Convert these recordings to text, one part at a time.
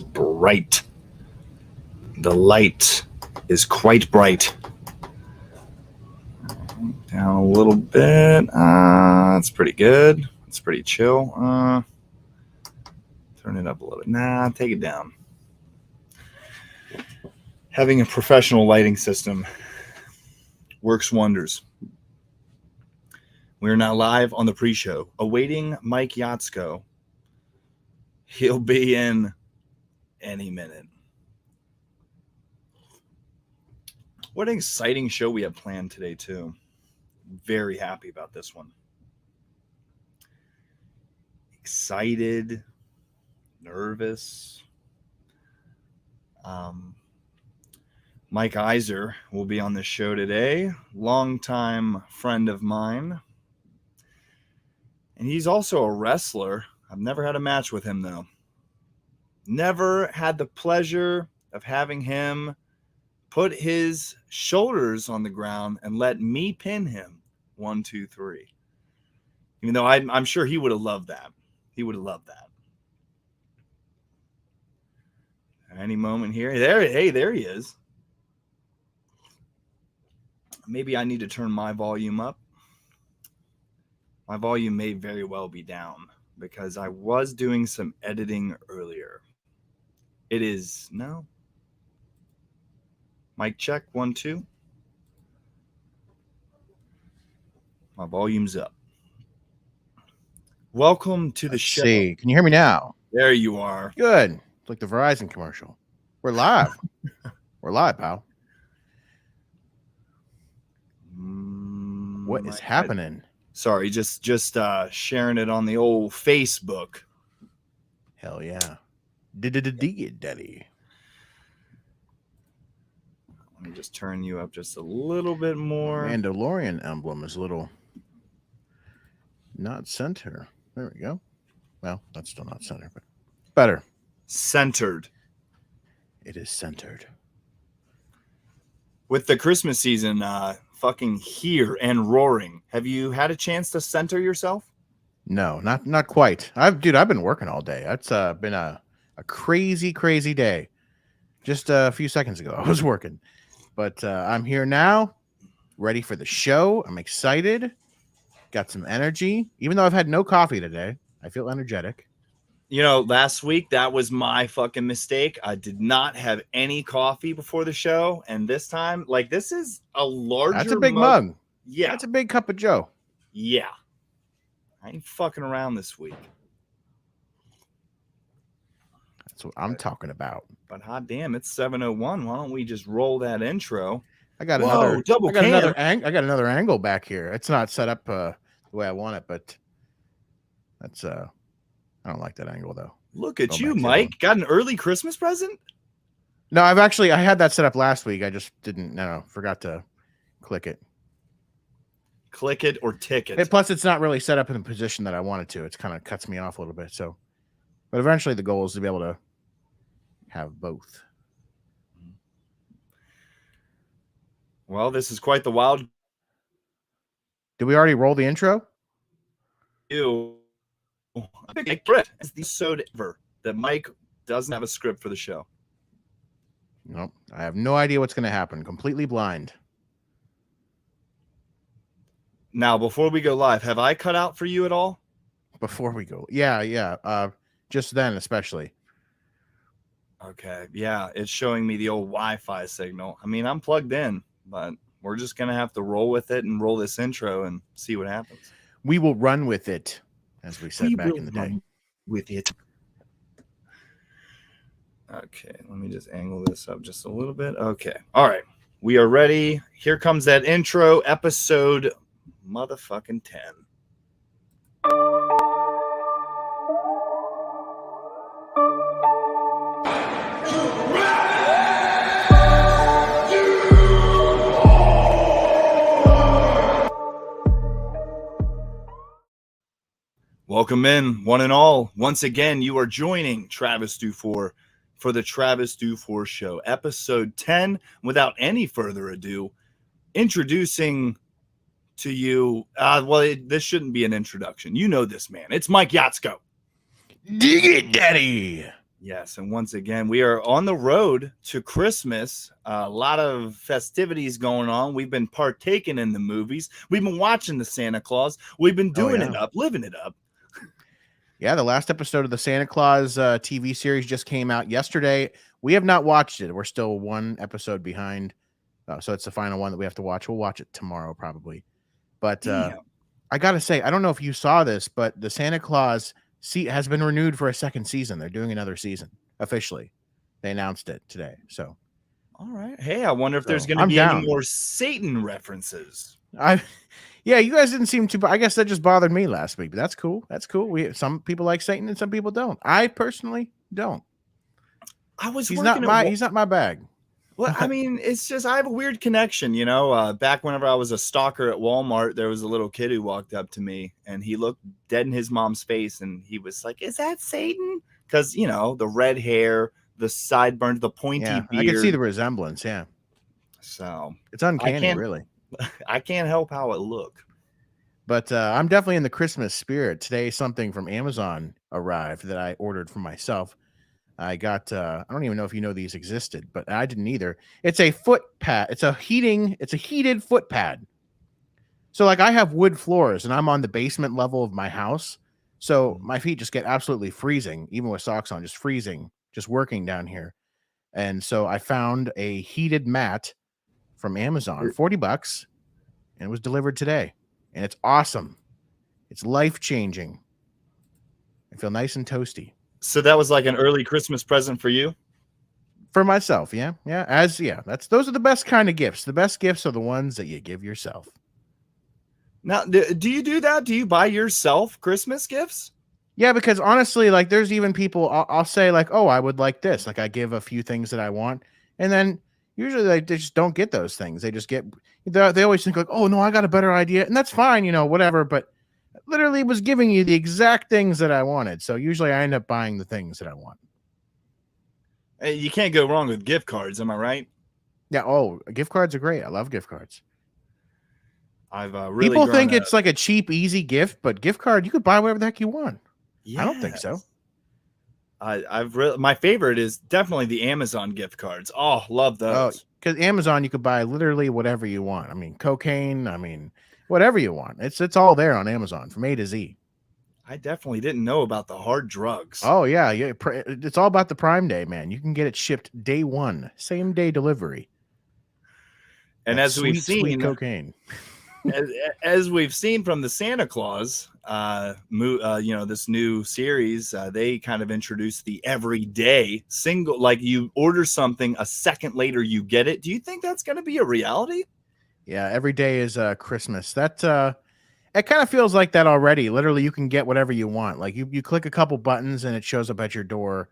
bright. The light is quite bright. Down a little bit. That's pretty good. It's pretty chill. Turn it up a little bit. Nah, take it down. Having a professional lighting system works wonders. We are now live on the pre-show, awaiting Mike Iser. He'll be in any minute. What an exciting show we have planned today, too. Very happy about this one. Excited, nervous. Mike Iser will be on the show today, longtime friend of mine. And he's also a wrestler. I've never had a match with him, though. Never had the pleasure of having him put his shoulders on the ground and let me pin him 1, 2, 3. Even though I'm sure he would have loved that. He would have loved that. Any moment here. There he is. Maybe I need to turn my volume up. My volume may very well be down because I was doing some editing earlier. It is no. Mic check 1, 2. My volume's up. Welcome to the show. See, can you hear me now? There you are. Good. It's like the Verizon commercial. We're live. We're live, pal. What is happening? Sorry, just sharing it on the old Facebook. Hell yeah. Dig it, daddy. Let me just turn you up just a little bit more. Mandalorian emblem is a little not center. There we go. Well, that's still not center, but better. Centered. It is centered. With the Christmas season fucking here and roaring, have you had a chance to center yourself? No, not quite. I've been working all day. It's been a crazy day. Just a few seconds ago, I was working. But I'm here now, ready for the show. I'm excited. Got some energy. Even though I've had no coffee today, I feel energetic. You know, last week, that was my fucking mistake. I did not have any coffee before the show. And this time, like, this is a larger That's a big mug. Yeah. That's a big cup of Joe. Yeah. I ain't fucking around this week. That's what I'm talking about. But hot damn, it's 7:01. Why don't we just roll that intro? I got another angle back here. It's not set up the way I want it, but that's I don't like that angle though. Look at you, Mike. Got an early Christmas present? No, I had that set up last week. I just forgot to click it. Click it or tick it. Plus, it's not really set up in the position that I wanted to. It's kind of cuts me off a little bit. So, but eventually the goal is to be able to have both. Well, this is quite the wild. Did we already roll the intro? It's the episode ever that Mike doesn't have a script for the show. Nope. I have no idea what's going to happen. Completely blind. Now, before we go live, have I cut out for you at all? Before we go. Yeah. Just then, especially. Okay. Yeah. It's showing me the old Wi-Fi signal. I mean, I'm plugged in, but we're just going to have to roll with it and roll this intro and see what happens. We will run with it, as we said back in the day. With it. Okay. Let me just angle this up just a little bit. Okay. All right. We are ready. Here comes that intro, episode motherfucking 10. Welcome in, one and all. Once again, you are joining Travis Dufour for the Travis Dufour Show, episode 10. Without any further ado, introducing to you, this shouldn't be an introduction. You know this man. It's Mike Iser. Dig it, daddy. Yes, and once again, we are on the road to Christmas. A lot of festivities going on. We've been partaking in the movies. We've been watching the Santa Claus. We've been Oh doing yeah. it up, living it up. Yeah, the last episode of the Santa Claus TV series just came out yesterday. We have not watched it. We're still one episode behind. So it's the final one that we have to watch. We'll watch it tomorrow probably. But Damn. I got to say, I don't know if you saw this, but the Santa Claus has been renewed for a second season. They're doing another season officially. They announced it today. So, All right. Hey, I wonder if there's going to I'm be any down. more Satan references. Yeah, you guys didn't seem to. I guess that just bothered me last week. But that's cool. That's cool. Some people like Satan and some people don't. I personally don't. I was He's working not at he's not my bag. Well, I mean, it's just I have a weird connection, you know. Back whenever I was a stalker at Walmart, there was a little kid who walked up to me and he looked dead in his mom's face and he was like, "Is that Satan?" Because you know the red hair, the sideburns, the pointy Yeah, beard. I can see the resemblance. Yeah, So it's uncanny, really. I can't help how it look. But I'm definitely in the Christmas spirit. Today, something from Amazon arrived that I ordered for myself. I got I don't even know if you know these existed, but I didn't either. It's a foot pad. It's a heated foot pad. So like I have wood floors and I'm on the basement level of my house. So my feet just get absolutely freezing, even with socks on, just freezing, just working down here. And so I found a heated mat from Amazon, $40, and it was delivered today. And it's awesome. It's life-changing. I feel nice and toasty. So that was like an early Christmas present for you? For myself, yeah. Those are the best kind of gifts. The best gifts are the ones that you give yourself. Now, do you do that? Do you buy yourself Christmas gifts? Yeah, because honestly, like there's even people I'll say like, oh, I would like this. Like I give a few things that I want, and then usually they just don't get those things. They just they always think like, oh no, I got a better idea, and that's fine, whatever. But literally was giving you the exact things that I wanted. So usually I end up buying the things that I want. You can't go wrong with gift cards, am I right? Yeah. Oh, gift cards are great. I love gift cards. I've really people think it's like a cheap, easy gift, but gift card you could buy whatever the heck you want. Yes. I don't think so. My favorite is definitely the Amazon gift cards. Oh, love those. Because Amazon you could buy literally whatever you want. I mean, cocaine. I mean, whatever you want. It's all there on Amazon from A to Z. I definitely didn't know about the hard drugs. Oh yeah. It's all about the Prime Day, man. You can get it shipped day one, same day delivery. And as we've seen, sweet cocaine. as we've seen from the Santa Claus, this new series, they kind of introduced the everyday single, like you order something, a second later you get it. Do you think that's going to be a reality? Yeah, every day is Christmas. That it kind of feels like that already. Literally, you can get whatever you want. Like you click a couple buttons and it shows up at your door.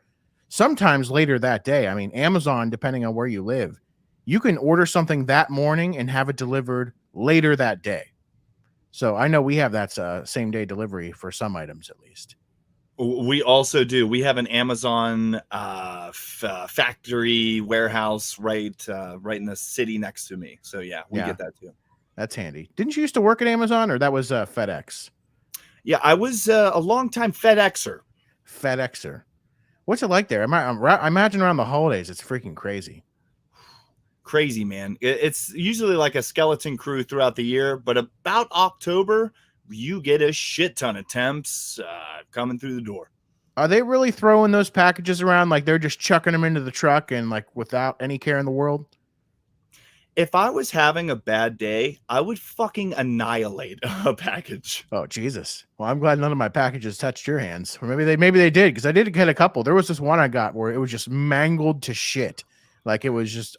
Sometimes later that day. I mean, Amazon, depending on where you live, you can order something that morning and have it delivered later that day. So I know we have that same day delivery for some items at least. We also do. We have an Amazon factory warehouse right in the city next to me. So yeah, we get that too. That's handy. Didn't you used to work at Amazon, or that was FedEx? Yeah, I was a long-time FedExer. FedExer. What's it like there? I imagine around the holidays, it's freaking crazy. Crazy, man. It's usually like a skeleton crew throughout the year, but about October, you get a shit ton of temps coming through the door. Are they really throwing those packages around like they're just chucking them into the truck and like without any care in the world? If I was having a bad day, I would fucking annihilate a package. Oh, Jesus. Well, I'm glad none of my packages touched your hands. Or maybe they did, because I did get a couple. There was this one I got where it was just mangled to shit. Like it was just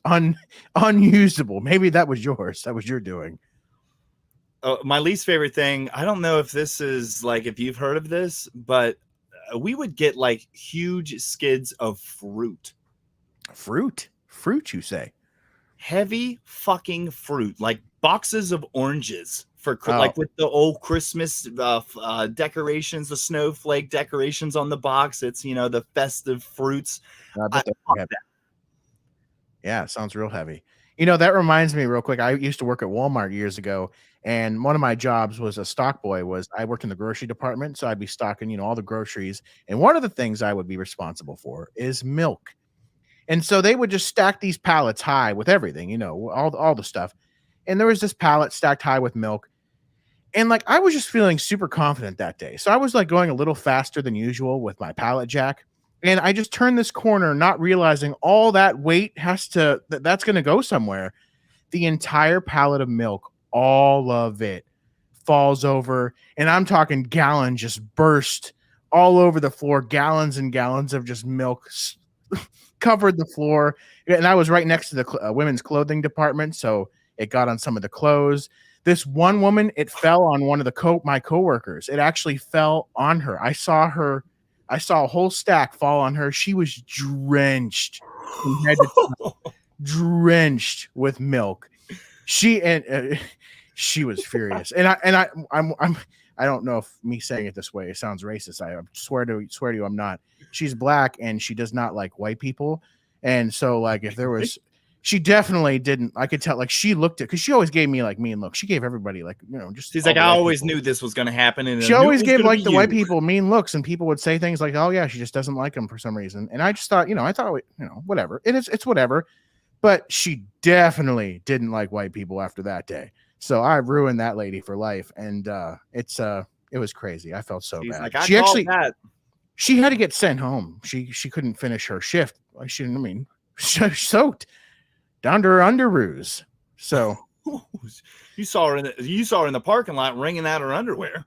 unusable. Maybe that was yours. That was your doing. My least favorite thing, I don't know if this is like, if you've heard of this, but we would get like huge skids of fruit. Fruit, you say? Heavy fucking fruit, like boxes of oranges for like with the old Christmas decorations, the snowflake decorations on the box. It's, the festive fruits. Yeah, it sounds real heavy. You know, that reminds me real quick. I used to work at Walmart years ago, and one of my jobs was a stock boy. Was I worked in the grocery department, so I'd be stocking, all the groceries. And one of the things I would be responsible for is milk. And so they would just stack these pallets high with everything, all the stuff. And there was this pallet stacked high with milk. And like I was just feeling super confident that day. So I was like going a little faster than usual with my pallet jack. And I just turned this corner, not realizing all that weight that's going to go somewhere. The entire pallet of milk, all of it falls over. And I'm talking gallon just burst all over the floor, gallons and gallons of just milk covered the floor. And I was right next to the women's clothing department. So it got on some of the clothes. This one woman, it fell on one of my coworkers. It actually fell on her. I saw a whole stack fall on her. She was drenched from head to toe, drenched with milk. She was furious, and I don't know if me saying it this way sounds racist. I swear to you, I'm not. She's black and she does not like white people, and so like if there was. She definitely didn't. I could tell. Like she looked at, because she always gave me like mean looks. She gave everybody like just. She's like, I always knew this was going to happen, and she always gave like the white people mean looks, and people would say things like, "Oh yeah, she just doesn't like them for some reason." And I just thought, I thought, whatever. And it's whatever. But she definitely didn't like white people after that day. So I ruined that lady for life, and it was crazy. I felt so bad. Like, she had to get sent home. She couldn't finish her shift. Like she soaked down to her underoos. So you saw her in the parking lot wringing out her underwear.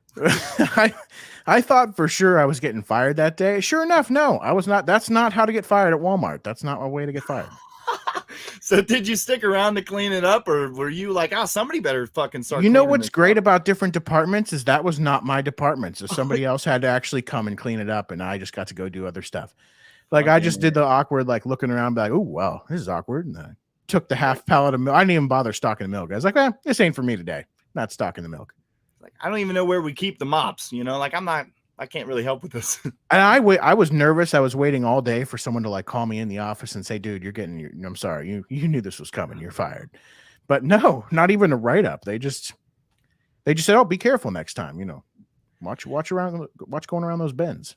I thought for sure I was getting fired that day. Sure enough, no, I was not. That's not how to get fired at Walmart. That's not a way to get fired. So did you stick around to clean it up, or were you like, somebody better fucking start? You know what's great about different departments is that was not my department. So somebody else had to actually come and clean it up, and I just got to go do other stuff. Like I just did the awkward, like looking around, like, oh wow, this is awkward. And I took the half pallet of milk. I didn't even bother stocking the milk. I was like, this ain't for me today. Not stocking the milk. Like I don't even know where we keep the mops. Like I can't really help with this. And I was nervous. I was waiting all day for someone to like call me in the office and say, dude, I'm sorry. You knew this was coming. You're fired. But no, not even a write up. They just said, oh, be careful next time. Watch going around those bends.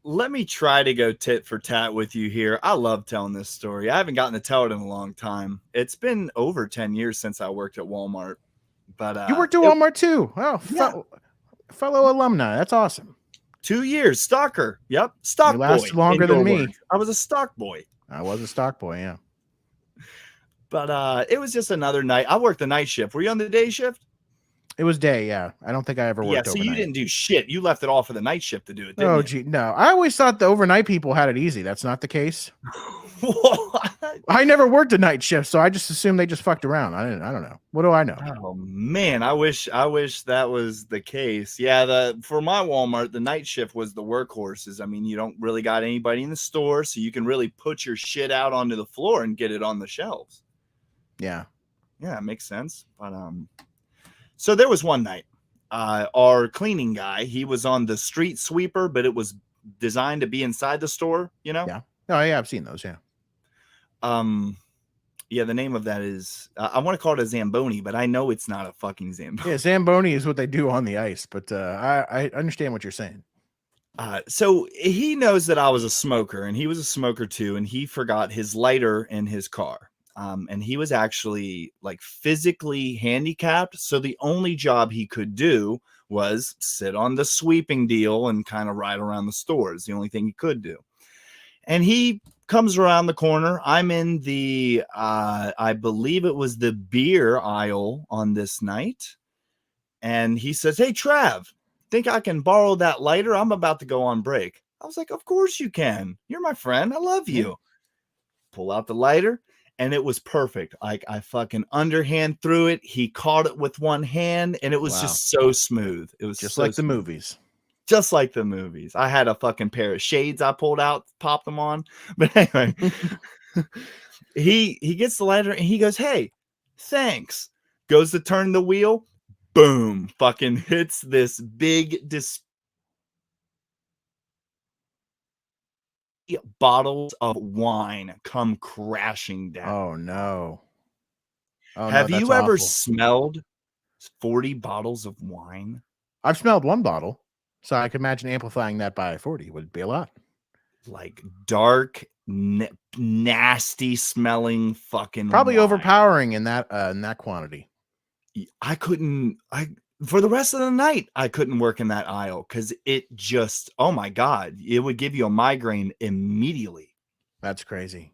Let me try to go tit for tat with you here. I love telling this story. I haven't gotten to tell it in a long time. It's been over 10 years since I worked at Walmart. But you worked at Walmart too. Oh, yeah. Fellow alumni. That's awesome. 2 years, stalker. Yep, stock boy. Lasted longer than me. I was a stock boy. I was a stock boy, yeah. But it was just another night. I worked the night shift. Were you on the day shift? It was day, yeah. I don't think I ever worked overnight. You didn't do shit. You left it all for the night shift to do it, didn't you? Gee, no. I always thought the overnight people had it easy. That's not the case. I never worked a night shift, so I just assumed they just fucked around. I don't know. What do I know? Oh man, I wish that was the case. Yeah, for my Walmart, the night shift was the workhorses. I mean, you don't really got anybody in the store, so you can really put your shit out onto the floor and get it on the shelves. Yeah. Yeah, it makes sense. But so there was one night, our cleaning guy, he was on the street sweeper, but it was designed to be inside the store, Yeah. Oh yeah, I've seen those, yeah. Yeah, the name of that is I want to call it a Zamboni, but I know it's not a fucking Zamboni. Yeah, Zamboni is what they do on the ice, but I understand what you're saying. So he knows that I was a smoker, and he was a smoker too, and he forgot his lighter in his car. And he was actually like physically handicapped, so the only job he could do was sit on the sweeping deal and kind of ride around the stores. The only thing he could do. And he comes around the corner. I'm in the, I believe it was the beer aisle on this night. And he says, hey, Trav, think I can borrow that lighter? I'm about to go on break. I was like, of course you can. You're my friend. I love you. Pull out the lighter. And it was perfect. Like I fucking underhand threw it. He caught it with one hand. And it was just so smooth. It was just so like smooth. The movies. Just like the movies. I had a fucking pair of shades I pulled out, popped them on. But anyway, he gets the lighter and he goes, hey, thanks. Goes to turn the wheel. Boom. Fucking hits this big bottles of wine come crashing down. Oh, no. Oh no, Have that's you ever awful. smelled 40 bottles of wine? I've smelled one bottle, so I can imagine amplifying that by 40 would be a lot. Like dark, nasty smelling fucking Probably wine. overpowering in that quantity. I couldn't, for the rest of the night, I couldn't work in that aisle because it just, oh my God, it would give you a migraine immediately. That's crazy.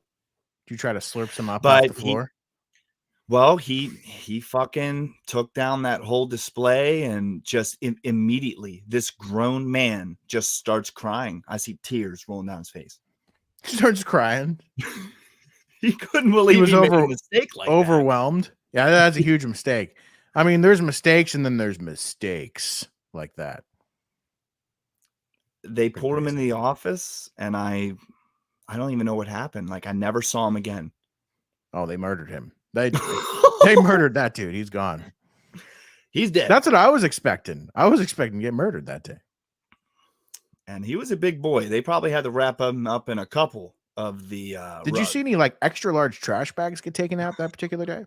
Do you try to slurp some up off But the floor? he fucking took down that whole display and just immediately this grown man just starts crying. I see tears rolling down his face. Starts crying. He couldn't He believe was he made a mistake like that. overwhelmed. Yeah, that's a huge mistake. I mean, there's mistakes and then there's mistakes like that. They Pretty pulled him crazy. into the office and I don't even know what happened. Like I never saw him again. Oh, they murdered him. They murdered that dude. He's gone. He's dead. That's what I was expecting. I was expecting to get murdered that day. And he was a big boy. They probably had to wrap him up in a couple of the Did you see any like extra large trash bags get taken out that particular day?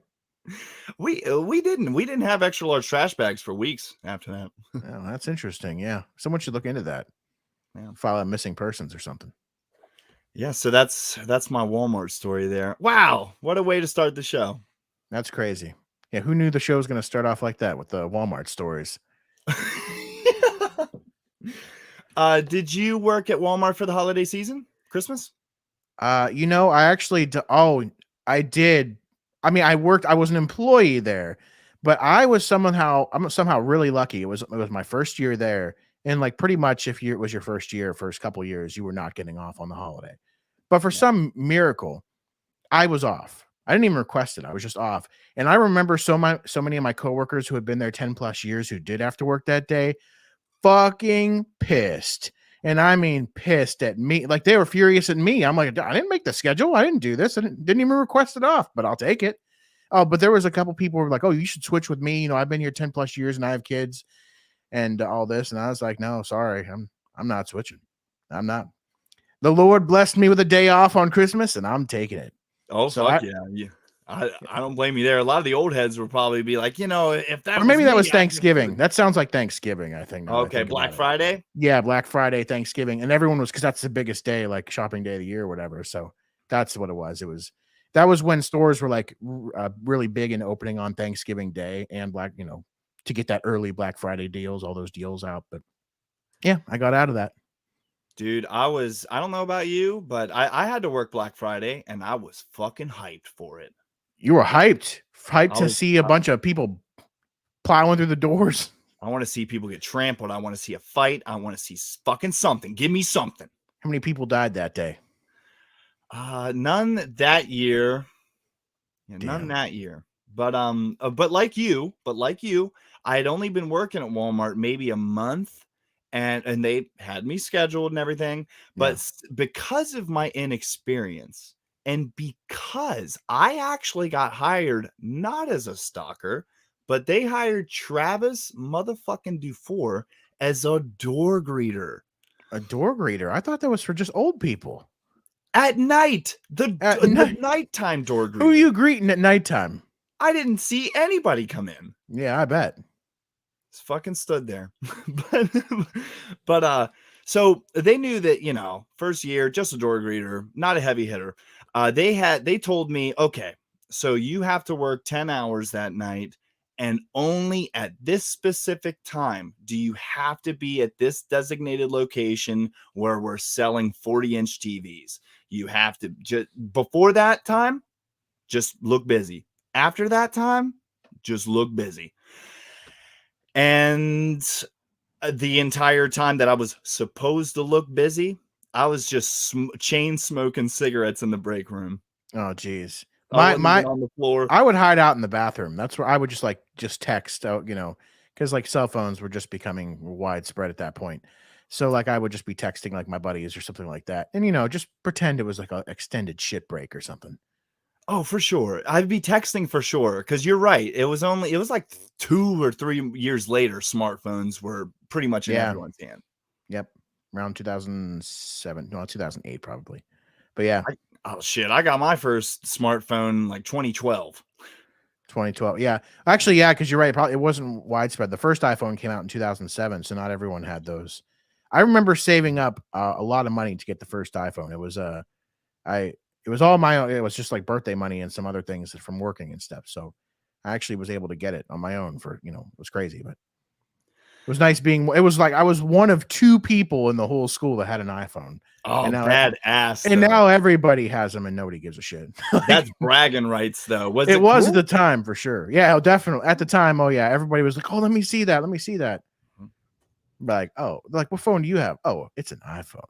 We didn't have extra large trash bags for weeks after that. Oh, that's interesting. Yeah. Someone should look into that. Yeah. File a missing persons or something. Yeah, so that's my Walmart story there. Wow, what a way to start the show. That's crazy. Yeah, who knew the show was going to start off like that with the Walmart stories? Did you work at Walmart for the holiday season? Christmas? I actually I did. I mean, I was an employee there, but I'm somehow really lucky. It was my first year there. And like pretty much if it was your first year, first couple years, you were not getting off on the holiday. But for some miracle, I was off. I didn't even request it. I was just off. And I remember so many of my coworkers who had been there 10 plus years who did have to work that day, fucking pissed. And I mean pissed at me. Like they were furious at me. I'm like, I didn't make the schedule. I didn't do this. I didn't even request it off, but I'll take it. Oh, but there was a couple people who were like, oh, you should switch with me. I've been here 10 plus years and I have kids and all this. And I was like, no, sorry. I'm not switching. I'm not. The Lord blessed me with a day off on Christmas and I'm taking it. Oh, so fuck yeah. I don't blame you there. A lot of the old heads would probably be like, if that or maybe that me, was Thanksgiving. That sounds like Thanksgiving, I think. Okay, Black Friday? Yeah, Black Friday, Thanksgiving. And everyone was, because that's the biggest day, like shopping day of the year or whatever. So that's what it was. That was when stores were like really big in opening on Thanksgiving Day and to get that early Black Friday deals, all those deals out. But yeah, I got out of that. Dude, I don't know about you, but I had to work Black Friday and I was fucking hyped for it. You were hyped to see a bunch of people plowing through the doors. I want to see people get trampled. I want to see a fight. I want to see fucking something. Give me something. How many people died that day? None that year. Yeah, none that year. But like you, I had only been working at Walmart maybe a month, and they had me scheduled and everything. But because of my inexperience, and because I actually got hired not as a stalker, but they hired Travis motherfucking Dufour as a door greeter. A door greeter? I thought that was for just old people. At night, the nighttime door greeter. Who are you greeting at nighttime? I didn't see anybody come in. Yeah, I bet. Just fucking stood there. but so they knew that, first year, just a door greeter, not a heavy hitter. They told me, okay, so you have to work 10 hours that night, and only at this specific time do you have to be at this designated location where we're selling 40-inch TVs. You have to before that time, just look busy. After that time, just look busy. And the entire time that I was supposed to look busy, I was just chain smoking cigarettes in the break room. Oh, geez. On the floor. I would hide out in the bathroom. That's where I would just text out, because like cell phones were just becoming widespread at that point. So like I would just be texting like my buddies or something like that, and just pretend it was like an extended shit break or something. Oh, for sure. I'd be texting for sure. Cause you're right. It was like 2 or 3 years later, smartphones were pretty much in everyone's hand. Yep. Around 2007, no, 2008 probably. But yeah. I got my first smartphone like 2012. 2012. Yeah. Actually, yeah, because you're right. Probably it wasn't widespread. The first iPhone came out in 2007, so not everyone had those. I remember saving up a lot of money to get the first iPhone. I it was all my own. It was just like birthday money and some other things from working and stuff. So I actually was able to get it on my own for, it was crazy, but it was nice it was like I was one of two people in the whole school that had an iPhone. Oh, And now badass. and now everybody has them and nobody gives a shit. That's bragging rights, though. Was it was cool? at the time for sure. Yeah, definitely. At the time, oh yeah, everybody was like, "Oh, let me see that. Let me see that." Like, oh, like what phone do you have? Oh, it's an iPhone.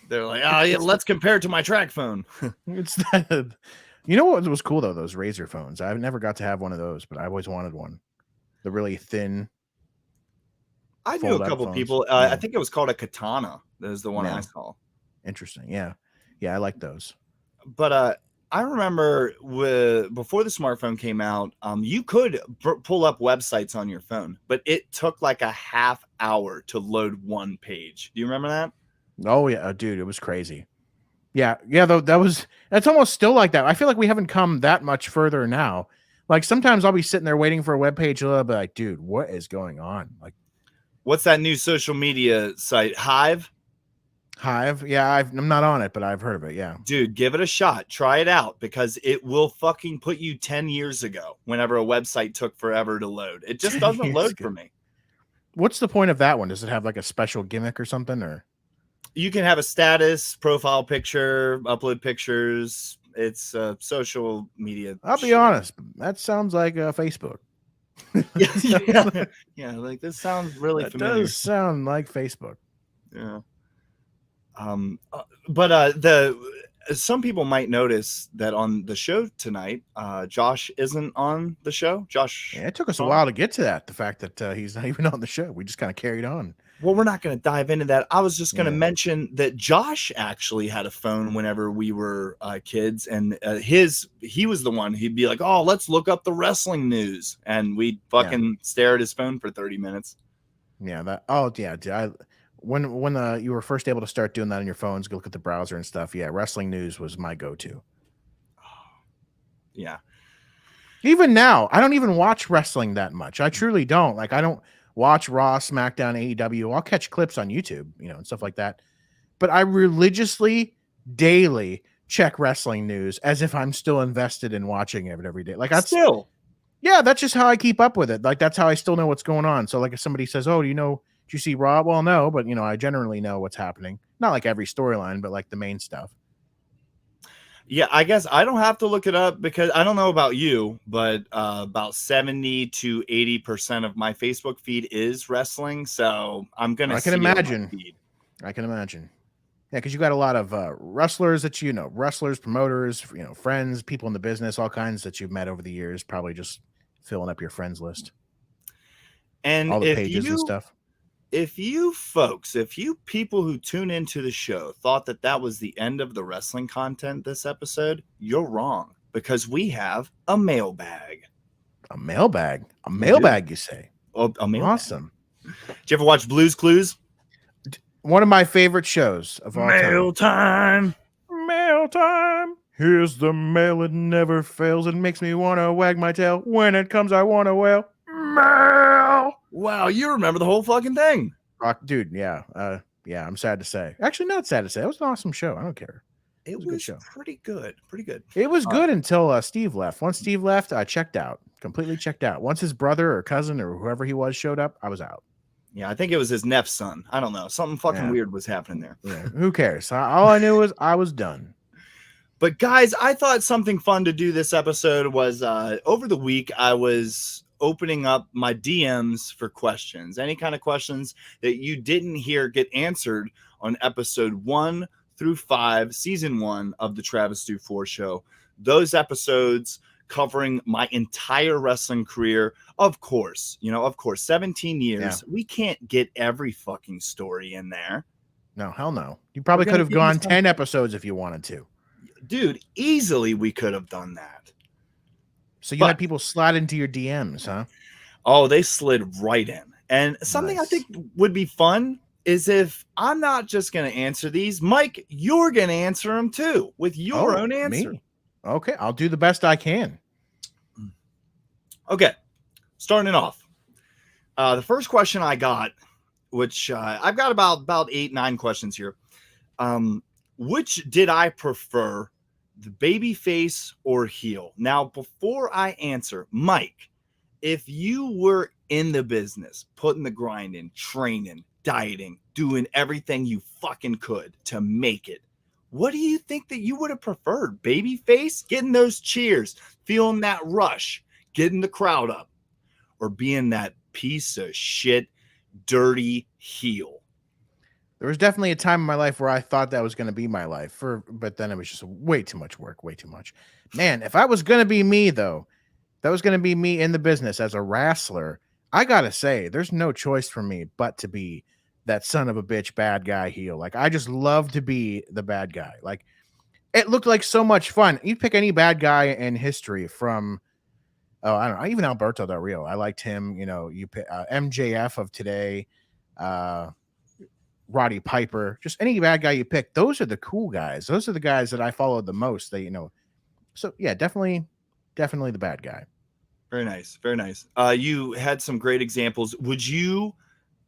They're like, oh yeah, let's compare it to my track phone. It's that. You know what was cool though? Those Razor phones. I never got to have one of those, but I always wanted one. The really thin. I knew a couple people. Yeah. I think it was called a Katana. That was the one I saw. Interesting. Yeah, I like those. But I remember before the smartphone came out, you could pull up websites on your phone, but it took like a half hour to load one page. Do you remember that? Oh yeah, dude, it was crazy. Yeah. Though that's almost still like that. I feel like we haven't come that much further now. Like sometimes I'll be sitting there waiting for a web page, and I'll be like, dude, what is going on? Like, what's that new social media site? Hive? Yeah, I'm not on it, but I've heard of it. Yeah, dude, give it a shot. Try it out because it will fucking put you 10 years ago. Whenever a website took forever to load, it just doesn't load for me. What's the point of that one? Does it have like a special gimmick or something? Or you can have a status, profile picture, upload pictures. It's social media. I'll be honest, that sounds like Facebook. Yeah, like this sounds really familiar. That does sound like Facebook. Yeah. But some people might notice that on the show tonight, Josh isn't on the show. Josh, yeah, it took us a while to get to that. The fact that he's not even on the show, we just kind of carried on. Well, we're not going to dive into that. I was just going to mention that Josh actually had a phone whenever we were kids, and he was the one. He'd be like, "Oh, let's look up the wrestling news," and we'd fucking stare at his phone for 30 minutes. Yeah, when you were first able to start doing that on your phones, go look at the browser and stuff. Yeah, wrestling news was my go-to. Yeah. Even now, I don't even watch wrestling that much. I truly don't. Like, I don't watch Raw, SmackDown, AEW. I'll catch clips on YouTube, and stuff like that. But I religiously, daily check wrestling news as if I'm still invested in watching it every day. Like, yeah, that's just how I keep up with it. Like, that's how I still know what's going on. So, like, if somebody says, "Oh, did you see Raw?" Well, no, but I generally know what's happening. Not like every storyline, but like the main stuff. Yeah, I guess I don't have to look it up because I don't know about you, but about 70 to 80% of my Facebook feed is wrestling. So I'm gonna. I can imagine. Yeah, because you got a lot of wrestlers that wrestlers, promoters, friends, people in the business, all kinds that you've met over the years. Probably just filling up your friends list and all the pages and stuff. If you people who tune into the show thought that was the end of the wrestling content this episode, you're wrong because we have a mailbag. A mailbag? A mailbag, you say? Oh, a mailbag. Awesome. Did you ever watch Blue's Clues? One of my favorite shows of all time. Mail time. Here's the mail. It never fails. It makes me want to wag my tail. When it comes, I want to wail. Mail. Wow, you remember the whole fucking thing. Dude, yeah. I'm sad to say. Actually, not sad to say. It was an awesome show. I don't care. It was a good show. Pretty good. It was good until Steve left. Once Steve left, I checked out. Completely checked out. Once his brother or cousin or whoever he was showed up, I was out. Yeah, I think it was his neph's son. I don't know. Something fucking weird was happening there. Yeah, who cares? All I knew was I was done. But guys, I thought something fun to do this episode was over the week I was opening up my DMs for questions. Any kind of questions that you didn't hear get answered on episode 1 through 5, season 1 of the Travis Dufour Show. Those episodes covering my entire wrestling career. Of course, 17 years. Yeah. We can't get every fucking story in there. No, hell no. You probably could have gone 10 episodes if you wanted to. Dude, easily we could have done that. So you had people slide into your DMs, huh? Oh, they slid right in. And something I think would be fun is if I'm not just going to answer these, Mike, you're going to answer them too with your own answer. Me? Okay, I'll do the best I can. Okay, starting it off. The first question I got, which I've got about 8, 9 questions here. Um, which did I prefer, the baby face or heel? Now, before I answer, Mike, if you were in the business, putting the grind in, training, dieting, doing everything you fucking could to make it, what do you think that you would have preferred? Baby face, getting those cheers, feeling that rush, getting the crowd up, or being that piece of shit, dirty heel? There was definitely a time in my life where I thought that was going to be my life, but then it was just way too much work, way too much. Man, if I was going to be me though, that was going to be me in the business as a wrestler. I gotta say, there's no choice for me but to be that son of a bitch bad guy heel. Like I just love to be the bad guy. Like it looked like so much fun. You pick any bad guy in history from, oh, I don't know, even Alberto Del Rio. I liked him. You know, you pick MJF of today, uh, Roddy Piper, just any bad guy you pick. Those are the cool guys. Those are the guys that I followed the most. That, you know, so yeah, definitely the bad guy. Very nice. Very nice. You had some great examples. Would you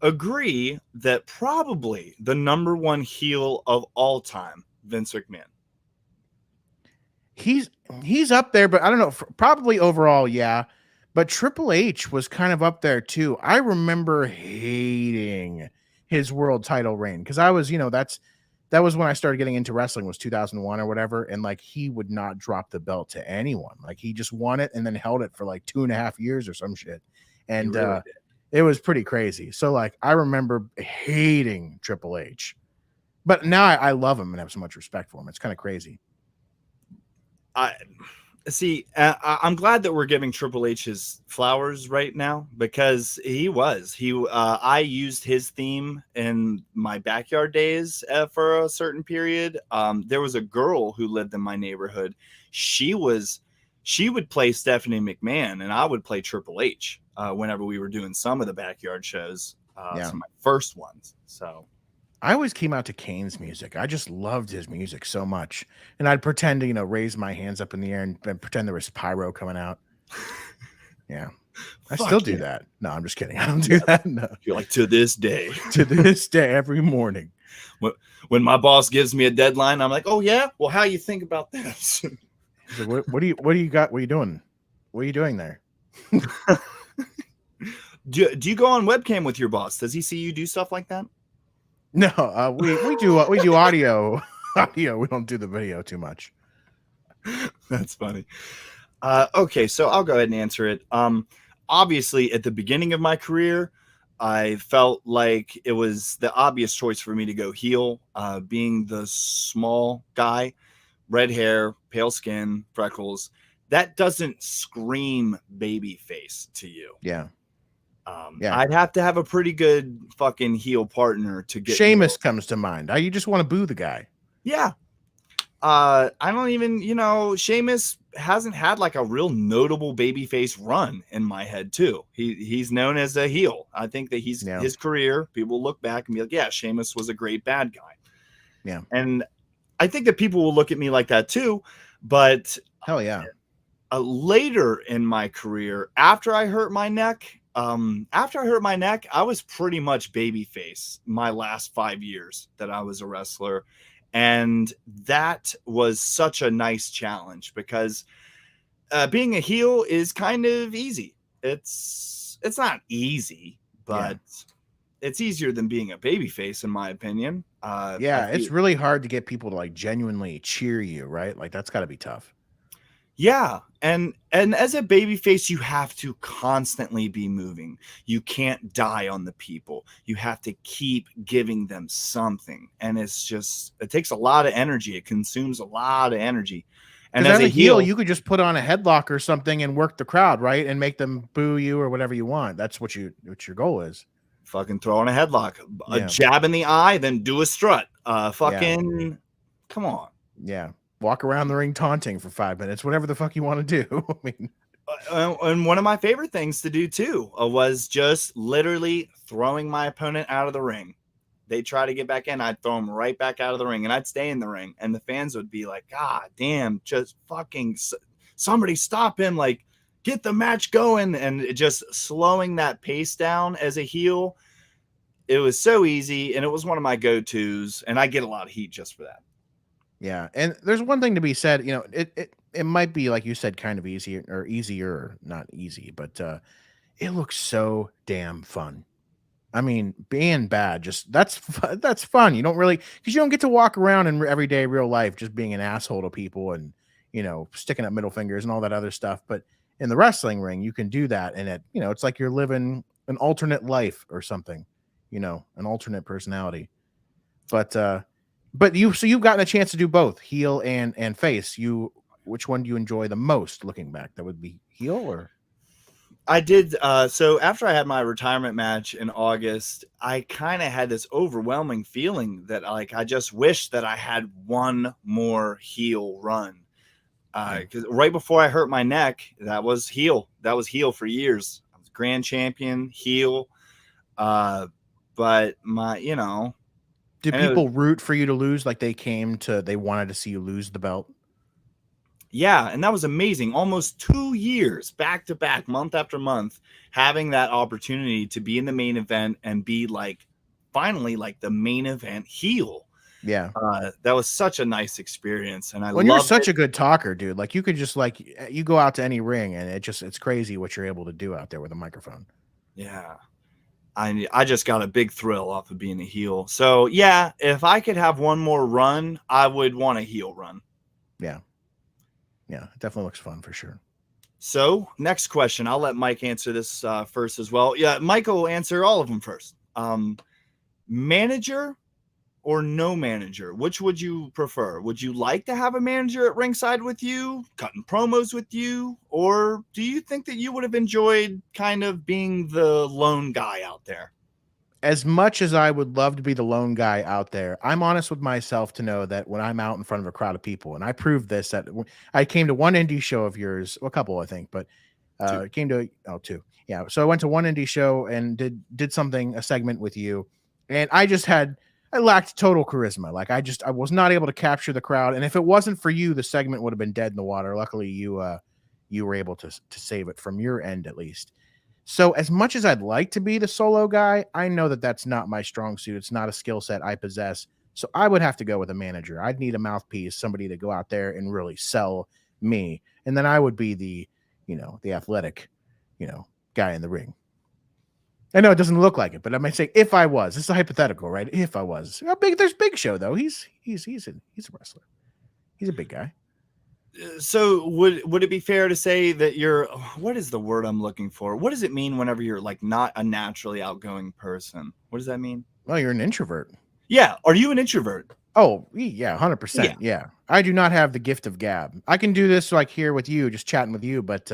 agree that probably the number one heel of all time, Vince McMahon? He's he's up there, but I don't know. Probably overall, yeah. But Triple H was kind of up there too. I remember hating his world title reign because I was, you know, that was when I started getting into wrestling, was 2001 or whatever, and like he would not drop the belt to anyone. Like he just won it and then held it for like 2.5 years or some shit, You and really did. it was pretty crazy. So like I remember hating Triple H, but now I love him and have so much respect for him. It's kind of crazy. I see. I'm glad that we're giving Triple H his flowers right now, because I used his theme in my backyard days for a certain period. There was a girl who lived in my neighborhood. She was she would play Stephanie McMahon, and I would play Triple H whenever we were doing some of the backyard shows. Yeah. Some of my first ones. So I always came out to Kane's music. I just loved his music so much. And I'd pretend to, you know, raise my hands up in the air and pretend there was pyro coming out. Yeah. I still fuck do yeah. that. No, I'm just kidding. I don't do that. No. You're like, to this day. To this day, every morning. When my boss gives me a deadline, I'm like, oh yeah, well, how you think about this? He's like, what do you got? What are you doing? What are you doing there? do you go on webcam with your boss? Does he see you do stuff like that? No, we do audio. Audio. We don't do the video too much. That's funny. Okay, so I'll go ahead and answer it. Obviously, at the beginning of my career, I felt like it was the obvious choice for me to go heel, being the small guy, red hair, pale skin, freckles. That doesn't scream baby face to you. Yeah. Yeah. I'd have to have a pretty good fucking heel partner to get Sheamus comes to mind. You just want to boo the guy. Yeah. I don't even, Sheamus hasn't had like a real notable babyface run in my head too. He's known as a heel. I think that his career, people look back and be like, yeah, Sheamus was a great bad guy. Yeah. And I think that people will look at me like that too. But hell yeah. Later in my career, after I hurt my neck, I was pretty much babyface my last 5 years that I was a wrestler. And that was such a nice challenge, because being a heel is kind of easy. It's not easy, but it's easier than being a babyface, in my opinion. It's really hard to get people to like genuinely cheer you, right? Like that's got to be tough. Yeah, and as a babyface, you have to constantly be moving. You can't die on the people. You have to keep giving them something, and it takes a lot of energy. It consumes a lot of energy. And as a heel, you could just put on a headlock or something and work the crowd, right, and make them boo you or whatever you want. That's what your goal is. Fucking throw on a headlock, a jab in the eye, then do a strut. Come on. Yeah. Walk around the ring taunting for 5 minutes, whatever the fuck you want to do. I mean, and one of my favorite things to do too was just literally throwing my opponent out of the ring. They try to get back in, I'd throw them right back out of the ring, and I'd stay in the ring. And the fans would be like, God damn, just fucking somebody stop him. Like, get the match going, and just slowing that pace down as a heel. It was so easy, and it was one of my go-tos, and I get a lot of heat just for that. Yeah, and there's one thing to be said. It might be like you said, kind of easier, not easy, but it looks so damn fun. I mean, being bad, just that's fun. You don't really because you don't get to walk around in everyday real life just being an asshole to people and sticking up middle fingers and all that other stuff. But in the wrestling ring, you can do that, and it's like you're living an alternate life or something, an alternate personality. But you've gotten a chance to do both heel and face. Which one do you enjoy the most looking back? That would be heel or I did. So after I had my retirement match in August, I kind of had this overwhelming feeling that like I just wish that I had one more heel run. Because right before I hurt my neck, that was heel. That was heel for years. I was grand champion, heel. But did and people root for you to lose? Like they wanted to see you lose the belt? yeah, and that was amazing. Almost 2 years back to back, month after month, having that opportunity to be in the main event and be like finally like the main event heel. Yeah. That was such a nice experience, and I When you're loved such it. a good talker, dude, like you could just like you go out to any ring and it's crazy what you're able to do out there with a microphone. Yeah. I just got a big thrill off of being a heel. So yeah, if I could have one more run, I would want a heel run. Yeah. Yeah, it definitely looks fun for sure. So next question, I'll let Mike answer this first as well. Yeah, Mike will answer all of them first. Manager or no manager? Which would you prefer? Would you like to have a manager at ringside with you, cutting promos with you? Or do you think that you would have enjoyed kind of being the lone guy out there? As much as I would love to be the lone guy out there, I'm honest with myself to know that when I'm out in front of a crowd of people, and I proved this I came to one indie show of yours, well, a couple, I think, but came to two. Yeah. So I went to one indie show and did a segment with you, and I lacked total charisma. Like I was not able to capture the crowd, and if it wasn't for you, the segment would have been dead in the water. Luckily, you were able to save it from your end at least. So as much as I'd like to be the solo guy, I know that that's not my strong suit. It's not a skill set I possess. So I would have to go with a manager. I'd need a mouthpiece, somebody to go out there and really sell me. And then I would be the athletic, guy in the ring. I know it doesn't look like it, but I might say if I was. This is a hypothetical, right? If I was. There's Big Show though. He's a wrestler. He's a big guy. So would it be fair to say that what is the word I'm looking for? What does it mean whenever you're like not a naturally outgoing person? What does that mean? Well, you're an introvert. Yeah. Are you an introvert? Oh, yeah, 100%. Yeah. I do not have the gift of gab. I can do this like here with you, just chatting with you, but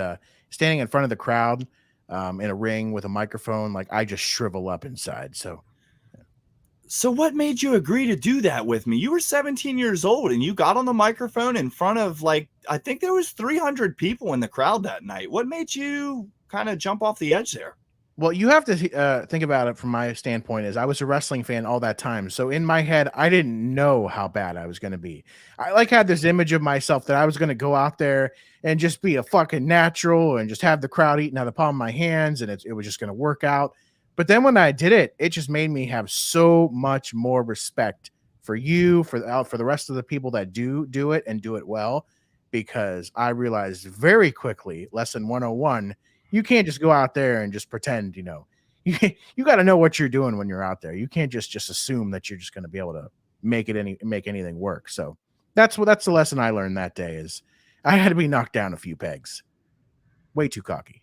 standing in front of the crowd in a ring with a microphone, like I just shrivel up inside. So what made you agree to do that with me? You were 17 years old and you got on the microphone in front of like, I think there was 300 people in the crowd that night. What made you kind of jump off the edge there? Well, you have to think about it from my standpoint is I was a wrestling fan all that time. So in my head, I didn't know how bad I was going to be. I like had this image of myself that I was going to go out there and just be a fucking natural and just have the crowd eating out of the palm of my hands. And it was just going to work out. But then when I did it, it just made me have so much more respect for you, for the rest of the people that do it and do it well, because I realized very quickly, lesson 101, you can't just go out there and just pretend, you got to know what you're doing when you're out there. You can't just assume that you're just going to be able to make anything work. So that's the lesson I learned that day is I had to be knocked down a few pegs. Way too cocky.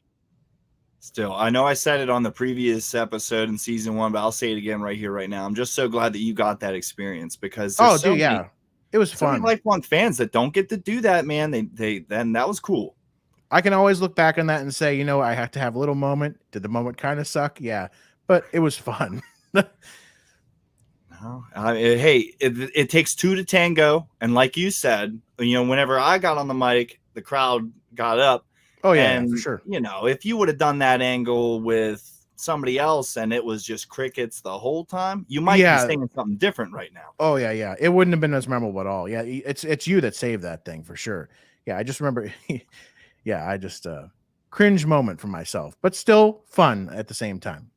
Still, I know I said it on the previous episode in season 1, but I'll say it again right here, right now. I'm just so glad that you got that experience because it was fun. Many lifelong fans that don't get to do that, man. Then that was cool. I can always look back on that and say, I have to have a little moment. Did the moment kind of suck? Yeah, but it was fun. No, hey, it takes two to tango, and like you said, whenever I got on the mic, the crowd got up. Oh yeah, for sure. If you would have done that angle with somebody else and it was just crickets the whole time, you might be saying something different right now. Oh yeah. It wouldn't have been as memorable at all. Yeah, it's you that saved that thing for sure. Yeah, I just remember. Yeah, cringe moment for myself, but still fun at the same time.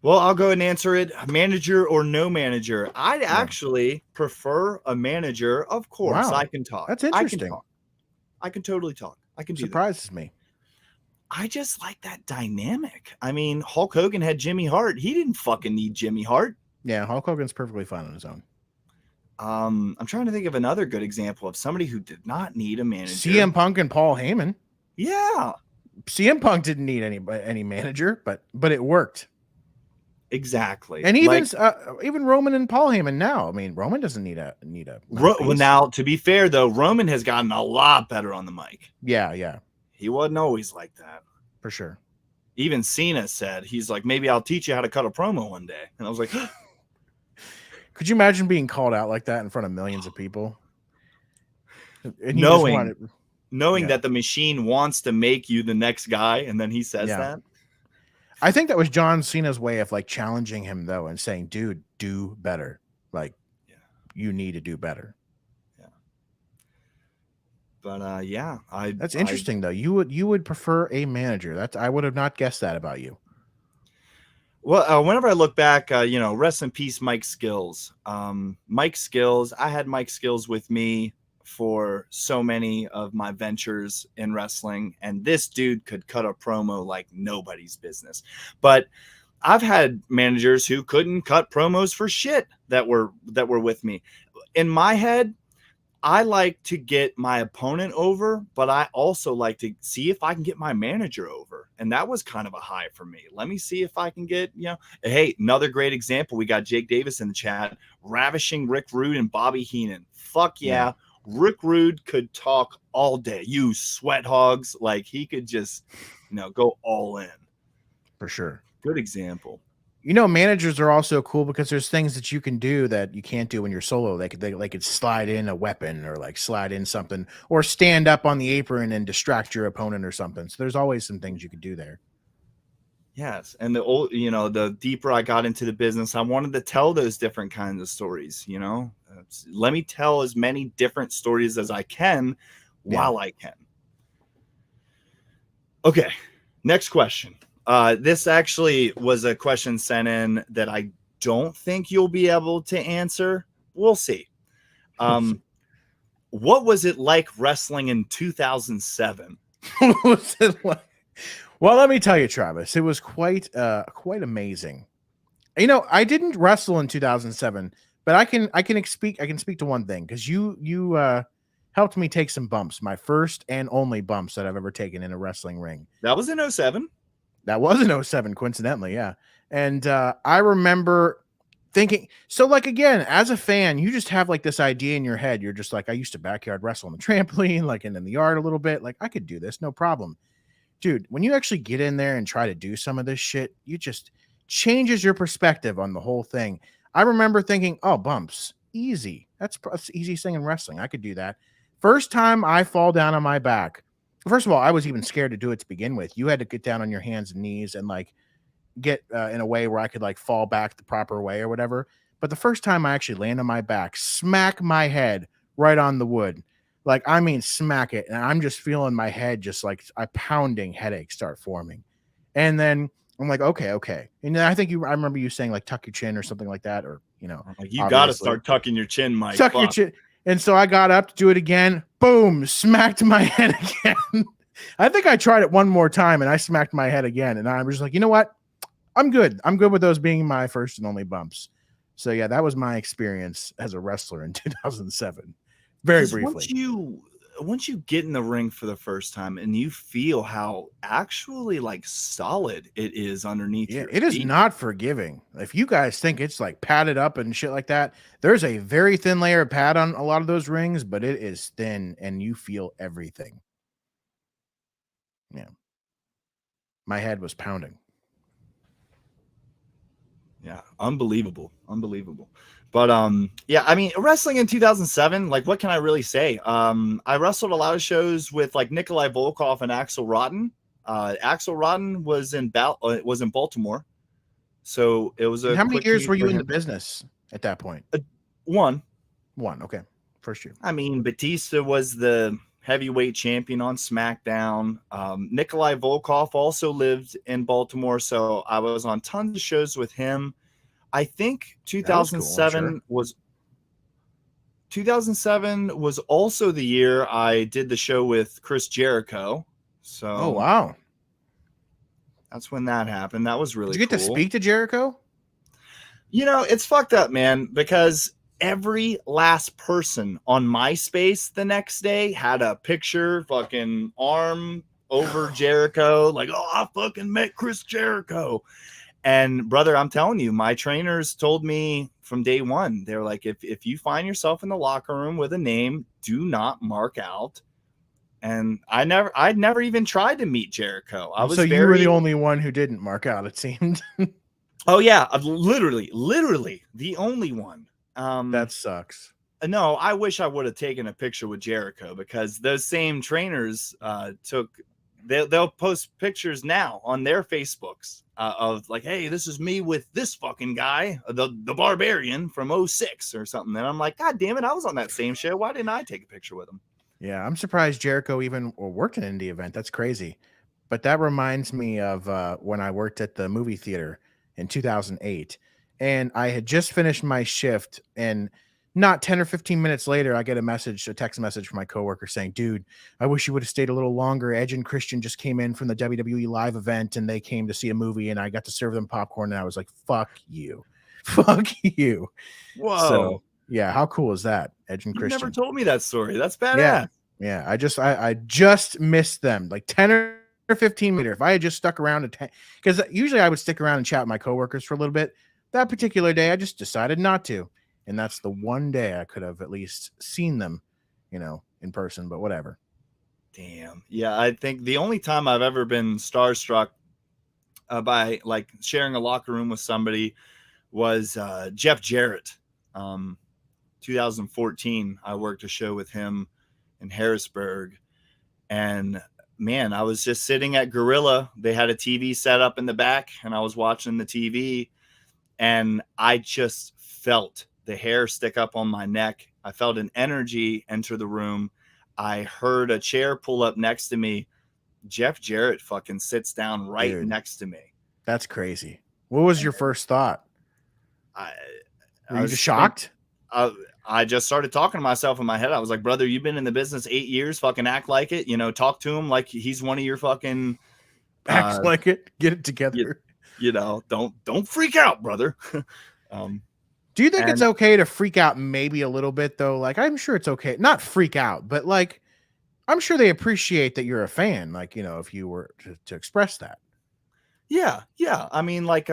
Well, I'll go and answer it. Manager or no manager? I'd Yeah. actually prefer a manager. Of course, I Wow. can talk. That's I can interesting. talk. I can totally talk. I can do that. Surprises me. I just like that dynamic. I mean, Hulk Hogan had Jimmy Hart. He didn't fucking need Jimmy Hart. Yeah, Hulk Hogan's perfectly fine on his own. I'm trying to think of another good example of somebody who did not need a manager. CM Punk and Paul Heyman. Yeah, CM Punk didn't need any manager, but it worked. exactly. And even Roman and Paul Heyman now. I mean, Roman doesn't need a Well, now to be fair though, Roman has gotten a lot better on the mic. Yeah, He wasn't always like that. for sure. Even Cena said he's like, maybe I'll teach you how to cut a promo one day. And I was like, Could you imagine being called out like that in front of millions of people? And knowing that the machine wants to make you the next guy, and then he says that. I think that was John Cena's way of like challenging him though, and saying, "Dude, do better. Like, you need to do better." Yeah. But that's interesting though. You would prefer a manager. I would have not guessed that about you. Well, whenever I look back, rest in peace, Mike Skills. Mike Skills, I had Mike Skills with me for so many of my ventures in wrestling, and this dude could cut a promo like nobody's business. But I've had managers who couldn't cut promos for shit that were with me. In my head, I like to get my opponent over, but I also like to see if I can get my manager over. And that was kind of a high for me. Let me see if I can get, hey, another great example. We got Jake Davis in the chat, ravishing Rick Rude and Bobby Heenan. Fuck yeah. Rick Rude could talk all day. You sweat hogs. Like he could just, go all in. For sure. Good example. Managers are also cool because there's things that you can do that you can't do when you're solo. They could slide in a weapon or like slide in something or stand up on the apron and distract your opponent or something. So there's always some things you could do there. Yes. And the deeper I got into the business, I wanted to tell those different kinds of stories, let me tell as many different stories as I can while I can. Okay. Next question. This actually was a question sent in that I don't think you'll be able to answer. We'll see. What was it like wrestling in 2007? What was it like? Well, let me tell you, Travis, it was quite amazing. I didn't wrestle in 2007, but I can speak to one thing because you helped me take some bumps, my first and only bumps that I've ever taken in a wrestling ring. That was in 07. That was in 07, coincidentally, yeah. And I remember thinking, so like, again, as a fan, you just have like this idea in your head. You're just like, I used to backyard wrestle on the trampoline, like and in the yard a little bit. Like I could do this, no problem. Dude, when you actually get in there and try to do some of this shit, you just changes your perspective on the whole thing. I remember thinking, oh, bumps, easy. That's the easiest thing in wrestling. I could do that. First time I fall down on my back. First of all, I was even scared to do it to begin with. You had to get down on your hands and knees and like get in a way where I could like fall back the proper way or whatever. But the first time I actually land on my back, smack my head right on the wood. Like, I mean, smack it. And I'm just feeling my head just like a pounding headache start forming. And then I'm like, okay. And then I remember you saying like, tuck your chin or something like that. Or, you got to start tucking your chin, Mike. Tuck your chin. And so I got up to do it again. Boom, smacked my head again. I think I tried it one more time and I smacked my head again. And I was just like, you know what? I'm good. I'm good with those being my first and only bumps. So yeah, that was my experience as a wrestler in 2007. Very briefly. Once you get in the ring for the first time and you feel how actually like solid it is underneath your it is feet. Not forgiving. If you guys think it's like padded up and shit like that, there's a very thin layer of pad on a lot of those rings, but it is thin and you feel everything. Yeah. My head was pounding. Yeah, unbelievable. But yeah, I mean, wrestling in 2007, like what can I really say? I wrestled a lot of shows with like Nikolai Volkov and Axel Rotten. Axel Rotten was in Baltimore. So it was how many years were you in the business at that point? One. Okay. First year. I mean, Batista was the heavyweight champion on SmackDown. Nikolai Volkov also lived in Baltimore, so I was on tons of shows with him. I think That was cool. I'm sure. 2007 was also the year I did the show with Chris Jericho. Oh So wow! that's when that happened. That was Did really you get to cool. speak to Jericho? You know, it's fucked up, man, because every last person on MySpace the next day had a picture, fucking arm over Jericho, like, oh, I fucking met Chris Jericho. And brother, I'm telling you, my trainers told me from day one, they're like, if you find yourself in the locker room with a name, do not mark out. And I'd never even tried to meet Jericho. I So was you were the very, only one who didn't mark out. It seemed. oh yeah, literally the only one. That sucks. No, I wish I would have taken a picture with Jericho, because those same trainers they'll post pictures now on their Facebooks of like, hey, this is me with this fucking guy, the Barbarian from '06 or something. And I'm like, God damn it, I was on that same show. Why didn't I take a picture with him? Yeah, I'm surprised Jericho even worked an indie event. That's crazy. But that reminds me of when I worked at the movie theater in 2008, and I had just finished my shift, and not 10 or 15 minutes later, I get a text message from my coworker saying, "Dude, I wish you would have stayed a little longer. Edge and Christian just came in from the WWE live event, and they came to see a movie, and I got to serve them popcorn." And I was like, "Fuck you, fuck you." So Whoa, yeah, how cool is that, Edge and you never Christian? told me that story. That's Yeah. badass. Yeah. I just missed them like 10 or 15 minutes. If I had just stuck around because usually I would stick around and chat with my coworkers for a little bit. That particular day, I just decided not to. And that's the one day I could have at least seen them, in person, but whatever. Damn. Yeah, I think the only time I've ever been starstruck by like sharing a locker room with somebody was Jeff Jarrett. Um, 2014, I worked a show with him in Harrisburg, and man, I was just sitting at Gorilla. They had a TV set up in the back, and I was watching the TV, and I just felt the hair stick up on my neck. I felt an energy enter the room. I heard a chair pull up next to me. Jeff Jarrett fucking sits down right Dude, next to me. that's crazy. What was your first thought? I, Were I you was just shocked? I just started talking to myself in my head. I was like, brother, you've been in the business 8 years. Fucking act like it. Talk to him like he's one of your fucking. Act like it. Get it You, together. don't freak out, brother. Do you think it's and okay to freak out maybe a little bit though? Like I'm sure it's okay. Not freak out, but like I'm sure they appreciate that you're a fan, like, if you were to express that. yeah. I mean, like,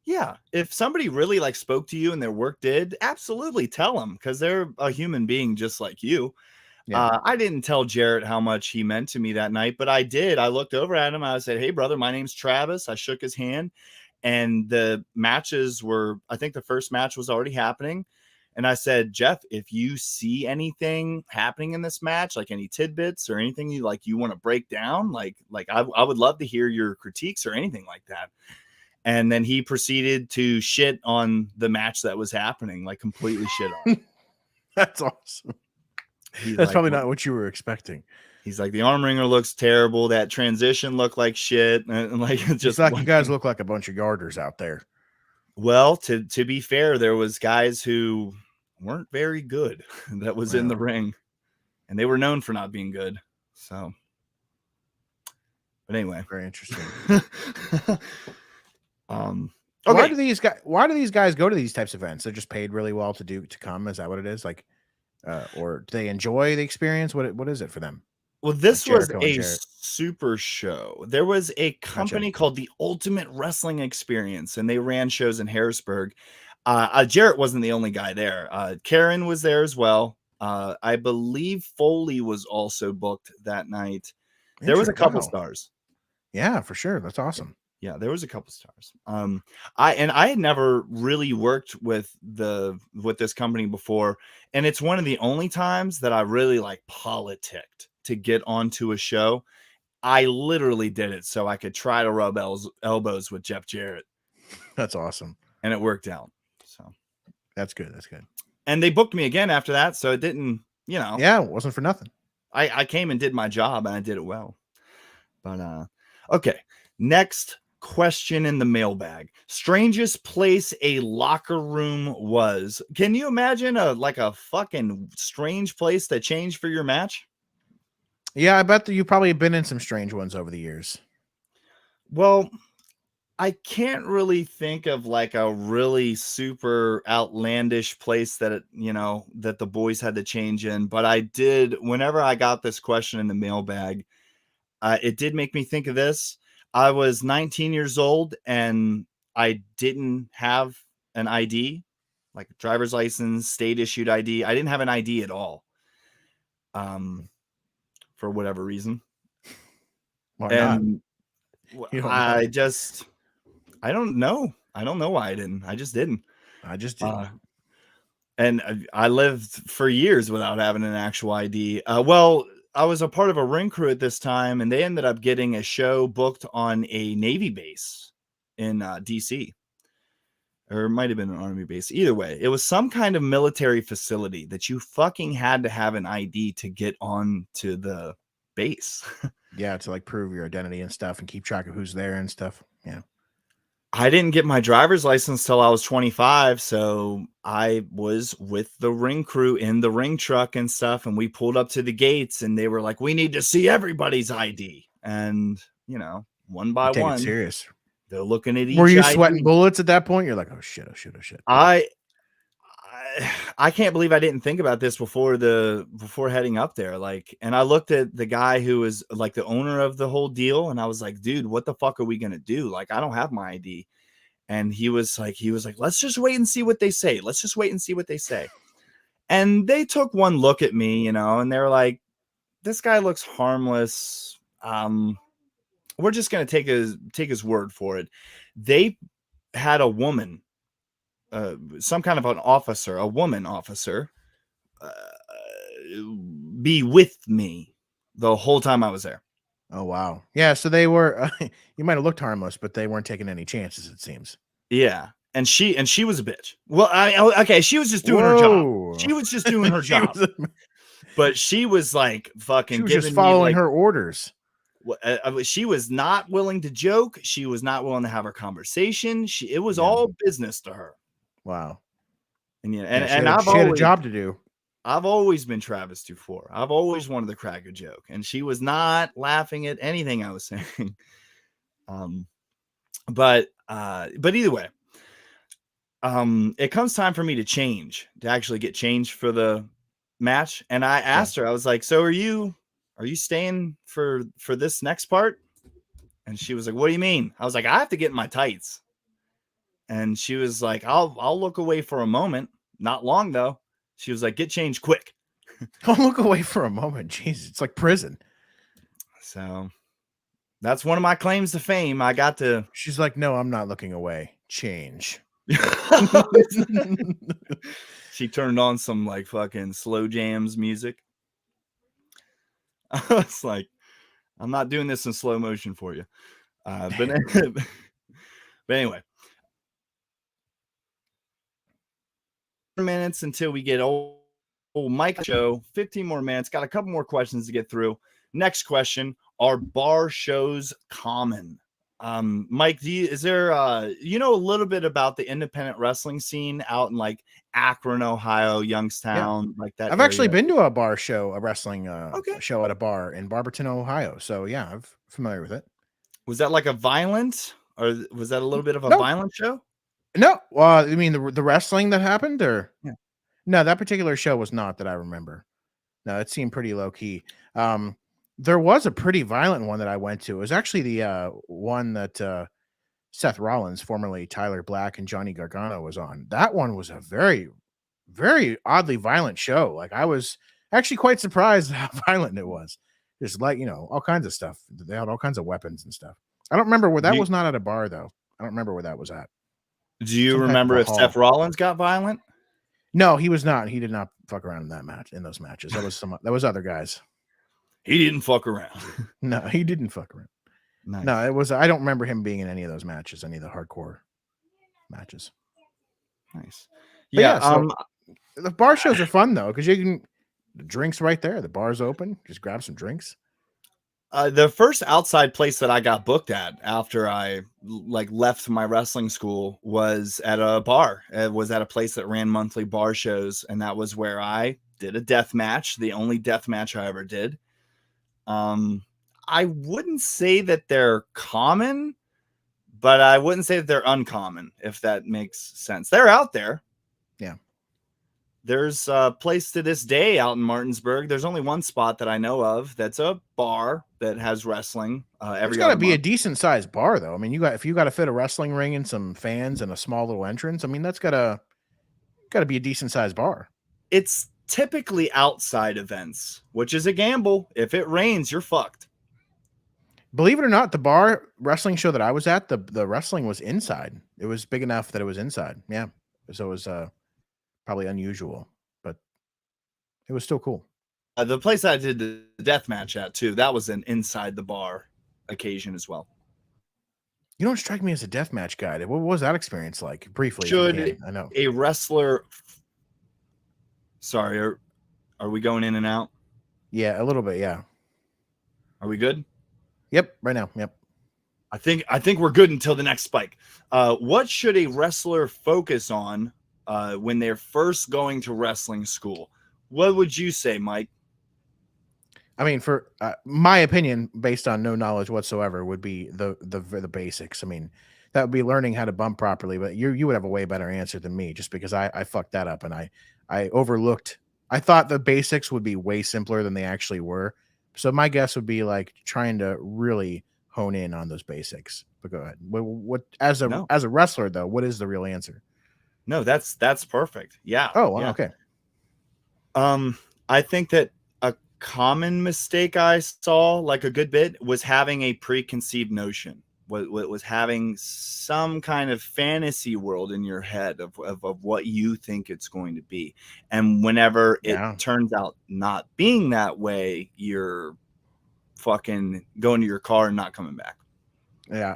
yeah. If somebody really like spoke to you and their work did, absolutely tell them, because they're a human being just like you. Yeah. I didn't tell Jarrett how much he meant to me that night, but I did. I looked over at him. I said, hey, brother, my name's Travis. I shook his hand, and the matches were, I think the first match was already happening. And I said, Jeff, if you see anything happening in this match, like any tidbits or anything you want to break down, I would love to hear your critiques or anything like that. And then he proceeded to shit on the match that was happening, like completely shit on it. That's awesome. He's That's like, probably not what you were expecting. he's like, the arm wringer looks terrible. That transition looked like shit. And like, Just like you guys look like a bunch of yarders out there. Well, to be fair, there was guys who weren't very good that was in the ring, and they were known for not being good. So, but anyway, very interesting. Okay. Why do these guys go to these types of events? They're just paid really well to come. Is that what it is? Like, or do they enjoy the experience? What is it for them? Well, this was a super show. There was a company called the Ultimate Wrestling Experience, and they ran shows in Harrisburg. Jarrett wasn't the only guy there. Karen was there as well. I believe Foley was also booked that night. There was a couple stars. Yeah, for sure. That's awesome. Yeah, there was a couple stars. I had never really worked with this company before, and it's one of the only times that I really like politicked to get onto a show. I literally did it so I could try to rub elbows with Jeff Jarrett. That's awesome, and it worked out. So that's good. That's good. And they booked me again after that, so it didn't, Yeah, it wasn't for nothing. I came and did my job, and I did it well. But okay. Next question in the mailbag. Strangest place a locker room was. Can you imagine a fucking strange place that changed for your match? Yeah, I bet that you've probably been in some strange ones over the years. Well, I can't really think of like a really super outlandish place that the boys had to change in, but I did whenever I got this question in the mailbag, it did make me think of this. I was 19 years old and I didn't have an ID, like a driver's license, state issued ID. I didn't have an ID at all. Um, for whatever reason. Why not? And You don't know. I don't know. I don't know why I didn't. I just didn't. I just Uh, didn't. and I lived for years without having an actual ID. Well, I was a part of a ring crew at this time, and they ended up getting a show booked on a Navy base in DC, or it might have been an Army base. Either way, it was some kind of military facility that you fucking had to have an ID to get on to the base. Yeah, to like prove your identity and stuff and keep track of who's there and stuff. Yeah. I didn't get my driver's license till I was 25, so I was with the ring crew in the ring truck and stuff, and we pulled up to the gates, and they were like, "We need to see everybody's ID." And one You by take it one, serious. they're looking at Were each you ID. sweating bullets at that point? You're like, oh shit, oh shit, oh shit. I can't believe I didn't think about this before heading up there. Like, and I looked at the guy who was like the owner of the whole deal, and I was like, "Dude, what the fuck are we gonna do? Like, I don't have my ID." And he was like, let's just wait and see what they say. Let's just wait and see what they say. And they took one look at me, and they were like, this guy looks harmless. We're just going to take his word for it. They had a woman, some kind of an officer, a woman officer, uh, be with me the whole time I was there. Oh wow. Yeah, so they were you might have looked harmless, but they weren't taking any chances, it seems. Yeah. And she was a bitch. Well, okay, she was just doing her job. Whoa. She was just doing her job. But she was like She fucking was just giving me following like her orders. she was not willing to joke. She was not willing to have a conversation. It was all business to her. Wow. And Yeah, and she had a job to do. I've always been Travis Dufour. I've always wanted to crack a joke, and she was not laughing at anything I was saying. But either way, it comes time for me to actually get changed for the match. And I asked her, I was like, so are you staying for this next part? And she was like, what do you mean? I was like, I have to get in my tights. And she was like, I'll look away for a moment. Not long though. She was like, get changed quick. I'll look away for a moment. Jeez, it's like prison. So that's one of my claims to fame. I got to. She's like, no, I'm not looking away. Change. She turned on some like fucking slow jams music. I was like, I'm not doing this in slow motion for you. But anyway, minutes until we get old Mike show. 15 more minutes. Got a couple more questions to get through. Next question: are bar shows common? Mike, is there a little bit about the independent wrestling scene out in like Akron, Ohio, Youngstown, like that? I've area? actually been to a bar show, a wrestling show at a bar in Barberton, Ohio. So yeah, I'm familiar with it. Was that like a violent, or was that a little bit of a violent show? No, you mean the wrestling that happened, or yeah. No, that particular show was not that I remember. No, it seemed pretty low key. There was a pretty violent one that I went to. It was actually the one that Seth Rollins, formerly Tyler Black, and Johnny Gargano was on. That one was a very, very oddly violent show. Like I was actually quite surprised how violent it was. Just like, all kinds of stuff. They had all kinds of weapons and stuff. I don't remember where that was not at a bar though. I don't remember where that was at. Do you remember if Seth Rollins got violent? No, he was not. He did not fuck around in that match, in those matches. That was other guys. He didn't fuck around. No, he didn't fuck around. Nice. No, it was. I don't remember him being in any of those matches, any of the hardcore matches. Nice. But yeah. So the bar shows are fun though, because you can The drinks right there. The bar's open. Just grab some drinks. The first outside place that I got booked at after I like left my wrestling school was at a bar. It was at a place that ran monthly bar shows, and that was where I did a death match, the only death match I ever did. I wouldn't say that they're common, but I wouldn't say that they're uncommon, if that makes sense. They're out there. Yeah. There's a place to this day out in Martinsburg. There's only one spot that I know of that's a bar that has wrestling There's every got to other be a month. decent sized bar, though. I mean, if you got to fit a wrestling ring and some fans and a small little entrance, I mean, that's gotta be a decent sized bar. It's typically outside events, which is a gamble. If it rains, you're fucked. Believe it or not, the bar wrestling show that I was at, the wrestling was inside. It was big enough that it was inside. Yeah. So it was probably unusual, but it was still cool. The place I did the death match at too, that was an inside the bar occasion as well. You don't strike me as a deathmatch guy. What was that experience like? Briefly, Should I know. a wrestler? Sorry, are we going in and out? Yeah, a little bit. Yeah. Are we good? Yep. Right now. Yep. I think we're good until the next spike. What should a wrestler focus on when they're first going to wrestling school? What would you say, Mike? I mean, for my opinion, based on no knowledge whatsoever, would be the basics. I mean, that would be learning how to bump properly. But you would have a way better answer than me, just because I fucked that up and I overlooked. I thought the basics would be way simpler than they actually were. So my guess would be like trying to really hone in on those basics. But go ahead. What as a wrestler though? What is the real answer? No, that's perfect. Yeah. Oh, wow, yeah. okay. I think that a common mistake I saw, like a good bit, was having a preconceived notion. Was having some kind of fantasy world in your head of what you think it's going to be. And whenever it turns out not being that way, you're fucking going to your car and not coming back. Yeah.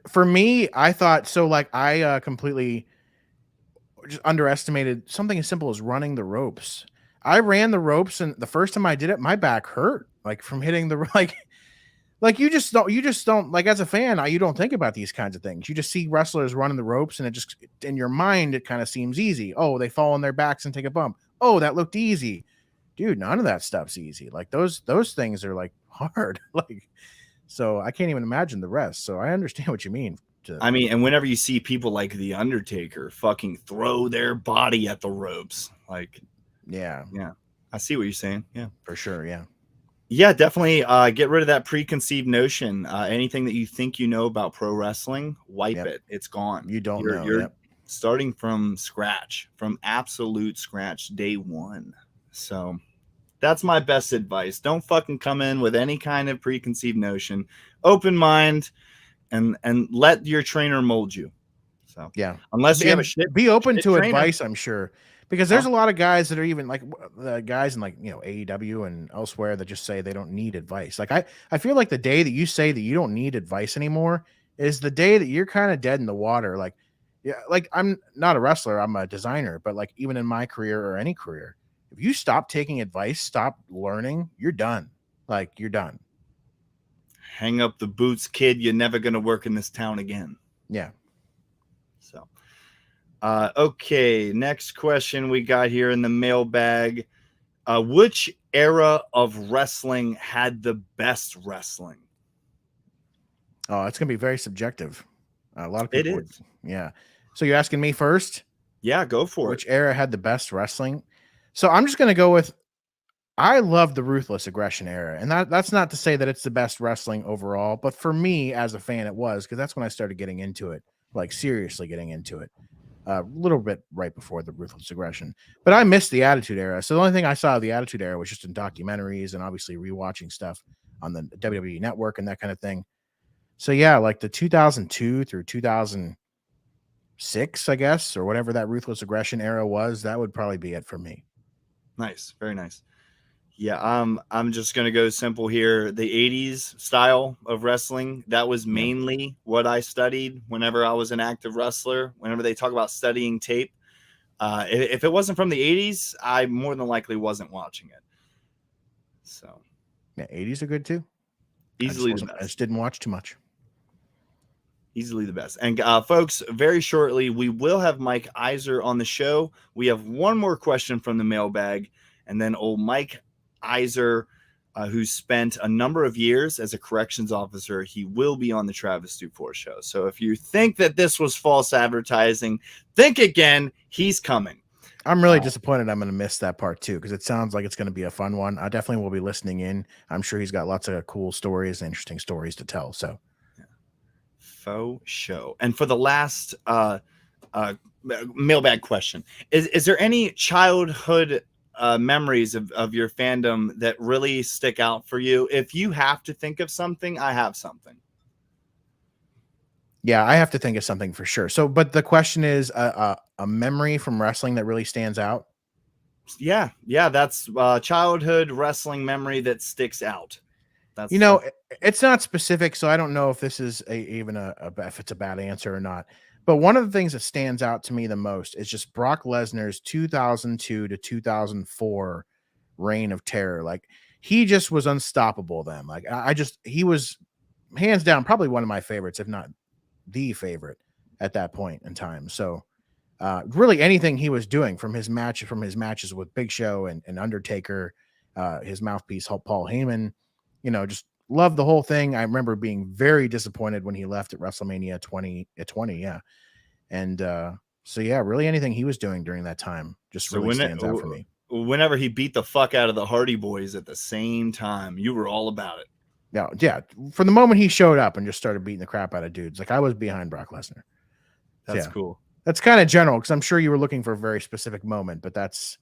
For me, I thought so. Like I completely just underestimated something as simple as running the ropes. I ran the ropes, and the first time I did it, my back hurt, like from hitting the like you just don't like as a fan, you don't think about these kinds of things. You just see wrestlers running the ropes, and it just in your mind it kind of seems easy. Oh, they fall on their backs and take a bump. Oh, that looked easy, dude. None of that stuff's easy. Like those things are like hard. Like so, I can't even imagine the rest. So I understand what you mean. I mean, and whenever you see people like The Undertaker fucking throw their body at the ropes, like, yeah, I see what you're saying. Yeah, for sure. Yeah, definitely. Get rid of that preconceived notion. Anything that you think you know about pro wrestling, wipe it. It's gone. You don't know. You're starting from scratch, from absolute scratch, day one. So that's my best advice. Don't fucking come in with any kind of preconceived notion. Open mind. And let your trainer mold you. So yeah, unless you have a shit, be open to trainer. Advice, I'm sure, because there's a lot of guys that are even like the guys in like AEW and elsewhere that just say they don't need advice. Like I feel like the day that you say that you don't need advice anymore is the day that you're kind of dead in the water. Like like I'm not a wrestler, I'm a designer, but like even in my career or any career, if you stop taking advice, stop learning, you're done. Like you're done. Hang up the boots, kid. You're never going to work in this town again. Yeah. So, okay. Next question we got here in the mailbag. Which era of wrestling had the best wrestling? Oh, it's going to be very subjective. A lot of people. It is. Yeah. So you're asking me first? Yeah, go for it. Which era had the best wrestling? So I'm just going to go with I love the Ruthless Aggression era, and that's not to say that it's the best wrestling overall, but for me as a fan, it was because that's when I started getting into it, like seriously getting into it. A little bit right before the Ruthless Aggression, but I missed the Attitude Era. So the only thing I saw of the Attitude Era was just in documentaries and obviously rewatching stuff on the WWE Network and that kind of thing. So yeah, like the 2002 through 2006, I guess, or whatever that Ruthless Aggression era was, that would probably be it for me. Nice, very nice. Yeah, I'm just gonna go simple here. The 80s style of wrestling, that was mainly what I studied whenever I was an active wrestler. Whenever they talk about studying tape, if it wasn't from the 80s, I more than likely wasn't watching it. So Yeah, 80s are good too. easily the I best. just didn't watch too much. Easily the best. And folks, very shortly, we will have Mike Iser on the show. We have one more question from the mailbag, and then old Mike Iser, who spent a number of years as a corrections officer, he will be on the Travis Dufour show. So if you think that this was false advertising, think again. He's coming. I'm really disappointed I'm going to miss that part too, because it sounds like it's going to be a fun one. I definitely will be listening in. I'm sure he's got lots of cool stories and interesting stories to tell. So faux show. And for the last mailbag question, is there any childhood memories of your fandom that really stick out for you? If you have to think of something, I have something. Yeah, I have to think of something for sure. So, but the question is a memory from wrestling that really stands out. Yeah, that's childhood wrestling memory that sticks out. That's It's not specific, so I don't know if this is even if it's a bad answer or not. But one of the things that stands out to me the most is just Brock Lesnar's 2002 to 2004 reign of terror. Like he just was unstoppable then. Like he was hands down probably one of my favorites, if not the favorite at that point in time. So really anything he was doing from his matches with Big Show and Undertaker, his mouthpiece Paul Heyman, just loved the whole thing. I remember being very disappointed when he left at WrestleMania 20, yeah. And so yeah, really anything he was doing during that time just really stands out for me. Whenever he beat the fuck out of the Hardy Boys at the same time, you were all about it. Yeah. From the moment he showed up and just started beating the crap out of dudes, like I was behind Brock Lesnar. That's cool. That's kind of general because I'm sure you were looking for a very specific moment, but that's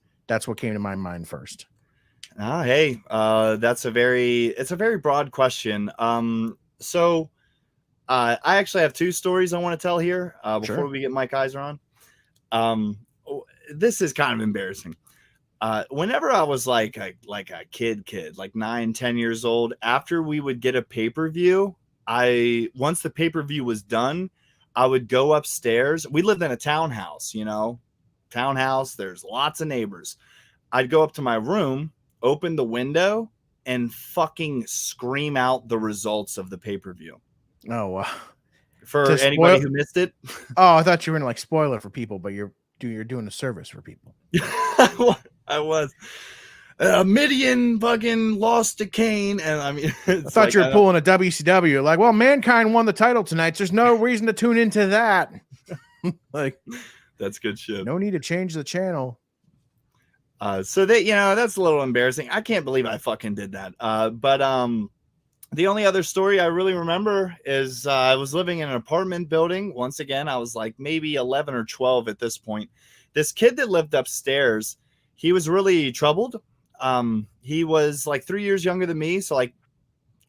what came to my mind first. Hey, it's a very broad question. So I actually have two stories I want to tell here before we get Mike Iser on. This is kind of embarrassing. Whenever I was like a kid, like 9-10 years old, after we would get a pay-per-view, once the pay-per-view was done, I would go upstairs. We lived in a townhouse, there's lots of neighbors. I'd go up to my room, open the window, and fucking scream out the results of the pay-per-view. Oh, wow. For anybody who missed it. Oh, I thought you were going to like spoiler for people, but you're doing a service for people. I was. Midian fucking lost to Kane, and I mean, I thought you were pulling a WCW. You're like, well, Mankind won the title tonight. So there's no reason to tune into that. Like, that's good shit. No need to change the channel. So that that's a little embarrassing. I can't believe I fucking did that. But the only other story I really remember is I was living in an apartment building. Once again, I was like maybe 11 or 12 at this point. This kid that lived upstairs, he was really troubled. He was like 3 years younger than me, so like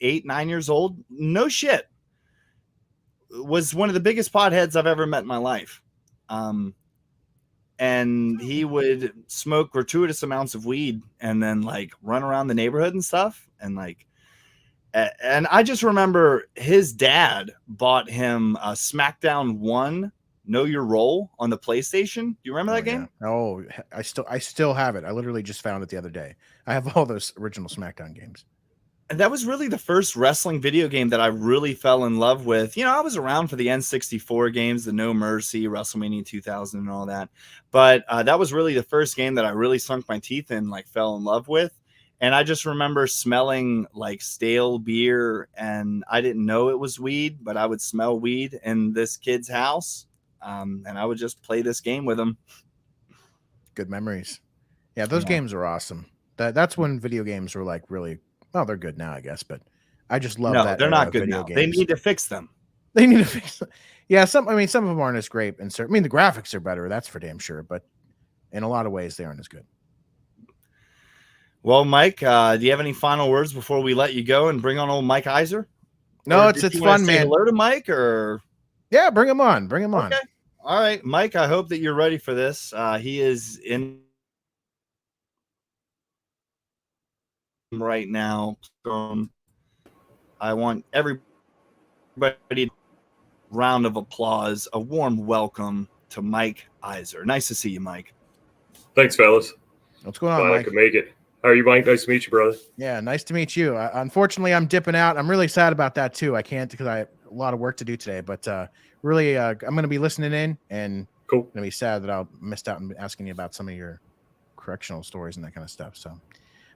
8-9 years old. No shit. Was one of the biggest potheads I've ever met in my life. And he would smoke gratuitous amounts of weed and then like run around the neighborhood and stuff. And I just remember his dad bought him a SmackDown 1 Know Your Role on the PlayStation. Do you remember that game? Yeah. Oh, I still have it. I literally just found it the other day. I have all those original SmackDown games. And that was really the first wrestling video game that I really fell in love with. I was around for the N64 games, the No Mercy, WrestleMania 2000 and all that. But that was really the first game that I really sunk my teeth in, like fell in love with. And I just remember smelling like stale beer, and I didn't know it was weed, but I would smell weed in this kid's house. And I would just play this game with him. Good memories. Yeah, those games are awesome. That's when video games were like really, well, they're good now, I guess, but I just love that. They're not good now. Games. They need to fix them. Yeah, some of them aren't as great. And the graphics are better. That's for damn sure. But in a lot of ways, they aren't as good. Well, Mike, do you have any final words before we let you go and bring on old Mike Iser? No, it's fun, man. Hello to Mike, or yeah, bring him on. Bring him on. All right, Mike. I hope that you're ready for this. He is in right now. I want everybody round of applause, a warm welcome to Mike Iser. Nice to see you, Mike. Thanks, fellas. What's going on, Glad Mike? I could make it. How are you, Mike? Nice to meet you, brother. Yeah, nice to meet you. Unfortunately, I'm dipping out. I'm really sad about that too. I can't because I have a lot of work to do today. But really, I'm going to be listening in, and Cool. going to be sad that I missed out on asking you about some of your correctional stories and that kind of stuff. So,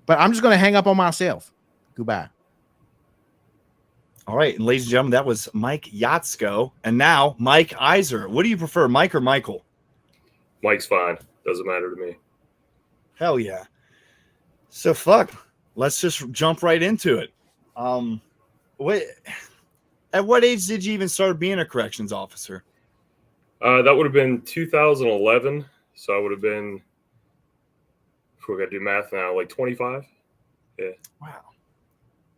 but I'm just going to hang up on myself. Goodbye. All right, and ladies and gentlemen, that was Mike Yatsko, and now Mike Iser. What do you prefer, Mike or Michael? Mike's fine. Doesn't matter to me. Hell yeah. So fuck. Let's just jump right into it. What? At what age did you even start being a corrections officer? That would have been 2011. So I would have been, if we got to do math now, like 25. Yeah. Wow.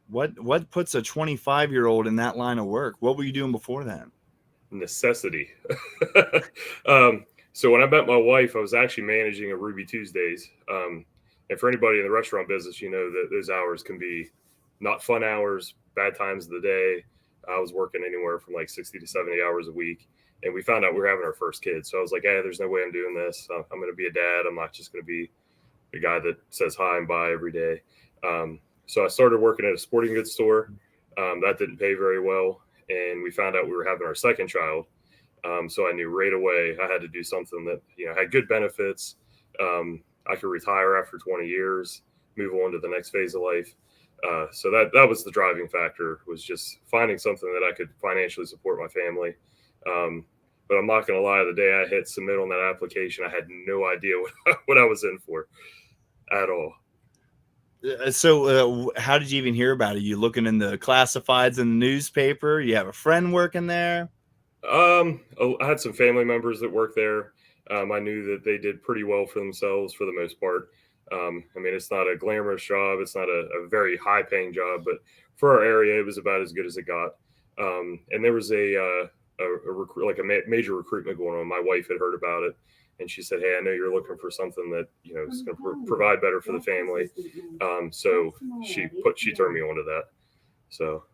What puts a 25-year-old in that line of work? What were you doing before then? Necessity. So when I met my wife, I was actually managing a Ruby Tuesdays. And for anybody in the restaurant business, you know that those hours can be not fun hours, bad times of the day. I was working anywhere from like 60 to 70 hours a week. And we found out we were having our first kid. So I was like, hey, there's no way I'm doing this. I'm going to be a dad. I'm not just going to be the guy that says hi and bye every day. So I started working at a sporting goods store. That didn't pay very well. And we found out we were having our second child. So I knew right away I had to do something that, you know, had good benefits. I could retire after 20 years, move on to the next phase of life. So that was the driving factor, was just finding something that I could financially support my family. But I'm not going to lie, the day I hit submit on that application, I had no idea what I was in for at all. So how did you even hear about it? You looking in the classifieds in the newspaper? You have a friend working there? I had some family members that worked there. I knew that they did pretty well for themselves for the most part. I mean, it's not a glamorous job. It's not a very high paying job, but for our area, it was about as good as it got. And there was a major recruitment going on. My wife had heard about it, and she said, hey, I know you're looking for something that, you know, is going to provide better for the family. So she turned me on to that. So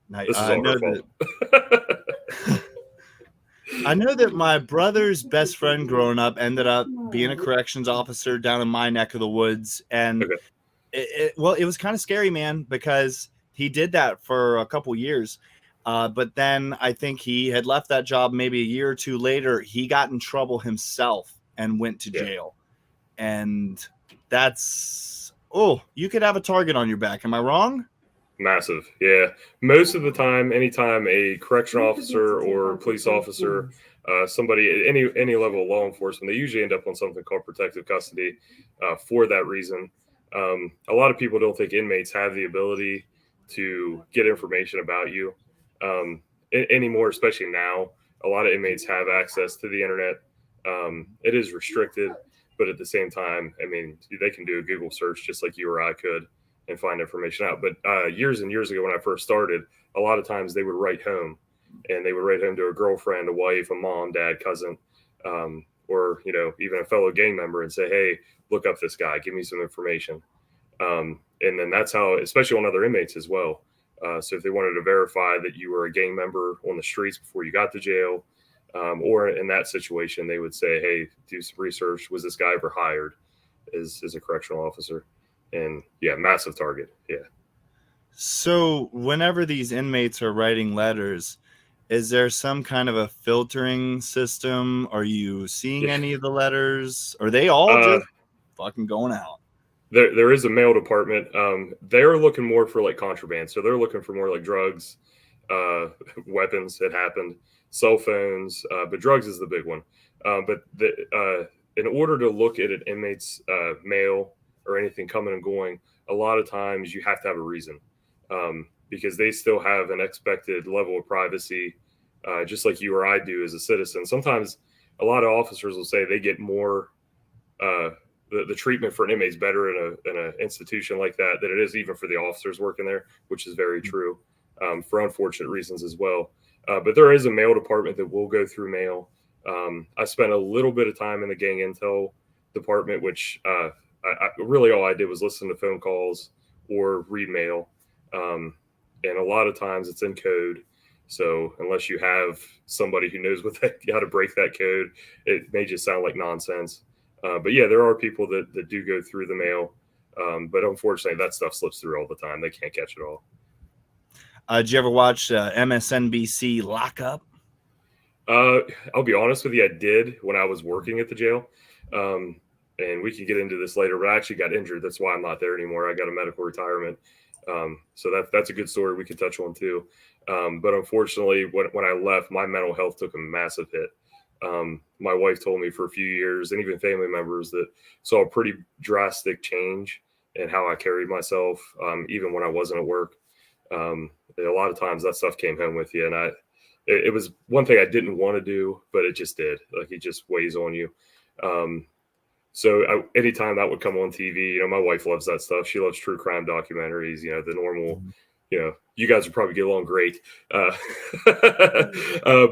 this is all her fault. I know that my brother's best friend growing up ended up being a corrections officer down in my neck of the woods. And Okay. it was kind of scary, man, because he did that for a couple years. But then I think he had left that job maybe a year or two later. He got in trouble himself and went to jail. And that's, you could have a target on your back. Am I wrong? Massive. Yeah. Most of the time, anytime a correction officer or police officer, somebody at any level of law enforcement, they usually end up on something called protective custody for that reason. A lot of people don't think inmates have the ability to get information about you anymore, especially now. A lot of inmates have access to the internet. It is restricted, but at the same time, I mean, they can do a Google search just like you or I could and find information out. But years and years ago, when I first started, a lot of times they would write home, and they would write home to a girlfriend, a wife, a mom, dad, cousin, or, you know, even a fellow gang member, and say, hey, look up this guy, give me some information. And then that's how, especially on other inmates as well. So if they wanted to verify that you were a gang member on the streets before you got to jail, or in that situation, they would say, hey, do some research. Was this guy ever hired as a correctional officer? And yeah, massive target. Yeah. So whenever these inmates are writing letters, is there some kind of a filtering system? Are you seeing any of the letters? Are they all just fucking going out? There is a mail department. They're looking more for like contraband. So they're looking for more like drugs, weapons that happened, cell phones, but drugs is the big one. But in order to look at an inmate's mail or anything coming and going, a lot of times you have to have a reason, because they still have an expected level of privacy, just like you or I do as a citizen. Sometimes a lot of officers will say they get more, the treatment for an inmate is better in an institution like that than it is even for the officers working there, which is very true, for unfortunate reasons as well. But there is a mail department that will go through mail. I spent a little bit of time in the gang intel department, which really all I did was listen to phone calls or read mail. And a lot of times it's in code. So unless you have somebody who knows how to break that code, it may just sound like nonsense. But yeah, there are people that do go through the mail. But unfortunately, that stuff slips through all the time. They can't catch it all. Did you ever watch MSNBC Lockup? I'll be honest with you, I did when I was working at the jail. And we can get into this later, but I actually got injured. That's why I'm not there anymore. I got a medical retirement. So that's a good story we could touch on too. But unfortunately, when I left, my mental health took a massive hit. My wife told me for a few years, and even family members, that saw a pretty drastic change in how I carried myself, even when I wasn't at work. A lot of times that stuff came home with you, and it was one thing I didn't want to do, but it just did. Like, it just weighs on you. So anytime that would come on TV, my wife loves that stuff. She loves true crime documentaries, the normal, you guys would probably get along great. But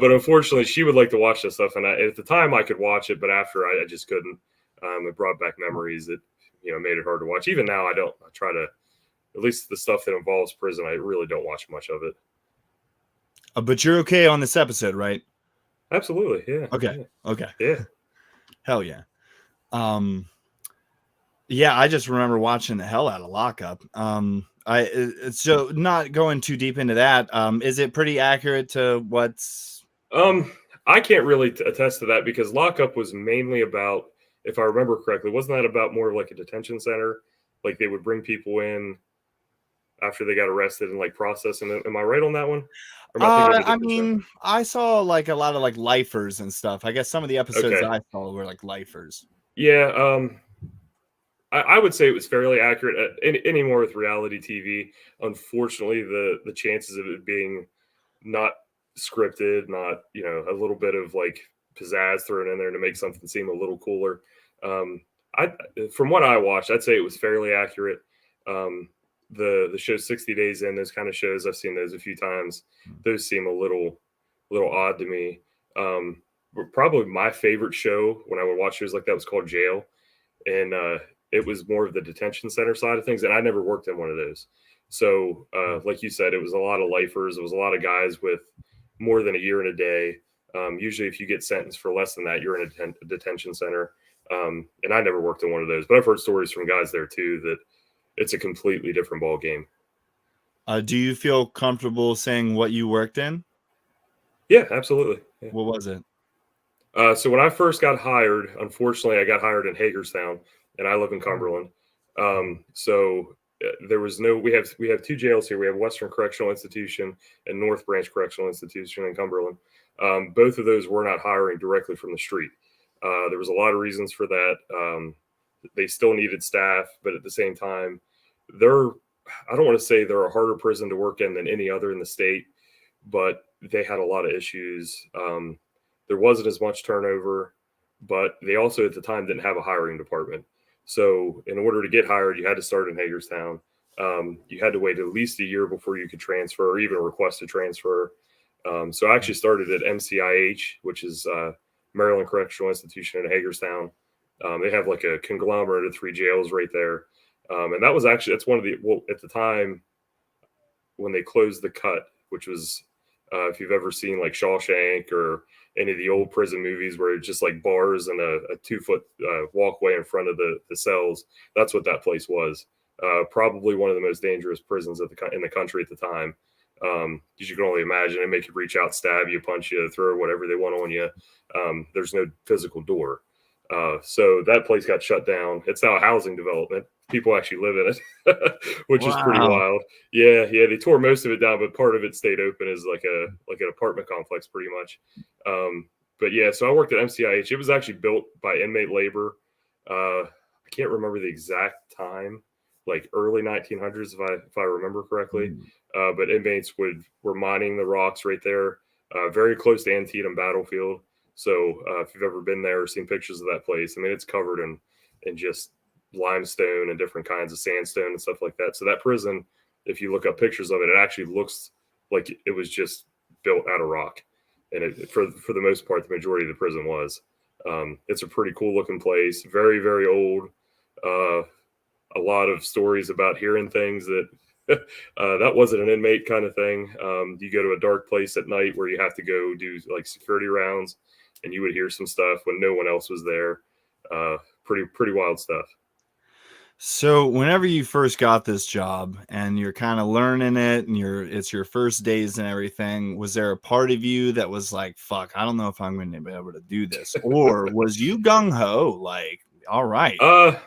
unfortunately, she would like to watch that stuff. And at the time I could watch it, but after I just couldn't. It brought back memories that, made it hard to watch. Even now, I try to, at least the stuff that involves prison, I really don't watch much of it. But you're okay on this episode, right? Absolutely. Yeah. Okay. Yeah. Okay. Yeah. Hell yeah. Yeah, I just remember watching the hell out of Lockup. So not going too deep into that. Is it pretty accurate to what's? I can't really attest to that, because Lockup was mainly about, if I remember correctly, wasn't that about more of like a detention center? Like, they would bring people in after they got arrested and like process them. Am I right on that one? I mean, I saw like a lot of like lifers and stuff. I guess some of the episodes Okay. I saw were like lifers. Yeah. I would say it was fairly accurate. Anymore with reality TV, unfortunately, the chances of it being not scripted, not, a little bit of like pizzazz thrown in there to make something seem a little cooler. From what I watched, I'd say it was fairly accurate. The show 60 Days In, those kind of shows, I've seen those a few times. Those seem a little odd to me. But probably my favorite show when I would watch shows like that was called Jail. And it was more of the detention center side of things. And I never worked in one of those. So like you said, it was a lot of lifers. It was a lot of guys with more than a year and a day. Usually if you get sentenced for less than that, you're in a detention center. And I never worked in one of those, but I've heard stories from guys there too that it's a completely different ball game. Do you feel comfortable saying what you worked in? Yeah, absolutely. Yeah. What was it? So when I first got hired, unfortunately, I got hired in Hagerstown, and I live in Cumberland. So there was we have two jails here. We have Western Correctional Institution and North Branch Correctional Institution in Cumberland. Both of those were not hiring directly from the street. There was a lot of reasons for that. They still needed staff, but at the same time, I don't want to say they're a harder prison to work in than any other in the state, but they had a lot of issues. There wasn't as much turnover, but they also at the time didn't have a hiring department. So in order to get hired, you had to start in Hagerstown. You had to wait at least a year before you could transfer or even request a transfer. So I actually started at MCIH, which is Maryland Correctional Institution in Hagerstown. They have like a conglomerate of 3 jails right there. And that's one of at the time when they closed the Cut, which was, if you've ever seen like Shawshank or any of the old prison movies where it's just like bars and a 2-foot walkway in front of the cells, that's what that place was. Probably one of the most dangerous prisons in the country at the time. Because you can only imagine, they make you reach out, stab you, punch you, throw whatever they want on you. There's no physical door. So that place got shut down. It's now a housing development. People actually live in it, which is pretty wild. Yeah. They tore most of it down, but part of it stayed open as like an apartment complex, pretty much. But yeah, so I worked at MCIH. It was actually built by inmate labor. I can't remember the exact time, like early 1900s, if I remember correctly. But inmates were mining the rocks right there, very close to Antietam Battlefield. So if you've ever been there or seen pictures of that place, I mean, it's covered in just limestone and different kinds of sandstone and stuff like that. So that prison, if you look up pictures of it, it actually looks like it was just built out of rock. And for the most part, the majority of the prison was. It's a pretty cool looking place, very, very old. A lot of stories about hearing things that that wasn't an inmate kind of thing. You go to a dark place at night where you have to go do like security rounds, and you would hear some stuff when no one else was there. Pretty wild stuff. So whenever you first got this job and you're kind of learning it and it's your first days and everything, was there a part of you that was like, fuck, I don't know if I'm going to be able to do this? Or was you gung ho? Like, all right. The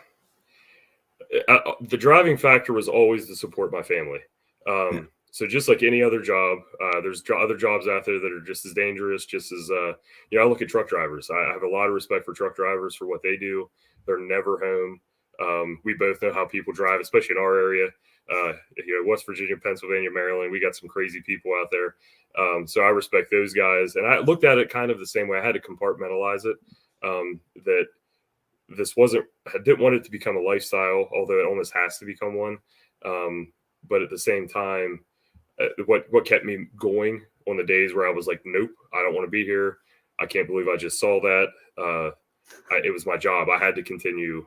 driving factor was always to support my family. Yeah. So just like any other job, there's other jobs out there that are just as dangerous, just as, I look at truck drivers. I have a lot of respect for truck drivers for what they do. They're never home. We both know how people drive, especially in our area. West Virginia, Pennsylvania, Maryland, we got some crazy people out there. So I respect those guys. And I looked at it kind of the same way. I had to compartmentalize it, that I didn't want it to become a lifestyle, although it almost has to become one. But at the same time, what kept me going on the days where I was like, nope, I don't want to be here. I can't believe I just saw that. It was my job. I had to continue.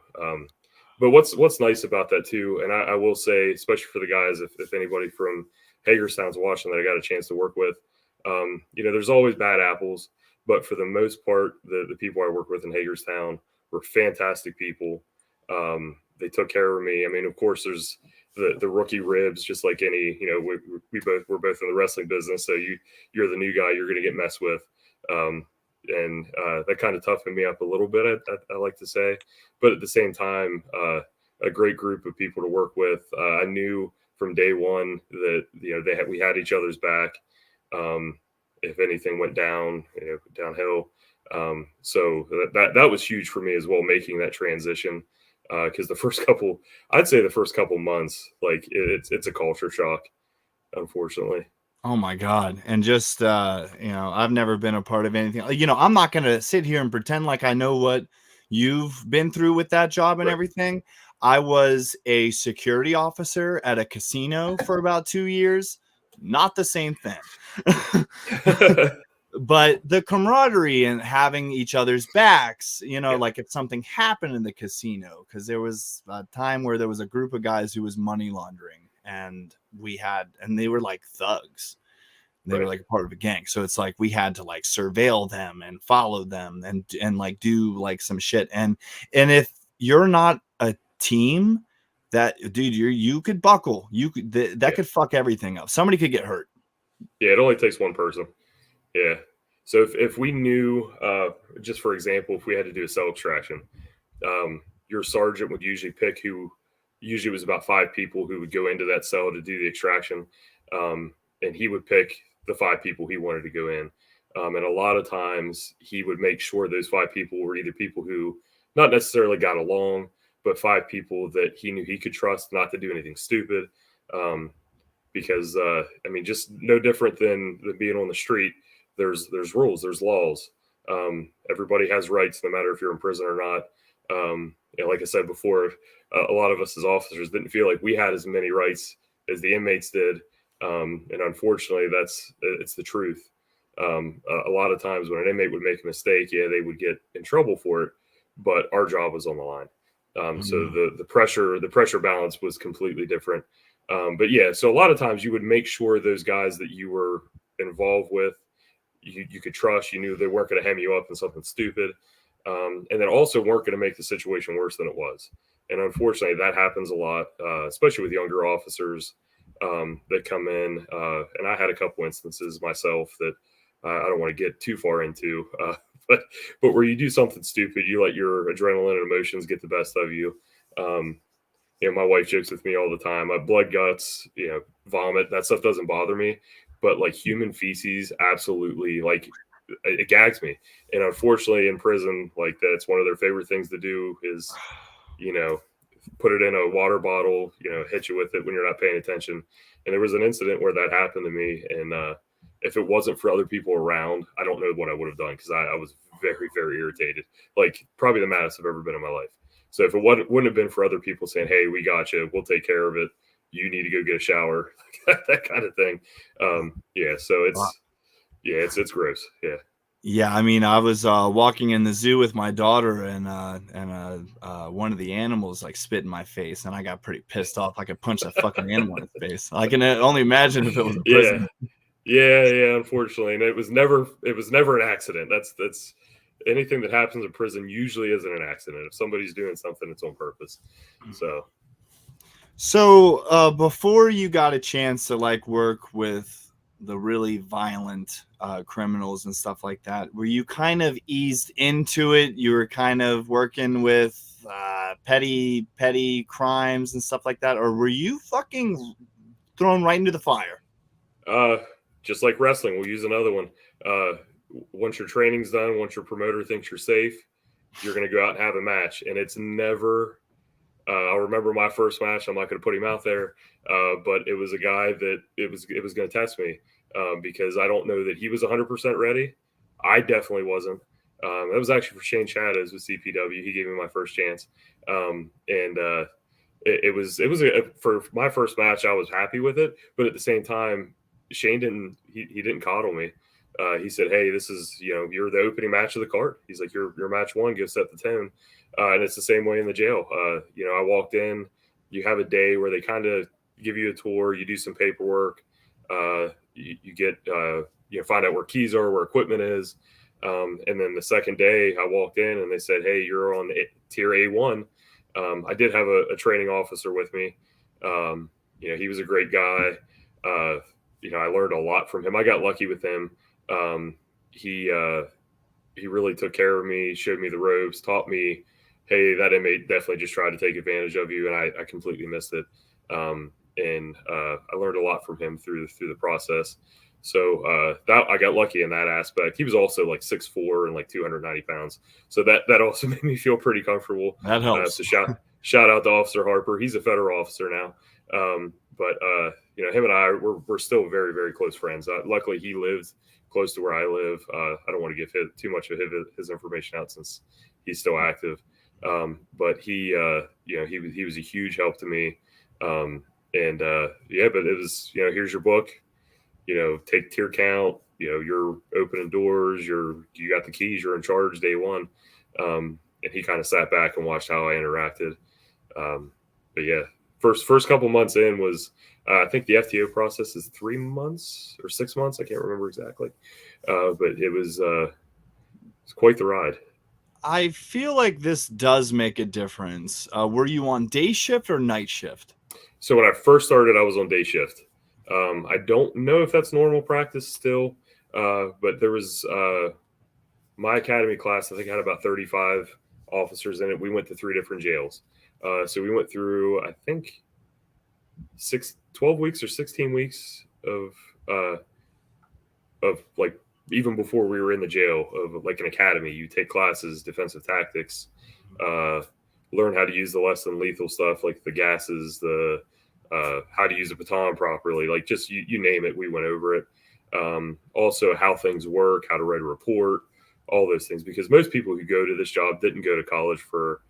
But what's nice about that too, and I will say, especially for the guys, if anybody from Hagerstown's watching that I got a chance to work with, there's always bad apples, but for the most part, the people I work with in Hagerstown were fantastic people. They took care of me. I mean, of course, there's the rookie ribs, just like any, we're both in the wrestling business. So you're the new guy, you're going to get messed with. And that kind of toughened me up a little bit, I like to say. But at the same time, a great group of people to work with. I knew from day one that, we had each other's back. If anything went down, downhill. So that was huge for me as well, making that transition. Because the first couple months, like it's a culture shock, unfortunately. Oh my God. And just, I've never been a part of anything. I'm not going to sit here and pretend like I know what you've been through with that job and Right. everything. I was a security officer at a casino for about 2 years. Not the same thing. But the camaraderie and having each other's backs, like if something happened in the casino, because there was a time where there was a group of guys who was money laundering, and they were like thugs. They were like part of a gang. So it's like we had to like surveil them and follow them and like do like some shit. And if you're not a team, that dude, you could buckle. You could that could fuck everything up. Somebody could get hurt. Yeah, it only takes one person. Yeah. So if we knew, just for example, if we had to do a cell extraction, your sergeant would usually pick usually was about 5 people who would go into that cell to do the extraction. And he would pick the 5 people he wanted to go in. And a lot of times he would make sure those 5 people were either people who not necessarily got along, but 5 people that he knew he could trust not to do anything stupid. Because just no different than being on the street. There's rules, there's laws. Everybody has rights, no matter if you're in prison or not. Like I said before, a lot of us as officers didn't feel like we had as many rights as the inmates did. And unfortunately, it's the truth. A lot of times when an inmate would make a mistake, they would get in trouble for it, but our job was on the line. So the pressure balance was completely different. But yeah, so a lot of times you would make sure those guys that you were involved with, you could trust, you knew they weren't going to hem you up in something stupid. And then also weren't going to make the situation worse than it was. And unfortunately, that happens a lot, especially with younger officers that come in. And I had a couple instances myself that I don't want to get too far into, but where you do something stupid, you let your adrenaline and emotions get the best of you. My wife jokes with me all the time. My blood, guts, vomit, that stuff doesn't bother me. But like human feces, absolutely, like it gags me. And unfortunately, in prison, like that's one of their favorite things to do is, put it in a water bottle, hit you with it when you're not paying attention. And there was an incident where that happened to me. And if it wasn't for other people around, I don't know what I would have done, because I was very, very irritated. Like probably the maddest I've ever been in my life. So if it wouldn't have been for other people saying, "Hey, we got you, we'll take care of it. You need to go get a shower," that kind of thing. So it's gross. Yeah. Yeah, I mean, I was walking in the zoo with my daughter, and one of the animals like spit in my face, and I got pretty pissed off. I could punch that fucking animal in its face. I can only imagine if it was a prison. Yeah. Unfortunately, and it was never an accident. That's anything that happens in prison usually isn't an accident. If somebody's doing something, it's on purpose. So So before you got a chance to like work with the really violent criminals and stuff like that, were you kind of eased into it? You were kind of working with petty crimes and stuff like that, or were you fucking thrown right into the fire? Just like wrestling, we'll use another one. Once your training's done, once your promoter thinks you're safe, you're going to go out and have a match. And it's never, I remember my first match. I'm not going to put him out there, but it was a guy that it was going to test me because I don't know that he was 100% ready. I definitely wasn't. That was actually for Shane Shadows with CPW. He gave me my first chance. It was for my first match. I was happy with it, but at the same time, Shane didn't coddle me. He said, "Hey, this is you're the opening match of the card." He's like, "You're match one. Go set the tone." And it's the same way in the jail. I walked in. You have a day where they kind of give you a tour. You do some paperwork. You get find out where keys are, where equipment is. And then the second day, I walked in and they said, "Hey, you're on tier A1." I did have a training officer with me. He was a great guy. I learned a lot from him. I got lucky with him. He really took care of me, showed me the ropes, taught me, hey, that inmate definitely just tried to take advantage of you, and I completely missed it. I learned a lot from him through the process. So that I got lucky in that aspect. He was also like 6'4" and like 290 pounds. So that also made me feel pretty comfortable. That helps. So shout out to Officer Harper. He's a federal officer now. But him and I, we're still very, very close friends. Luckily, he lived close to where I live. I don't want to give too much of his information out since he's still active. But he was a huge help to me. But it was, here's your book, take tier count, you're opening doors, you got the keys, you're in charge day one. And he kind of sat back and watched how I interacted. But yeah, first couple months in was, I think the FTO process is 3 months or 6 months. I can't remember exactly. But it was quite the ride. I feel like this does make a difference. Were you on day shift or night shift? So when I first started, I was on day shift. I don't know if that's normal practice still, but there was my academy class, I think, had about 35 officers in it. We went to 3 different jails. So we went through, I think, 12 weeks or 16 weeks of like, even before we were in the jail, of like an academy. You take classes, defensive tactics, learn how to use the less than lethal stuff, like the gases, the how to use a baton properly, like just you name it, we went over it. Also how things work, how to write a report, all those things, because most people who go to this job didn't go to college for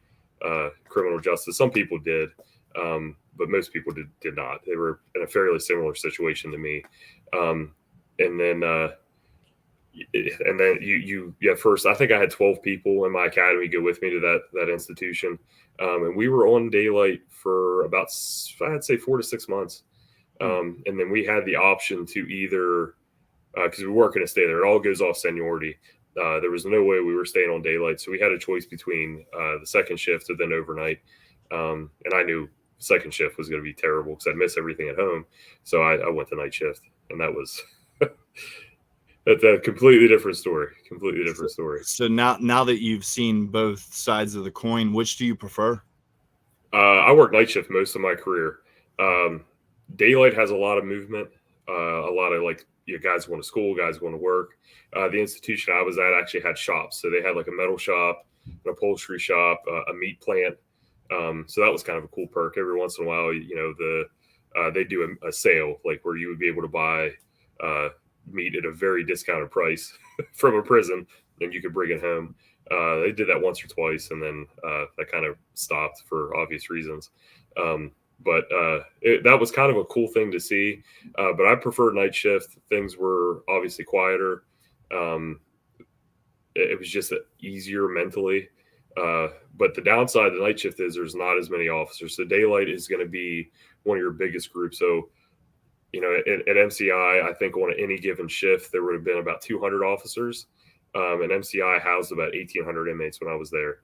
criminal justice. Some people did, but most people did not. They were in a fairly similar situation to me. And then you first, I think I had 12 people in my academy go with me to that institution. And we were on daylight for about, I'd say 4 to 6 months. And then we had the option to either, because we weren't going to stay there, it all goes off seniority. There was no way we were staying on daylight. So we had a choice between the second shift or then overnight. And I knew second shift was going to be terrible because I'd miss everything at home. So I went to night shift, and that was that's a completely different story. So now that you've seen both sides of the coin, which do you prefer? I worked night shift most of my career. Daylight has a lot of movement, a lot of like guys going to school, guys going to work. The institution I was at actually had shops, so they had like a metal shop, an upholstery shop, a meat plant. So that was kind of a cool perk. Every once in a while, they do a sale, like where you would be able to buy meat at a very discounted price from a prison, and you could bring it home. They did that once or twice, and then that kind of stopped for obvious reasons. But that was kind of a cool thing to see. But I preferred night shift. Things were obviously quieter. It was just easier mentally. But the downside of the night shift is there's not as many officers. So daylight is going to be one of your biggest groups. So, at MCI, I think on any given shift, there would have been about 200 officers. And MCI housed about 1,800 inmates when I was there.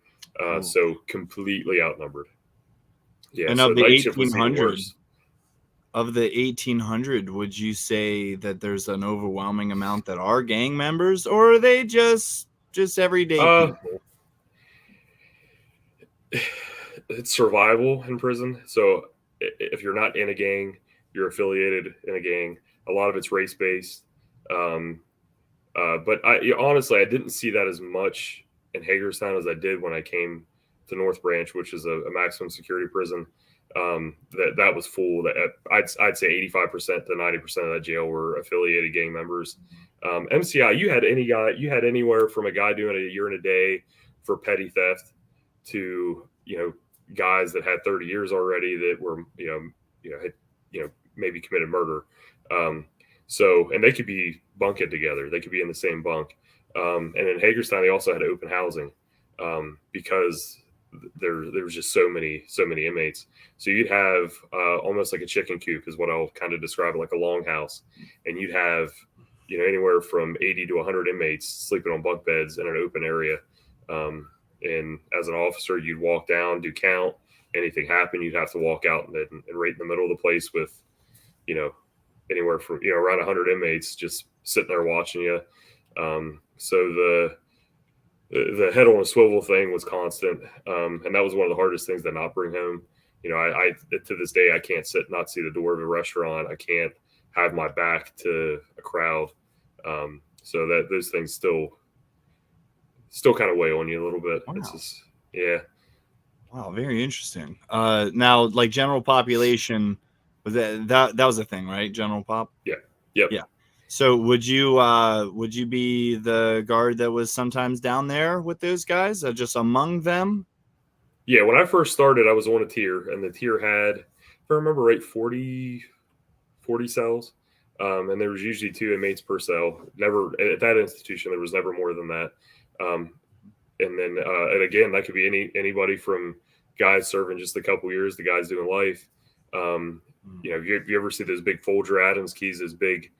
So completely outnumbered. Yeah, And so of the night shift was even 1800, worse. of the 1800, would you say that there's an overwhelming amount that are gang members, or are they just everyday people? It's survival in prison. So if you're not in a gang, you're affiliated in a gang. A lot of it's race based. Um, but honestly, I didn't see that as much in Hagerstown as I did when I came to North Branch, which is a maximum security prison. That was full. That I'd say 85% to 90% of that jail were affiliated gang members. MCI, you had anywhere from a guy doing a year and a day for petty theft to guys that had 30 years already that were had maybe committed murder. And they could be bunking together. They could be in the same bunk. And in Hagerstown, they also had open housing because there was just so many inmates. So you'd have almost like a chicken coop is what I'll kind of describe it, like a longhouse, and you'd have anywhere from 80 to 100 inmates sleeping on bunk beds in an open area. And as an officer, you'd walk down, do count. Anything happened, you'd have to walk out and right in the middle of the place with anywhere from around 100 inmates just sitting there watching you. So the head on a swivel thing was constant, and that was one of the hardest things to not bring home. I to this day I can't not see the door of a restaurant. I can't have my back to a crowd. So that those things still kind of weigh on you a little bit. Wow. It's just Wow, very interesting. Now, like general population, was that was a thing, right? General pop. Yeah. Yep. Yeah. So would you be the guard that was sometimes down there with those guys, just among them? Yeah. When I first started, I was on a tier, and the tier had, if I remember right, 40 cells. And there was usually 2 inmates per cell. Never at that institution, there was never more than that. And then, and again, that could be anybody from guys serving just a couple years to guys doing life. You ever see those big Folger Adams keys, those big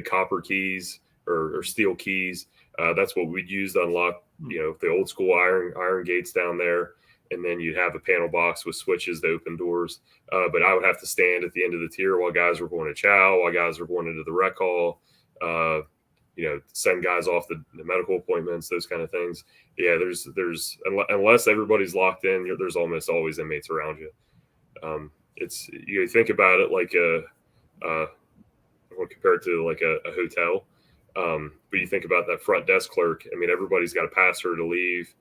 copper keys or steel keys? That's what we'd use to unlock, the old school iron gates down there. And then you'd have a panel box with switches to open doors. But I would have to stand at the end of the tier while guys were going to chow, while guys were going into the rec hall, send guys off the medical appointments, those kind of things. Yeah, there's unless everybody's locked in, there's almost always inmates around you. It's you think about it like I would compare it to like a hotel. But you think about that front desk clerk. I mean, everybody's got to pass her to leave,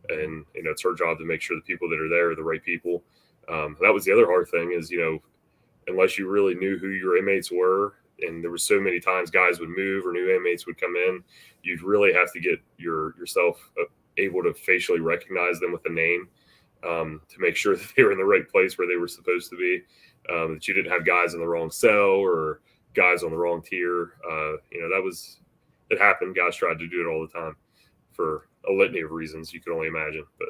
and it's her job to make sure the people that are there are the right people. That was the other hard thing is unless you really knew who your inmates were, and there were so many times guys would move or new inmates would come in, you'd really have to get yourself able to facially recognize them with a name to make sure that they were in the right place where they were supposed to be, that you didn't have guys in the wrong cell or guys on the wrong tier. It happened. Guys tried to do it all the time for a litany of reasons you could only imagine. But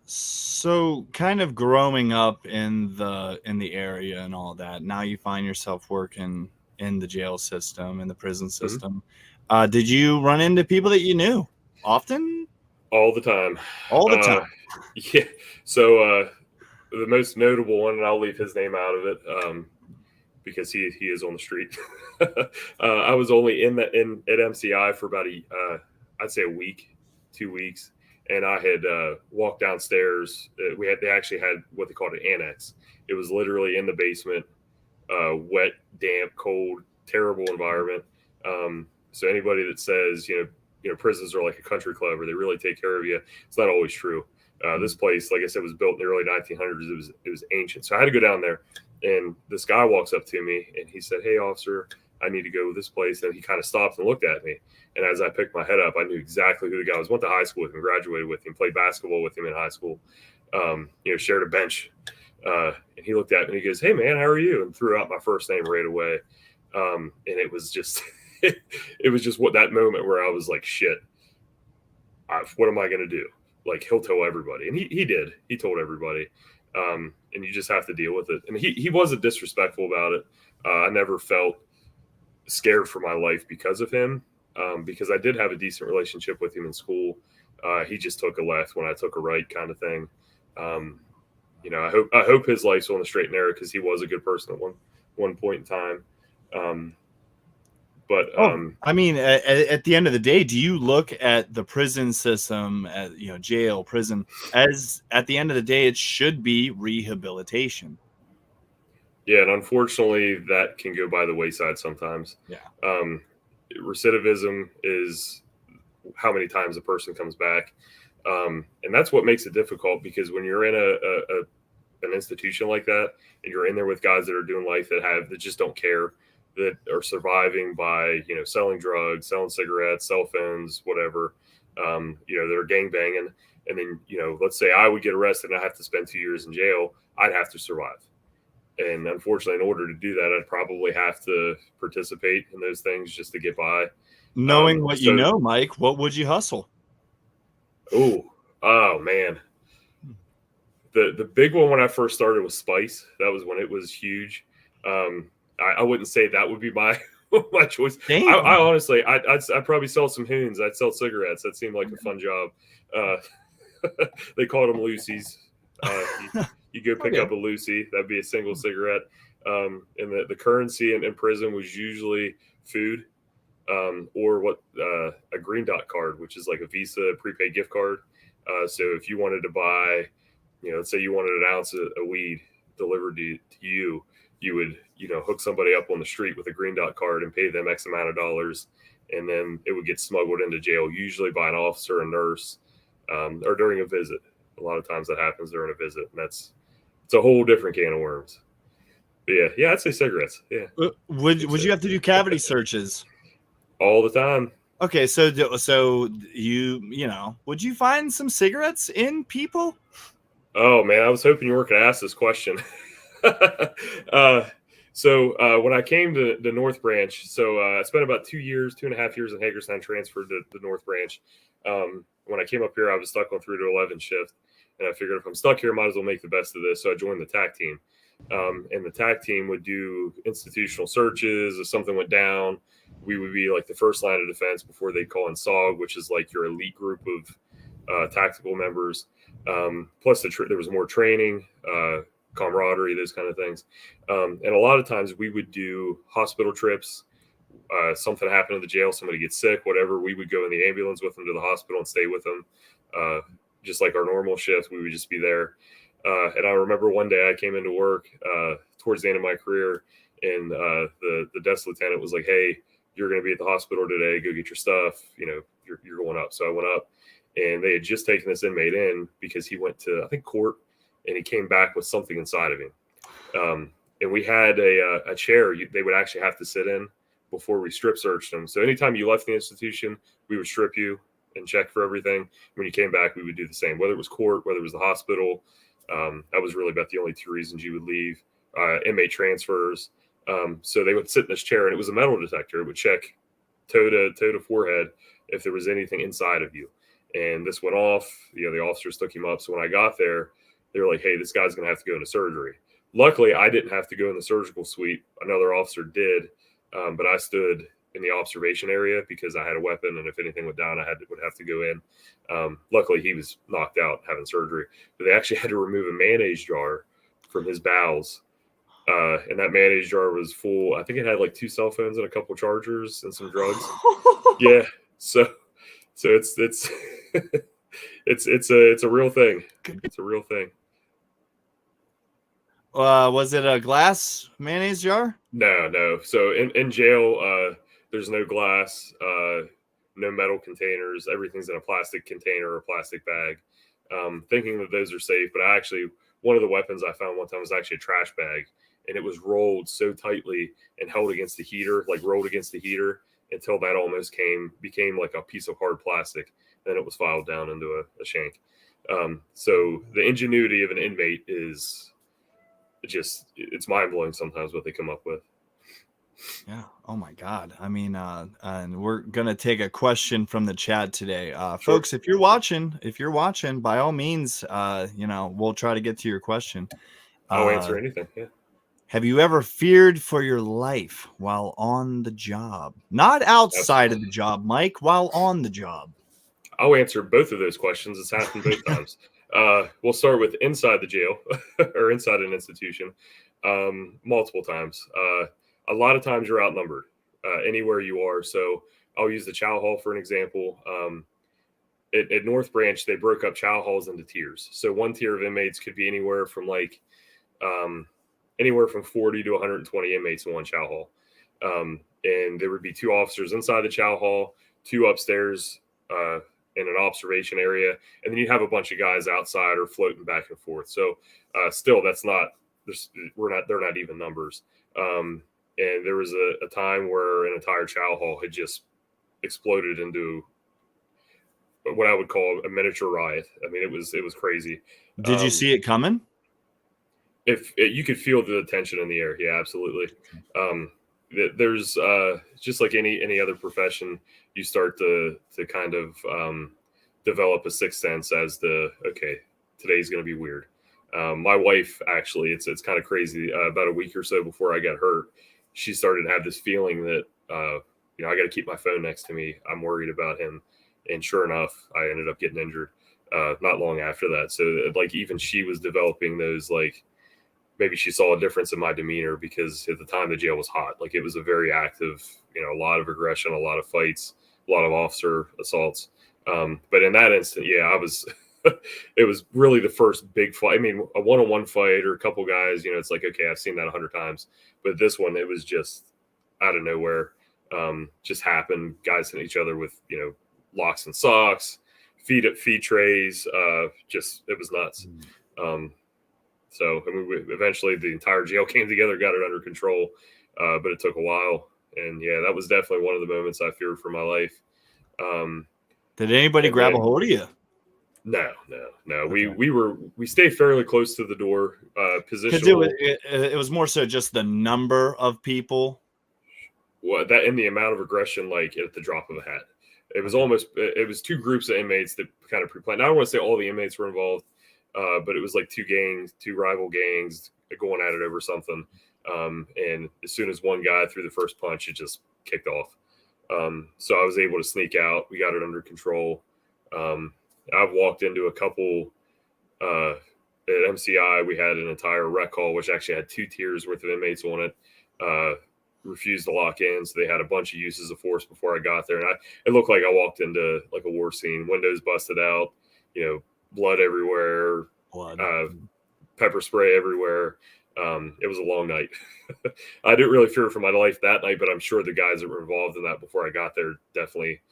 so kind of growing up in the area and all that, now you find yourself working in the jail system, in the prison system. Mm-hmm. Did you run into people that you knew often? All the time. Yeah. So the most notable one, and I'll leave his name out of it because he is on the street. I was only at MCI for about I'd say a week, 2 weeks. And I had walked downstairs. They actually had what they called an annex. It was literally in the basement, wet, damp, cold, terrible environment. So anybody that says prisons are like a country club or they really take care of you, it's not always true. This place, like I said, was built in the early 1900s. It was ancient. So I had to go down there, and this guy walks up to me and he said, "Hey, officer, I need to go to this place." And he kind of stopped and looked at me. And as I picked my head up, I knew exactly who the guy was. Went to high school with him, graduated with him, played basketball with him in high school, shared a bench. And he looked at me and he goes, "Hey, man, how are you?" And threw out my first name right away. And it was just, it was just that moment where I was like, shit, what am I going to do? Like, he'll tell everybody. And he did. He told everybody. And you just have to deal with it. And he wasn't disrespectful about it. I never felt scared for my life because of him. Because I did have a decent relationship with him in school. He just took a left when I took a right, kind of thing. I hope his life's on the straight and narrow because he was a good person at one point in time. I mean, at the end of the day, do you look at the prison system, at jail, prison, as at the end of the day, it should be rehabilitation? Yeah, and unfortunately, that can go by the wayside sometimes. Yeah. Recidivism is how many times a person comes back, and that's what makes it difficult because when you're in an institution like that and you're in there with guys that are doing life that just don't care, that are surviving by selling drugs, selling cigarettes, cell phones, whatever, they're gang banging, and then let's say I would get arrested and I have to spend 2 years in jail, I'd have to survive. And unfortunately, in order to do that, I'd probably have to participate in those things just to get by. Knowing what you know, Mike, what would you hustle? Oh man. The big one when I first started was spice. That was when it was huge. I wouldn't say that would be my choice. I honestly, I'd probably sell some hoons. I'd sell cigarettes. That seemed like a fun job. They called them Lucy's. You go pick up a Lucy. That'd be a single cigarette. And the currency in prison was usually food, or a green dot card, which is like a Visa prepaid gift card. So if you wanted to buy, let's say you wanted an ounce of weed delivered to you, you would, hook somebody up on the street with a green dot card and pay them X amount of dollars. And then it would get smuggled into jail, usually by an officer, a nurse, or during a visit. A lot of times that happens during a visit, and it's a whole different can of worms. But yeah, I'd say cigarettes. Yeah. Would you have to do cavity searches all the time? Okay, so would you find some cigarettes in people? Oh man, I was hoping you weren't going to ask this question. So when I came to the North Branch, I spent about 2.5 years in Hagerstown, transferred to the North Branch. When I came up here, I was stuck on 3 to 11 shift, and I figured if I'm stuck here, I might as well make the best of this. So I joined the TAC team, and the TAC team would do institutional searches. If something went down, we would be like the first line of defense before they call in SOG, which is like your elite group of tactical members. Plus, there was more training, camaraderie, those kind of things. And a lot of times we would do hospital trips. Something happened in the jail, somebody gets sick, whatever, we would go in the ambulance with them to the hospital and stay with them. Just like our normal shift, we would just be there. And I remember one day I came into work towards the end of my career, and the desk lieutenant was like, "Hey, you're going to be at the hospital today. Go get your stuff. You're going up." So I went up, and they had just taken this inmate in because he went to, I think, court, and he came back with something inside of him. And we had a chair they would actually have to sit in before we strip searched them. So anytime you left the institution, we would strip you and check for everything. When you came back, we would do the same, whether it was court, whether it was the hospital. That was really about the only 2 reasons you would leave. Inmate transfers. So they would sit in this chair, and it was a metal detector. It would check toe to forehead if there was anything inside of you. And this went off. The officers took him up. So when I got there, they were like, "Hey, this guy's going to have to go into surgery." Luckily, I didn't have to go in the surgical suite. Another officer did, but I stood in the observation area because I had a weapon, and if anything went down, would have to go in. Luckily, he was knocked out having surgery, but they actually had to remove a mayonnaise jar from his bowels. And that mayonnaise jar was full. I think it had like 2 cell phones and a couple chargers and some drugs. Yeah. So it's it's a real thing. It's a real thing. Was it a glass mayonnaise jar? No. So in jail, there's no glass, no metal containers. Everything's in a plastic container or plastic bag. Thinking that those are safe, but one of the weapons I found one time was actually a trash bag, and it was rolled so tightly and held against the heater, like rolled against the heater, until that almost became like a piece of hard plastic. Then it was filed down into a shank. So the ingenuity of an inmate is it's mind-blowing sometimes what they come up with. Yeah. Oh my God. I mean, and we're gonna take a question from the chat today. Sure. Folks, if you're watching, by all means, we'll try to get to your question. I'll answer anything. Yeah. Have you ever feared for your life while on the job? Not outside of the job, Mike, while on the job. I'll answer both of those questions. It's happened both times. We'll start with inside the jail or inside an institution. Multiple times. A lot of times you're outnumbered anywhere you are. So I'll use the chow hall for an example. At North Branch, they broke up chow halls into tiers. So one tier of inmates could be anywhere from 40 to 120 inmates in one chow hall. And there would be 2 officers inside the chow hall, 2 upstairs in an observation area, and then you have a bunch of guys outside or floating back and forth. So still, they're not even numbers. And there was a time where an entire chow hall had just exploded into what I would call a miniature riot. I mean, it was crazy. Did you see it coming? If you could feel the tension in the air, yeah, absolutely. There's just like any other profession, you start to kind of develop a sixth sense as okay, today's going to be weird. My wife, actually, it's kind of crazy. About a week or so before I got hurt, she started to have this feeling that I got to keep my phone next to me. I'm worried about him. And sure enough, I ended up getting injured not long after that. So like even she was developing those, like maybe she saw a difference in my demeanor, because at the time the jail was hot. Like it was a very active, a lot of aggression, a lot of fights, a lot of officer assaults. But in that instant, yeah, I was, it was really the first big fight. I mean, a one-on-one fight or a couple guys, it's like, okay, I've seen that 100 times. But this one, it was just out of nowhere. Just happened. Guys hitting each other with, locks and socks, feed trays. It was nuts. So I mean, eventually the entire jail came together, got it under control, but it took a while. And yeah, that was definitely one of the moments I feared for my life. Did anybody grab a hold of you? No. Okay. We stayed fairly close to the door. Positional. It was more so just the number of people. Well, that and the amount of aggression, like at the drop of a hat. It was it was 2 groups of inmates that kind of pre-planned. I don't want to say all the inmates were involved, but it was like 2 rival gangs going at it over something. And as soon as one guy threw the first punch, it just kicked off. So I was able to sneak out. We got it under control. I've walked into a couple at MCI. We had an entire rec hall, which actually had 2 tiers worth of inmates on it. Refused to lock in, so they had a bunch of uses of force before I got there, and it looked like I walked into like a war scene. Windows busted out, blood everywhere, pepper spray everywhere. It was a long night. I didn't really fear for my life that night, but I'm sure the guys that were involved in that before I got there definitely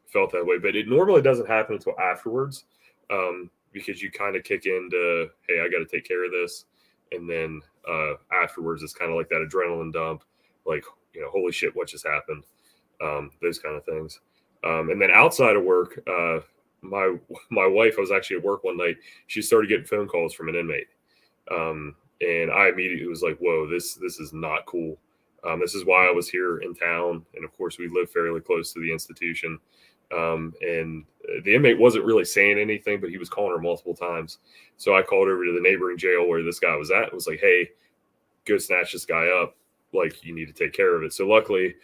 felt that way. But it normally doesn't happen until afterwards, because you kind of kick into, hey, I got to take care of this. And then afterwards, it's kind of like that adrenaline dump, like, holy shit, what just happened? Those kind of things. And then outside of work, my wife, I was actually at work one night. She started getting phone calls from an inmate. And I immediately was like, whoa, this is not cool. This is why I was here in town. And of course, we live fairly close to the institution. And the inmate wasn't really saying anything, but he was calling her multiple times. So I called over to the neighboring jail where this guy was at and was like, hey, go snatch this guy up. Like, you need to take care of it. So luckily,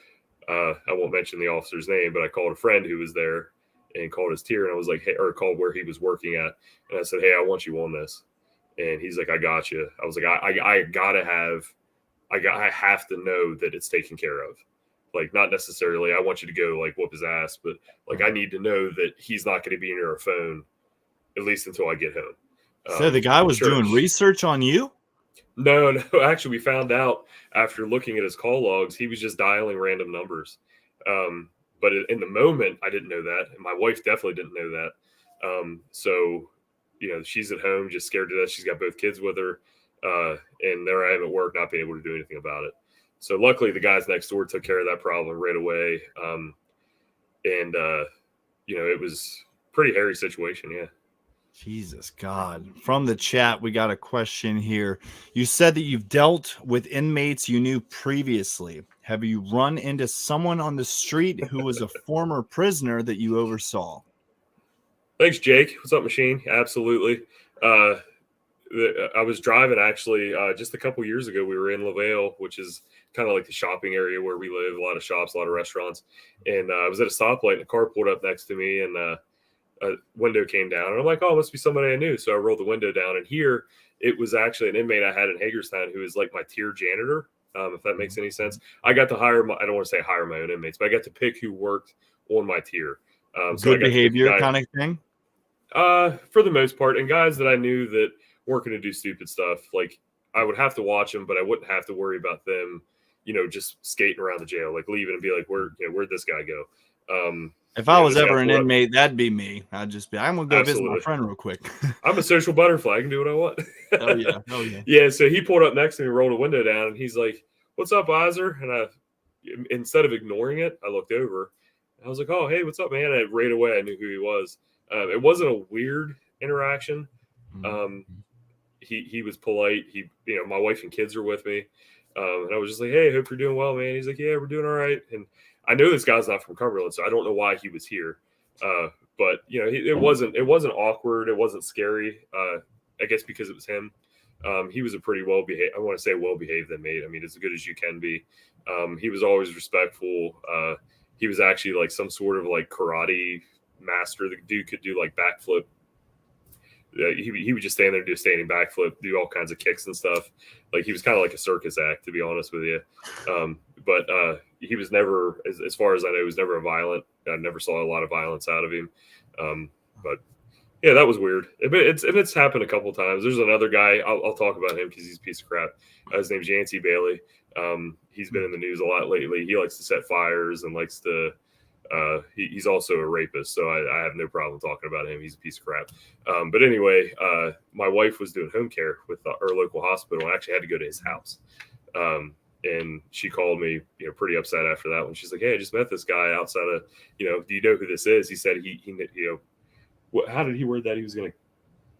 I won't mention the officer's name, but I called a friend who was there and called his tier. And I was like, hey, or called where he was working at. And I said, hey, I want you on this. And he's like, I got you. I was like, I have to know that it's taken care of. Like, not necessarily, I want you to go like whoop his ass, but like, I need to know that he's not going to be near a phone, at least until I get home. So the guy was doing research on you? No, actually we found out after looking at his call logs, he was just dialing random numbers. But in the moment, I didn't know that. And my wife definitely didn't know that. So, she's at home just scared to death. She's got both kids with her. And there I am at work, not being able to do anything about it. So luckily the guys next door took care of that problem right away. It was a pretty hairy situation. Yeah. Jesus God. From the chat, we got a question here. You said that you've dealt with inmates you knew previously. Have you run into someone on the street who was a former prisoner that you oversaw? Thanks, Jake. What's up, Machine? Absolutely. I was driving actually just a couple years ago. We were in LaVale, which is kind of like the shopping area where we live, a lot of shops, a lot of restaurants. And I was at a stoplight and a car pulled up next to me, and a window came down, and I'm like, oh, it must be somebody I knew. So I rolled the window down, and here it was actually an inmate I had in Hagerstown who was like my tier janitor, if that makes any sense. I got to hire I don't want to say hire my own inmates, but I got to pick who worked on my tier. So Good behavior kind of thing. For the most part, and guys that I knew that weren't going to do stupid stuff. Like I would have to watch them, but I wouldn't have to worry about them, just skating around the jail, like leaving and be like, where'd this guy go? If I was ever an inmate, that'd be me. I'd just be, I'm going to go visit my friend real quick. I'm a social butterfly. I can do what I want. Oh, yeah. Oh, yeah. Yeah, so he pulled up next to me, rolled a window down, and he's like, what's up, Iser? And instead of ignoring it, I looked over. I was like, oh, hey, what's up, man? And right away, I knew who he was. It wasn't a weird interaction. He was polite. My wife and kids were with me. And I was just like, hey, hope you're doing well, man. He's like, yeah, we're doing all right. And I know this guy's not from Cumberland, so I don't know why he was here. But it wasn't awkward. It wasn't scary. I guess because it was him. He was a pretty well-behaved, I want to say well-behaved inmate. I mean, as good as you can be. He was always respectful. He was actually like some sort of like karate master. The dude could do like backflip. He would just stand there and do a standing backflip, do all kinds of kicks and stuff. Like he was kind of like a circus act, to be honest with you. But he was never, as far as I know, he was never a violent. I never saw a lot of violence out of him. But yeah, that was weird. It's happened a couple times. There's another guy. I'll talk about him because he's a piece of crap. His name's Yancey Bailey. He's been in the news a lot lately. He likes to set fires and likes to. He's also a rapist, so I have no problem talking about him. He's a piece of crap. But anyway, my wife was doing home care with our local hospital. I actually had to go to his house. And she called me, pretty upset after that one. She's like, hey, I just met this guy outside of, do you know who this is? He said how did he word that?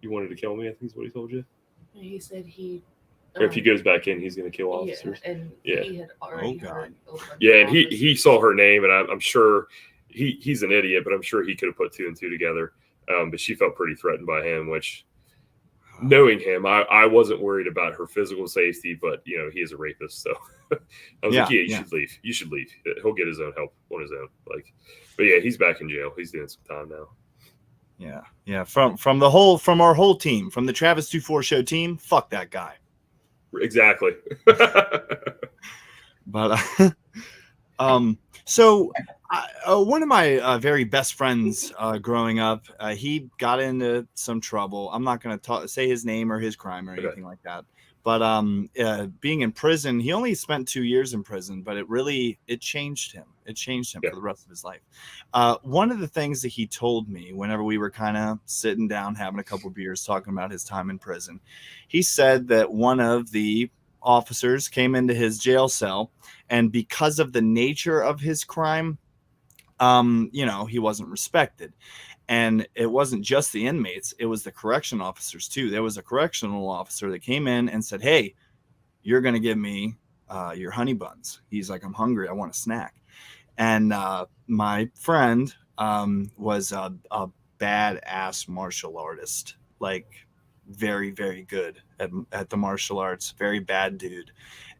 He wanted to kill me, I think is what he told you. He said or if he goes back in, he's going to kill officers. Yeah, he had already heard. Yeah, and he saw her name, and I'm sure he's an idiot, but I'm sure he could have put two and two together. But she felt pretty threatened by him, which, knowing him, I wasn't worried about her physical safety, but he is a rapist, so I was like, you should leave. You should leave. He'll get his own help on his own. But yeah, he's back in jail. He's doing some time now. Yeah. From our whole team, from the Travis 24 Show team, fuck that guy. Exactly. But so one of my very best friends growing up, he got into some trouble. I'm not going to say his name or his crime or anything like that. But being in prison, he only spent 2 years in prison, but it changed him. It changed him for the rest of his life. One of the things that he told me whenever we were kind of sitting down, having a couple beers, talking about his time in prison, he said that one of the officers came into his jail cell, and because of the nature of his crime, he wasn't respected. And it wasn't just the inmates, it was the correction officers too. There was a correctional officer that came in and said, hey, you're going to give me your honey buns. He's like, I'm hungry. I want a snack. And my friend was a badass martial artist, like very, very good at the martial arts, very bad dude.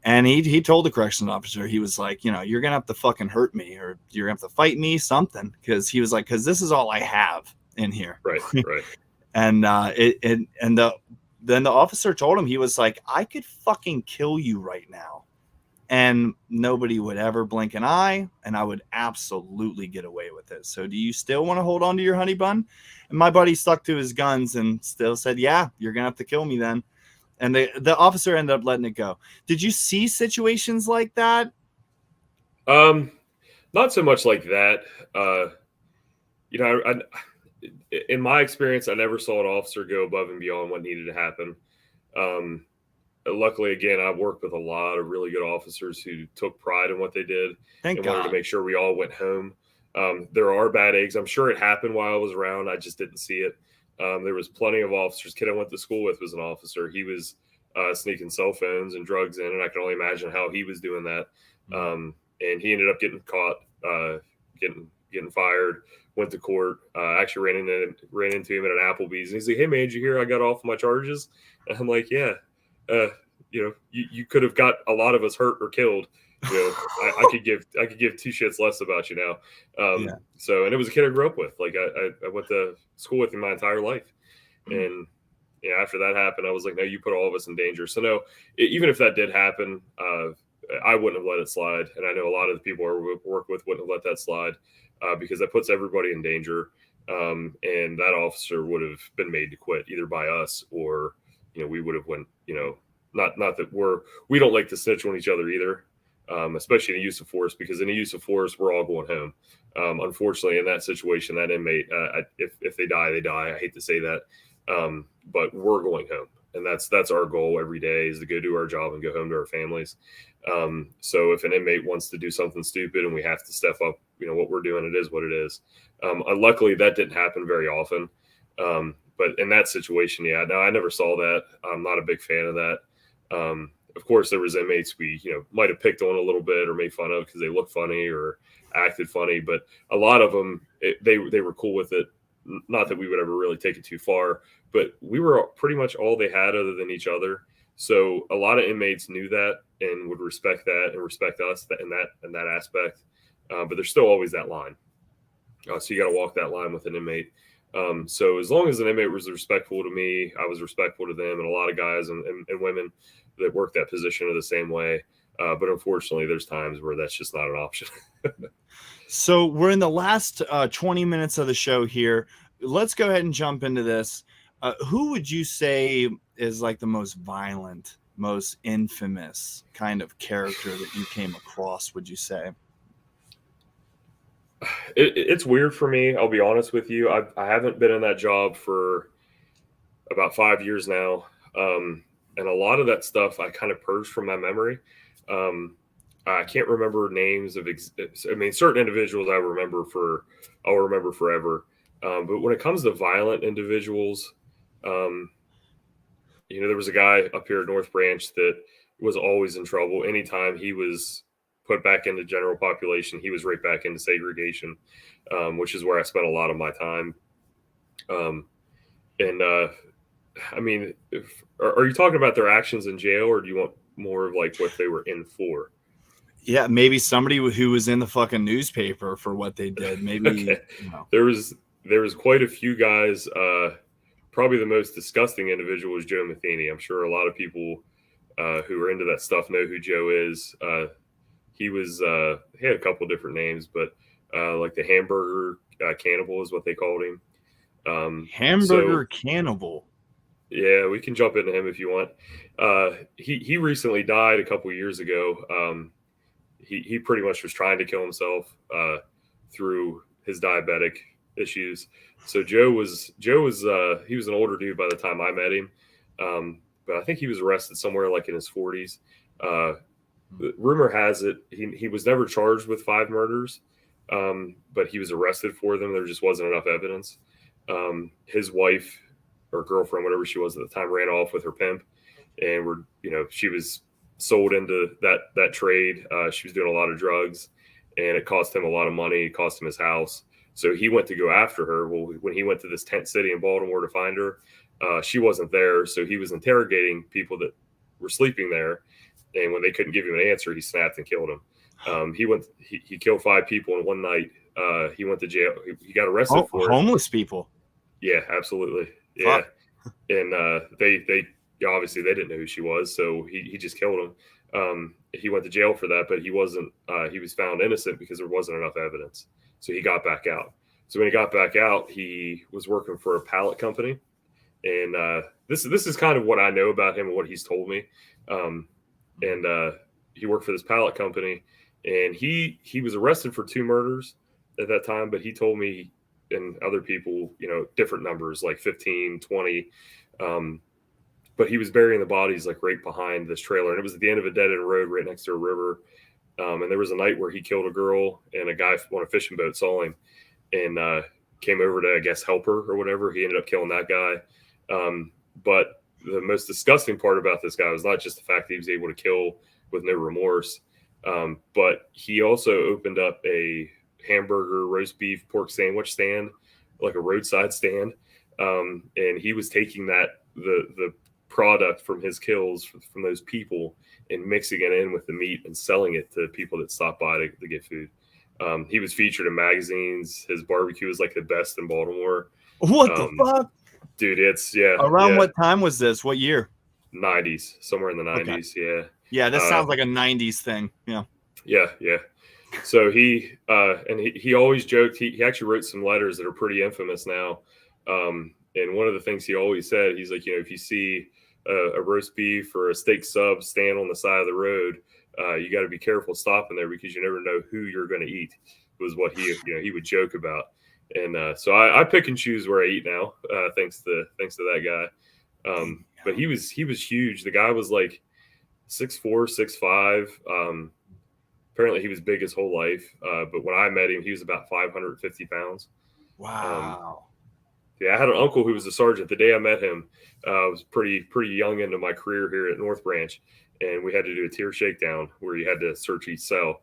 And he told the corrections officer, he was like, you're going to have to fucking hurt me, or you're going to have to fight me, something. Because he was like, because this is all I have in here. Right. And then the officer told him, he was like, I could fucking kill you right now. And nobody would ever blink an eye, and I would absolutely get away with it. So do you still want to hold on to your honey bun? And my buddy stuck to his guns and still said, yeah, you're going to have to kill me then. And the officer ended up letting it go. Did you see situations like that? Not so much like that. In my experience, I never saw an officer go above and beyond what needed to happen. Luckily, again, I've worked with a lot of really good officers who took pride in what they did and wanted to make sure we all went home. There are bad eggs. I'm sure it happened while I was around. I just didn't see it. There was plenty of officers. Kid I went to school with was an officer. He was sneaking cell phones and drugs in, and I can only imagine how he was doing that. And he ended up getting caught, getting fired. Went to court. Actually ran into him at an Applebee's, and he's like, "Hey man, did you hear I got off my charges?" And I'm like, "Yeah, you could have got a lot of us hurt or killed I could give two shits less about you now. So, and it was a kid I grew up with. Like I went to school with him my entire life, and after that happened, I was like, no, you put all of us in danger. So no, even if that did happen, I wouldn't have let it slide. And I know a lot of the people I work with wouldn't have let that slide because that puts everybody in danger. And that officer would have been made to quit either by us or, we would have went, not that we don't like to snitch on each other either. Especially in the use of force, because in the use of force, we're all going home. Unfortunately, in that situation, that inmate, if they die, they die. I hate to say that, but we're going home, and that's our goal every day is to go do our job and go home to our families. So if an inmate wants to do something stupid and we have to step up, what we're doing, it is what it is. Luckily, that didn't happen very often. But in that situation, no, I never saw that. I'm not a big fan of that. Of course, there was inmates we, might have picked on a little bit or made fun of because they looked funny or acted funny, but a lot of them, they were cool with it. Not that we would ever really take it too far, but we were pretty much all they had other than each other. So a lot of inmates knew that and would respect that and respect us in that aspect. But there's still always that line. So you got to walk that line with an inmate. So as long as an inmate was respectful to me, I was respectful to them, and a lot of guys and women that work that position are the same way. But unfortunately, there's times where that's just not an option. So we're in the last 20 minutes of the show here. Let's go ahead and jump into this. Who would you say is like the most violent, most infamous kind of character that you came across, would you say? It's weird for me. I'll be honest with you. I haven't been in that job for about 5 years now. And a lot of that stuff I kind of purged from my memory. I can't remember names of, certain individuals I'll remember forever. But when it comes to violent individuals, there was a guy up here at North Branch that was always in trouble. Anytime he was put back into general population, he was right back into segregation, which is where I spent a lot of my time. Are you talking about their actions in jail, or do you want more of like what they were in for? Yeah, maybe somebody who was in the fucking newspaper for what they did. Maybe okay. There was quite a few guys. Probably the most disgusting individual was Joe Matheny. I'm sure a lot of people who are into that stuff know who Joe is. He had a couple different names, but like the hamburger cannibal is what they called him. Hamburger cannibal. Yeah, we can jump into him if you want. He recently died a couple years ago. He pretty much was trying to kill himself through his diabetic issues. So Joe was he was an older dude by the time I met him, but I think he was arrested somewhere like in his 40s. Rumor has it he was never charged with 5 murders, but he was arrested for them. There just wasn't enough evidence. His wife or girlfriend, whatever she was at the time, ran off with her pimp, and she was sold into that trade. She was doing a lot of drugs, and it cost him a lot of money. It cost him his house. So he went to go after her. Well, when he went to this tent city in Baltimore to find her, she wasn't there. So he was interrogating people that were sleeping there. And when they couldn't give him an answer, he snapped and killed him. He killed 5 people in one night. He went to jail. He got arrested for homeless people. Yeah, absolutely. Yeah. And they obviously they didn't know who she was. So he just killed him. He went to jail for that, but he wasn't, he was found innocent because there wasn't enough evidence. So he got back out. So when he got back out, he was working for a pallet company. And this is kind of what I know about him and what he's told me. He worked for this pallet company, and he was arrested for 2 murders at that time. But he told me and other people, different numbers like 15, 20. But he was burying the bodies like right behind this trailer. And it was at the end of a dead end road right next to a river. And there was a night where he killed a girl, and a guy on a fishing boat saw him and came over to, I guess, help her or whatever. He ended up killing that guy. But the most disgusting part about this guy was not just the fact that he was able to kill with no remorse, but he also opened up a hamburger, roast beef, pork sandwich stand, like a roadside stand. And he was taking the product from his kills from those people and mixing it in with the meat and selling it to people that stop by to get food. He was featured in magazines. His barbecue was like the best in Baltimore. What the fuck? Dude, Around what time was this? What year? 90s, somewhere in the 90s. Okay. Yeah, this sounds like a 90s thing. Yeah. So he always joked. He actually wrote some letters that are pretty infamous now. And one of the things he always said, he's like, if you see a roast beef or a steak sub stand on the side of the road, you got to be careful stopping there because you never know who you're going to eat. Was what he would joke about. And so I pick and choose where I eat now, thanks to that guy. But he was huge. The guy was like 6'4", 6'5". Apparently he was big his whole life. But when I met him, he was about 550 pounds. Wow. Yeah, I had an uncle who was a sergeant. The day I met him, I was pretty young into my career here at North Branch, and we had to do a tier shakedown where you had to search each cell,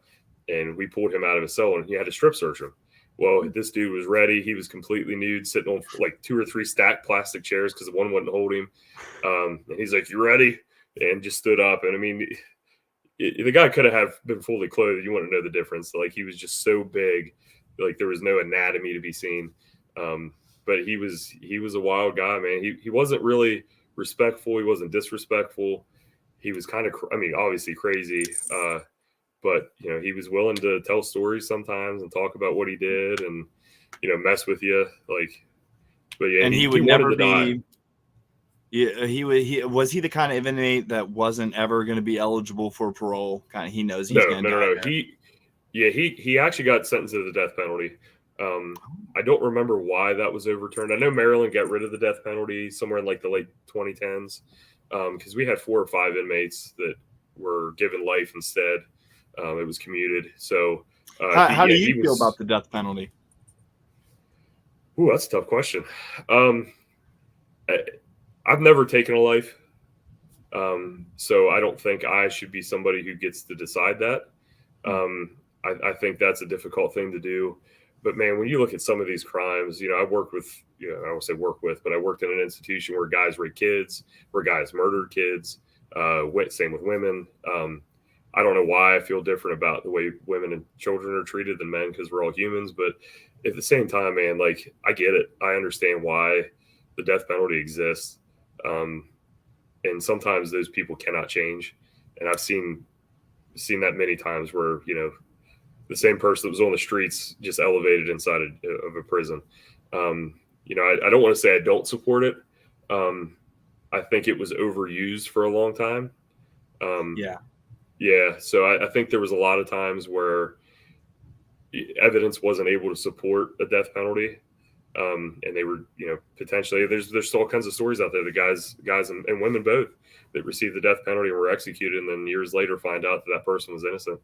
and we pulled him out of his cell and you had to strip search him. Well, this dude was ready. He was completely nude, sitting on like 2 or 3 stacked plastic chairs because one wouldn't hold him. And he's like, "You ready?" And just stood up. And I mean, the guy could have been fully clothed. You wouldn't know the difference. Like he was just so big, like there was no anatomy to be seen. But he was a wild guy, man. He wasn't really respectful. He wasn't disrespectful. He was kind of, obviously crazy. But he was willing to tell stories sometimes and talk about what he did and mess with you. Like, but yeah, and he would never be. Yeah, he was he the kind of inmate that wasn't ever going to be eligible for parole. Kind of, he knows he's going to die. No. He actually got sentenced to the death penalty. I don't remember why that was overturned. I know Maryland got rid of the death penalty somewhere in like the late 2010s because we had 4 or 5 inmates that were given life instead. It was commuted. So how do you feel about the death penalty? Ooh, that's a tough question. I've never taken a life. So I don't think I should be somebody who gets to decide that. I think that's a difficult thing to do. But man, when you look at some of these crimes, I worked with, I won't say work with, but I worked in an institution where guys raped kids, where guys murdered kids, same with women. I don't know why I feel different about the way women and children are treated than men because we're all humans. But at the same time, man, like I get it. I understand why the death penalty exists. And sometimes those people cannot change. And I've seen that many times where, the same person that was on the streets just elevated inside of a prison. I don't want to say I don't support it. I think it was overused for a long time. Yeah. So I think there was a lot of times where evidence wasn't able to support a death penalty. And they were, potentially there's all kinds of stories out there. The guys and women both that received the death penalty and were executed, and then years later find out that person was innocent.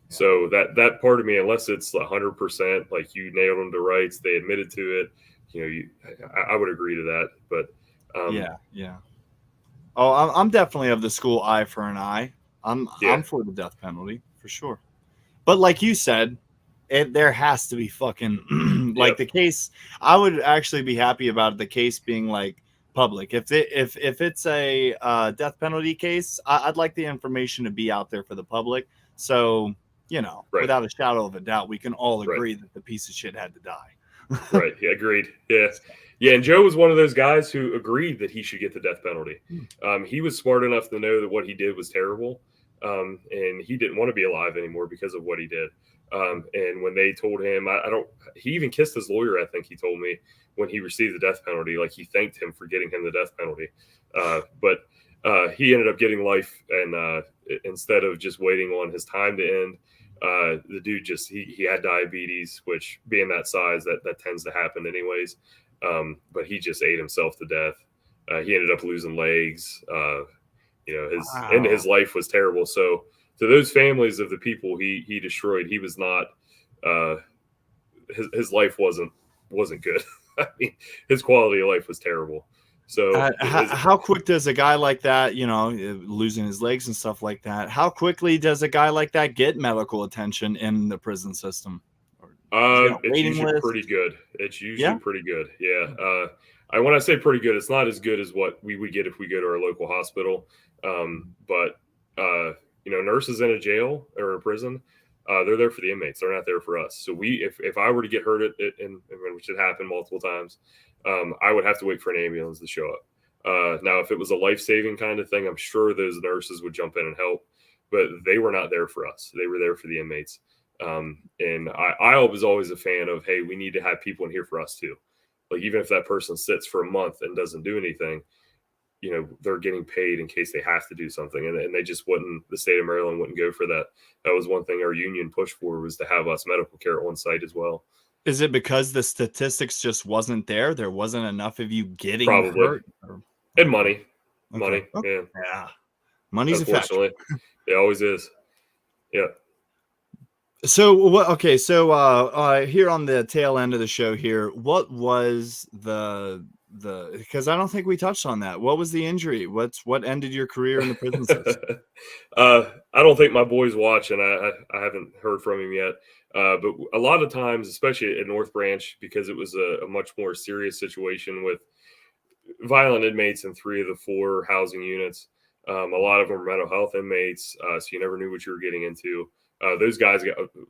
So that part of me, unless it's 100%, like you nailed them to rights, they admitted to it, I would agree to that. But yeah. Oh, I'm definitely of the school eye for an eye. I'm for the death penalty for sure. But like you said, there has to be fucking like the case. I would actually be happy about the case being like public. If it's a death penalty case, I'd like the information to be out there for the public. So, without a shadow of a doubt, we can all agree that the piece of shit had to die. Right. Yeah. Agreed. Yeah. Yeah. And Joe was one of those guys who agreed that he should get the death penalty. He was smart enough to know that what he did was terrible. And he didn't want to be alive anymore because of what he did. And when they told him, he even kissed his lawyer. I think he told me when he received the death penalty, like he thanked him for getting him the death penalty. But he ended up getting life. And instead of just waiting on his time to end, the dude he had diabetes, which being that size, that tends to happen anyways. But he just ate himself to death. He ended up losing legs. End of his life was terrible. So to those families of the people he destroyed, he was not, his life wasn't good. I mean, his quality of life was terrible. So how quick does a guy like that, losing his legs and stuff like that, how quickly does a guy like that get medical attention in the prison system? It's usually pretty good. It's usually pretty good. Yeah. When I say pretty good, it's not as good as what we would get if we go to our local hospital. But nurses in a jail or a prison, they're there for the inmates. They're not there for us. So if I were to get hurt which had happened multiple times, I would have to wait for an ambulance to show up. Now, if it was a life-saving kind of thing, I'm sure those nurses would jump in and help, but they were not there for us. They were there for the inmates. And I was always a fan of, hey, we need to have people in here for us too. Like, even if that person sits for a month and doesn't do anything, they're getting paid in case they have to do something. And they just the state of Maryland wouldn't go for that. That was one thing our union pushed for, was to have us medical care on site as well. Is it because the statistics just wasn't there? There wasn't enough of you getting Probably hurt? And money. Okay. Money. Okay. Yeah. Money's a factor. Unfortunately. It always is. Yeah. So what? Okay, so here on the tail end of the show here, what was the because I don't think we touched on that. What was the injury? What ended your career in the prison system? I don't think my boys watch, and I haven't heard from him yet. But a lot of times, especially at North Branch, because it was a much more serious situation with violent inmates in 3 of the 4 housing units. A lot of them were mental health inmates, so you never knew what you were getting into. Those guys,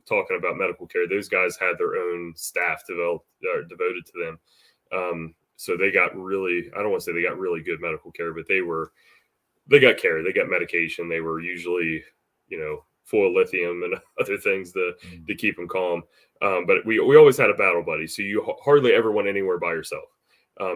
talking about medical care, those guys had their own staff devoted to them. So they got really, I don't want to say they got really good medical care, but they got care. They got medication. They were usually, full of lithium and other things to keep them calm. But we always had a battle buddy. So you hardly ever went anywhere by yourself.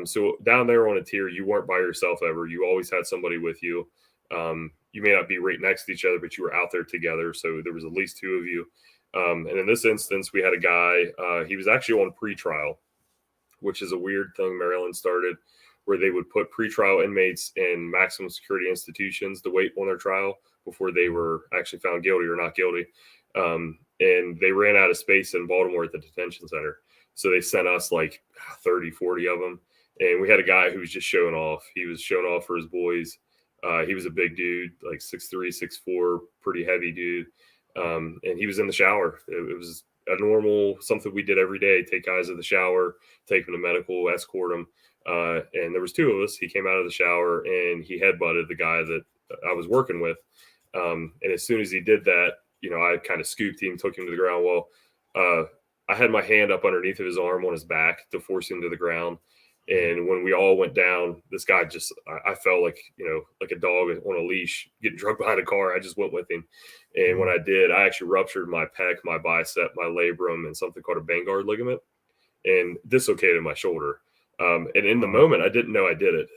So down there on a tier, you weren't by yourself ever. You always had somebody with you. You may not be right next to each other, but you were out there together. So there was at least 2 of you. And in this instance, we had a guy, he was actually on pretrial, which is a weird thing Maryland started, where they would put pretrial inmates in maximum security institutions to wait on their trial before they were actually found guilty or not guilty. And they ran out of space in Baltimore at the detention center. So they sent us like 30, 40 of them. And we had a guy who was just showing off. He was showing off for his boys. He was a big dude, like 6'3", 6'4", pretty heavy dude. And he was in the shower. It was a normal, something we did every day, take guys in the shower, take them to medical, escort them. And there was 2 of us. He came out of the shower and he headbutted the guy that I was working with. And as soon as he did that, I kind of scooped him, took him to the ground. Well, I had my hand up underneath of his arm on his back to force him to the ground. And when we all went down, this guy I felt like, like a dog on a leash getting drugged behind a car. I just went with him. And when I did, I actually ruptured my pec, my bicep, my labrum, and something called a Vanguard ligament, and dislocated my shoulder. And in the moment, I didn't know I did it.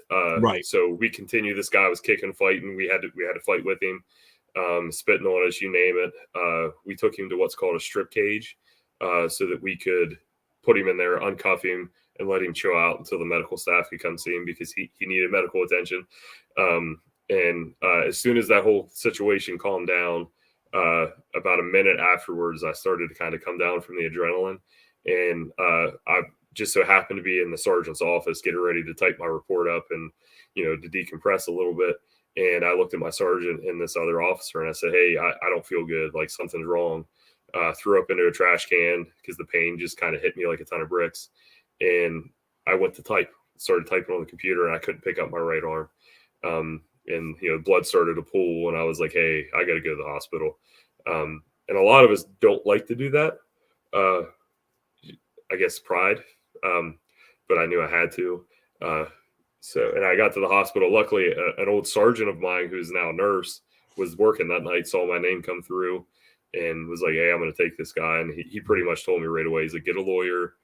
Right. So we continued. This guy was kicking, fighting. We had to fight with him, spitting on us, you name it. We took him to what's called a strip cage, so that we could put him in there, uncuff him, and let him chill out until the medical staff could come see him, because he needed medical attention. And as soon as that whole situation calmed down, about a minute afterwards, I started to kind of come down from the adrenaline. And I just so happened to be in the sergeant's office getting ready to type my report up and, to decompress a little bit. And I looked at my sergeant and this other officer and I said, hey, I don't feel good. Like, something's wrong. Threw up into a trash can because the pain just kind of hit me like a ton of bricks. And I went to started typing on the computer, and I couldn't pick up my right arm. And blood started to pool, and I was like, hey, I got to go to the hospital. And a lot of us don't like to do that. I guess pride. But I knew I had to. And I got to the hospital. Luckily, an old sergeant of mine, who's now a nurse, was working that night, saw my name come through, and was like, hey, I'm going to take this guy. And he pretty much told me right away, he's like, get a lawyer,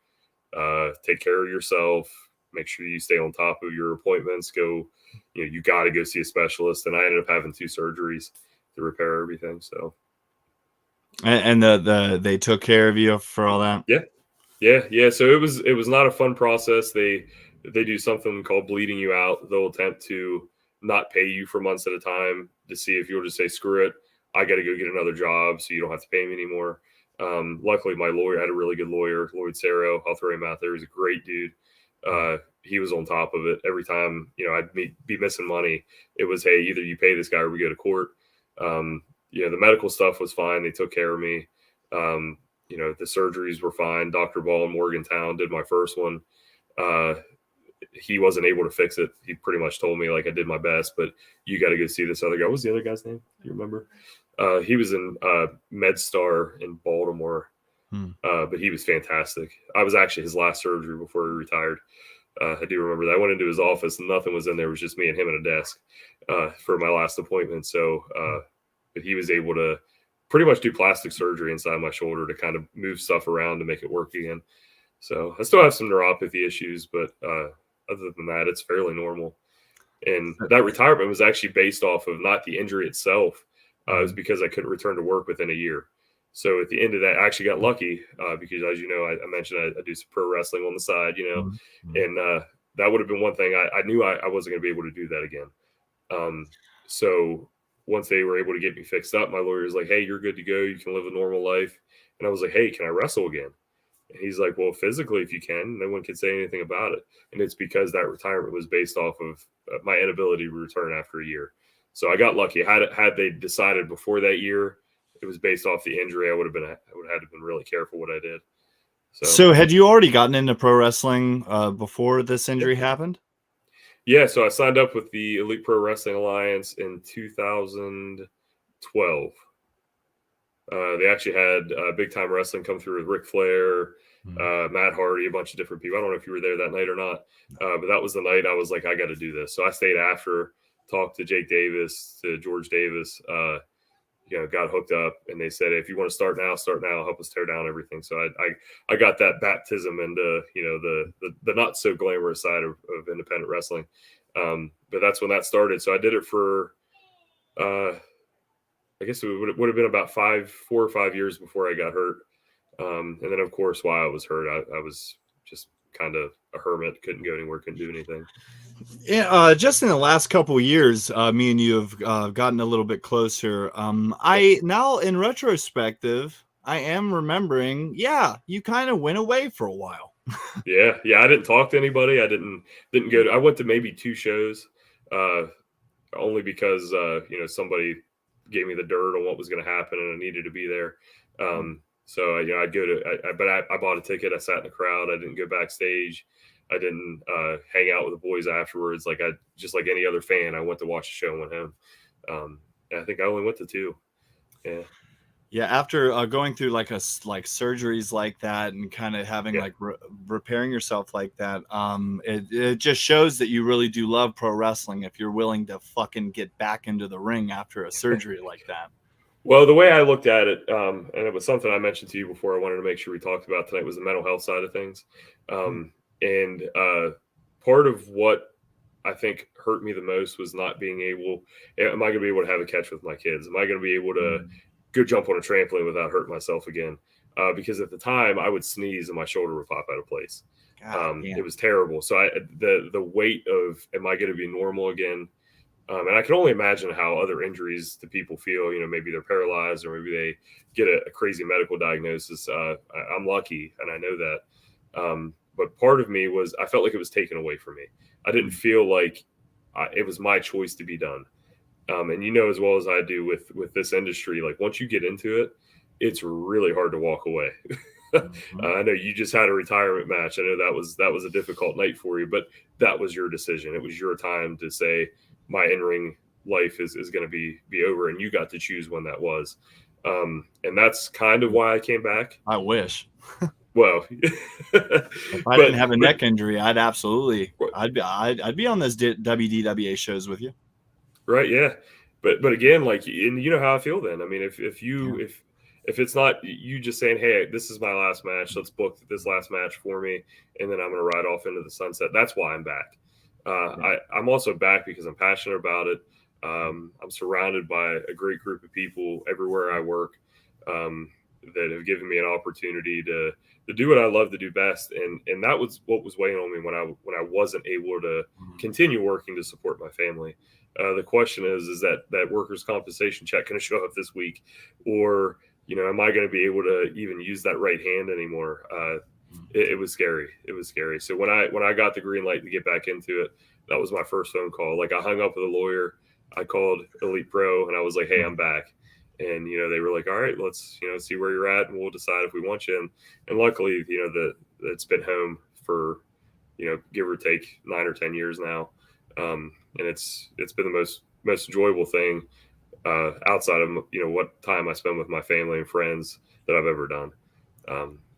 take care of yourself, make sure you stay on top of your appointments, go, you got to go see a specialist. And I ended up having 2 surgeries to repair everything. So. And they took care of you for all that? Yeah. So it was not a fun process. They do something called bleeding you out. They'll attempt to not pay you for months at a time to see if you'll just say, screw it, I got to go get another job so you don't have to pay me anymore. Luckily, my lawyer had a really good lawyer, Lloyd Saro. I'll throw him out there. He's a great dude. He was on top of it. Every time, I'd be missing money, it was, hey, either you pay this guy or we go to court. The medical stuff was fine. They took care of me. The surgeries were fine. Dr. Ball in Morgantown did my first one. he wasn't able to fix it. He pretty much told me, like, I did my best, but you got to go see this other guy. What was the other guy's name? Do you remember? He was in MedStar in Baltimore, but he was fantastic. I was actually his last surgery before he retired. I do remember that. I went into his office. Nothing was in there. It was just me and him at a desk for my last appointment. So, but he was able to pretty much do plastic surgery inside my shoulder to kind of move stuff around to make it work again. So I still have some neuropathy issues, but other than that, it's fairly normal. And that retirement was actually based off of not the injury itself. It was because I couldn't return to work within a year. So at the end of that, I actually got lucky because, as you know, I mentioned I do some pro wrestling on the side, you know, and that would have been one thing. I knew I wasn't going to be able to do that again. So once they were able to get me fixed up, my lawyer was like, hey, you're good to go. You can live a normal life. And I was like, hey, can I wrestle again? And he's like, well, physically, if you can, no one can say anything about it. And it's because that retirement was based off of my inability to return after a year. So I got lucky. Had they decided before that year, it was based off the injury, I would have had to been really careful what I did. So had you already gotten into pro wrestling before this injury happened? Yeah. So I signed up with the Elite Pro Wrestling Alliance in 2012. They actually had Big Time Wrestling come through with Ric Flair, Matt Hardy, a bunch of different people. I don't know if you were there that night or not, but that was the night I was like, I got to do this. So I stayed after, talked to Jake Davis, to George Davis, got hooked up, and they said, if you want to start now, help us tear down everything. So I got that baptism into, the not so glamorous side of independent wrestling. But that's when that started. So I did it for, I guess it would have been about 4 or 5 years before I got hurt. And then, of course, while I was hurt, I was just kind of a hermit, couldn't go anywhere, couldn't do anything. Yeah, just in the last couple of years, me and you have gotten a little bit closer. I now, in retrospective, I am remembering, you kind of went away for a while. Yeah. I didn't talk to anybody. I didn't go I went to maybe 2 shows, only because, somebody gave me the dirt on what was going to happen and I needed to be there. So, I'd go but I bought a ticket. I sat in the crowd. I didn't go backstage. I didn't hang out with the boys afterwards. Just like any other fan, I went to watch the show and went home. I think I only went to 2. Yeah. Yeah. After going through like surgeries like that and kind of having repairing yourself like that, it just shows that you really do love pro wrestling if you're willing to fucking get back into the ring after a surgery like that. Well, the way I looked at it, and it was something I mentioned to you before, I wanted to make sure we talked about tonight, was the mental health side of things. And part of what I think hurt me the most was not being able, am I going to be able to have a catch with my kids? Am I going to be able to go jump on a trampoline without hurting myself again? Because at the time I would sneeze and my shoulder would pop out of place. It was terrible. So the weight of, am I going to be normal again? And I can only imagine how other injuries to people feel. Maybe they're paralyzed or maybe they get a crazy medical diagnosis. I'm lucky, and I know that. But part of me was, I felt like it was taken away from me. I didn't feel like it was my choice to be done. And as well as I do with this industry, like once you get into it, it's really hard to walk away. I know you just had a retirement match. I know that was a difficult night for you, but that was your decision. It was your time to say, my in-ring life is going to be over, and you got to choose when that was. And that's kind of why I came back. I wish. Well, if I didn't have a neck injury, I'd be on those WDWA shows with you. Right. Yeah. But again, and you know how I feel then. I mean, if it's not you just saying, hey, this is my last match, let's book this last match for me, and then I'm going to ride off into the sunset. That's why I'm back. I'm also back because I'm passionate about it. I'm surrounded by a great group of people everywhere I work that have given me an opportunity to do what I love to do best. And that was what was weighing on me when I wasn't able to continue working to support my family. The question is that workers' compensation check going to show up this week? Or, am I going to be able to even use that right hand anymore? It was scary. It was scary. So when I got the green light to get back into it, that was my first phone call. Like, I hung up with a lawyer. I called Elite Pro and I was like, hey, I'm back. And, they were like, all right, let's, see where you're at and we'll decide if we want you. And luckily, it's been home for, give or take 9 or 10 years now. And it's been the most enjoyable thing outside of, what time I spend with my family and friends that I've ever done.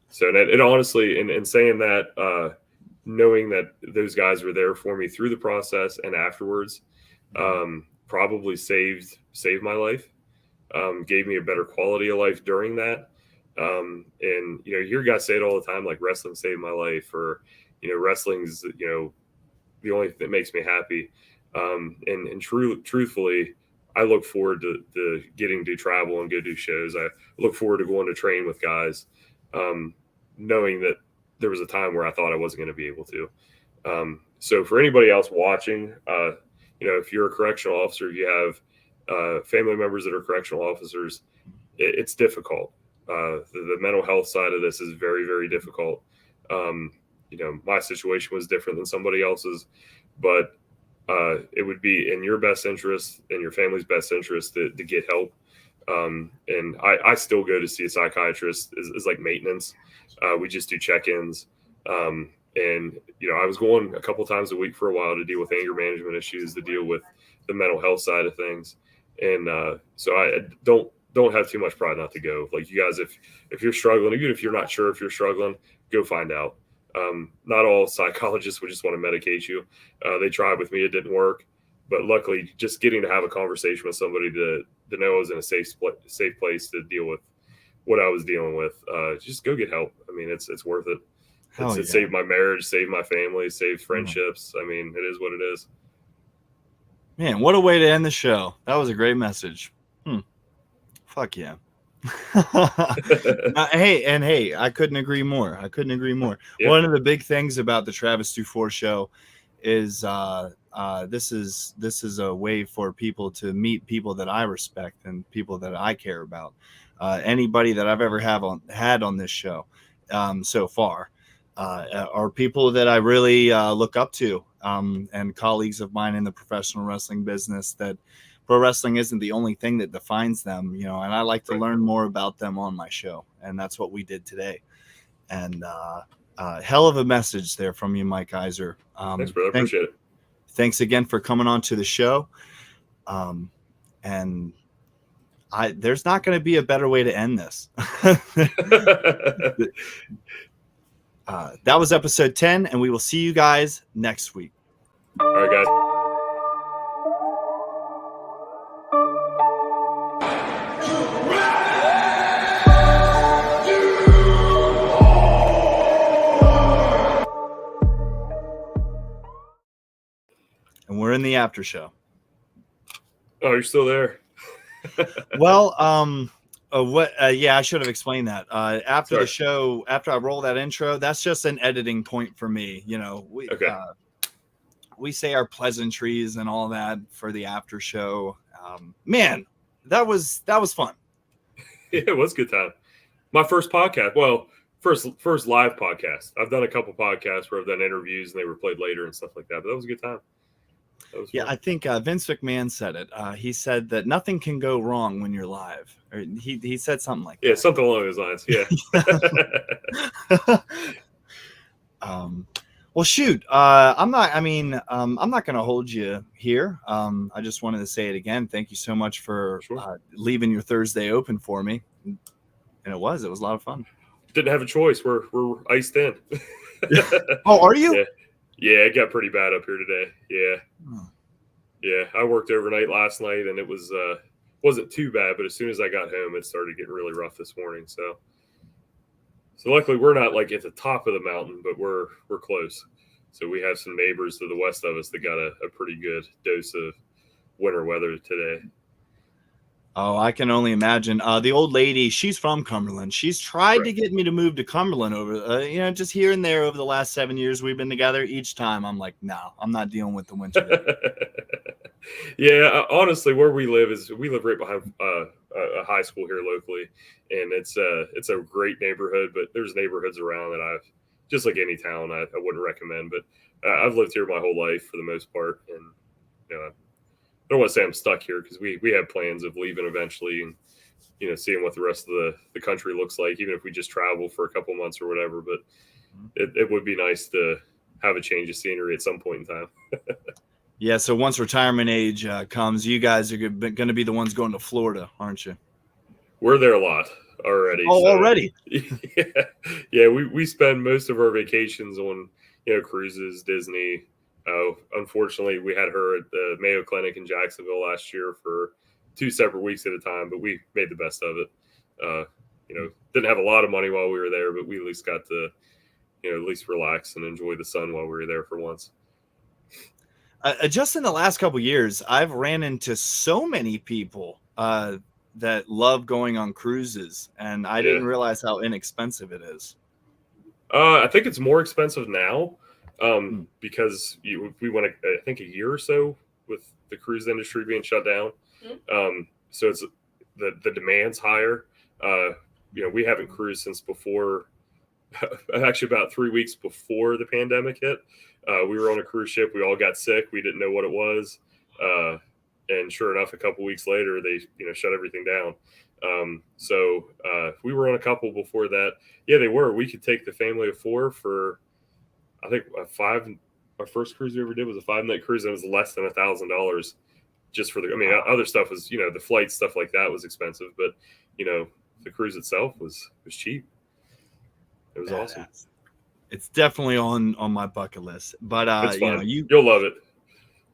So it honestly, in saying that, knowing that those guys were there for me through the process and afterwards, probably saved my life, gave me a better quality of life during that. And, you hear guys say it all the time, like wrestling saved my life, or, wrestling's, the only thing that makes me happy. And truthfully, I look forward to getting to travel and go do shows. I look forward to going to train with guys, knowing that there was a time where I thought I wasn't going to be able to. So for anybody else watching, if you're a correctional officer, if you have family members that are correctional officers, it's difficult. The mental health side of this is very, very difficult. My situation was different than somebody else's, but it would be in your best interest and your family's best interest to get help. And I still go to see a psychiatrist as like maintenance. We just do check-ins. And, I was going a couple times a week for a while to deal with anger management issues, to deal with the mental health side of things. And so I don't have too much pride not to go. Like, you guys, if you're struggling, even if you're not sure if you're struggling, go find out. Not all psychologists would just want to medicate you. They tried with me. It didn't work. But luckily, just getting to have a conversation with somebody to know I was in a safe place to deal with what I was dealing with, just go get help. I mean, it's worth it. It saved my marriage, saved my family, saved friendships. I mean, it is what it is. Man, what a way to end the show. That was a great message. Fuck yeah. Hey, I couldn't agree more. Yeah. One of the big things about the Travis Dufour show is this is a way for people to meet people that I respect and people that I care about. Anybody that I've ever had on this show so far are people that I really look up to, and colleagues of mine in the professional wrestling business, that pro wrestling isn't the only thing that defines them, and I like to learn more about them on my show. And that's what we did today. And hell of a message there from you, Mike Iser. Thanks, brother. Appreciate it. Thanks again for coming on to the show. And there's not going to be a better way to end this. That was episode 10, and we will see you guys next week. All right, guys. And we're in the after show. Oh, you're still there. Well, yeah, I should have explained that. After the show, after I roll that intro, that's just an editing point for me. We say our pleasantries and all that for the after show. Man, that was fun. Yeah, it was a good time. My first podcast. Well, first live podcast. I've done a couple podcasts where I've done interviews and they were played later and stuff like that. But that was a good time. Yeah, I think Vince McMahon said it. He said that nothing can go wrong when you're live. Or he said something like that. Yeah, something along those lines. Yeah. Well, shoot. I'm not going to hold you here. I just wanted to say it again. Thank you so much for leaving your Thursday open for me. And it was a lot of fun. Didn't have a choice. We're iced in. Oh, are you? Yeah. Yeah, it got pretty bad up here today. Yeah. Oh. Yeah, I worked overnight last night, and it wasn't too bad, but as soon as I got home, it started getting really rough this morning. So luckily we're not like at the top of the mountain, but we're close. So we have some neighbors to the west of us that got a pretty good dose of winter weather today. Oh, I can only imagine. The old lady, she's from Cumberland. She's tried to get me to move to Cumberland over, just here and there over the last 7 years we've been together. Each time I'm like, no, I'm not dealing with the winter. Yeah, honestly, where we live right behind a high school here locally, and it's a great neighborhood. But there's neighborhoods around that I've, just like any town, I wouldn't recommend. But I've lived here my whole life for the most part, and I don't want to say I'm stuck here because we have plans of leaving eventually and, seeing what the rest of the country looks like, even if we just travel for a couple months or whatever. But it would be nice to have a change of scenery at some point in time. Yeah, so once retirement age comes, you guys are going to be the ones going to Florida, aren't you? We're there a lot already. Oh, already? Yeah. We spend most of our vacations on, cruises, Disney. Unfortunately, we had her at the Mayo Clinic in Jacksonville last year for 2 separate weeks at a time, but we made the best of it. Didn't have a lot of money while we were there, but we at least got to, at least relax and enjoy the sun while we were there for once. Just in the last couple of years, I've ran into so many people that love going on cruises, and I didn't realize how inexpensive it is. I think it's more expensive now because we went, I think, a year or so with the cruise industry being shut down. So it's the demand's higher. We haven't cruised since before, actually about 3 weeks before the pandemic hit. We were on a cruise ship. We all got sick. We didn't know what it was. And sure enough, a couple weeks later, they shut everything down. So we were on a couple before that. Yeah, they were. We could take the family of 4 for, I think, our first cruise we ever did was a 5-night cruise, and it was less than $1,000 just for the. Other stuff was, the flight stuff like that was expensive, but the cruise itself was cheap. It was awesome. It's definitely on my bucket list, but it's fun. You'll love it.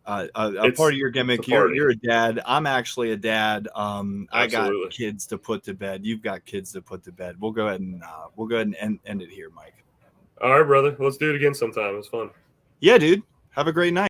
A part of your gimmick, you're a dad. I'm actually a dad. I got kids to put to bed. You've got kids to put to bed. We'll go ahead and end it here, Mike. All right, brother. Let's do it again sometime. It was fun. Yeah, dude. Have a great night.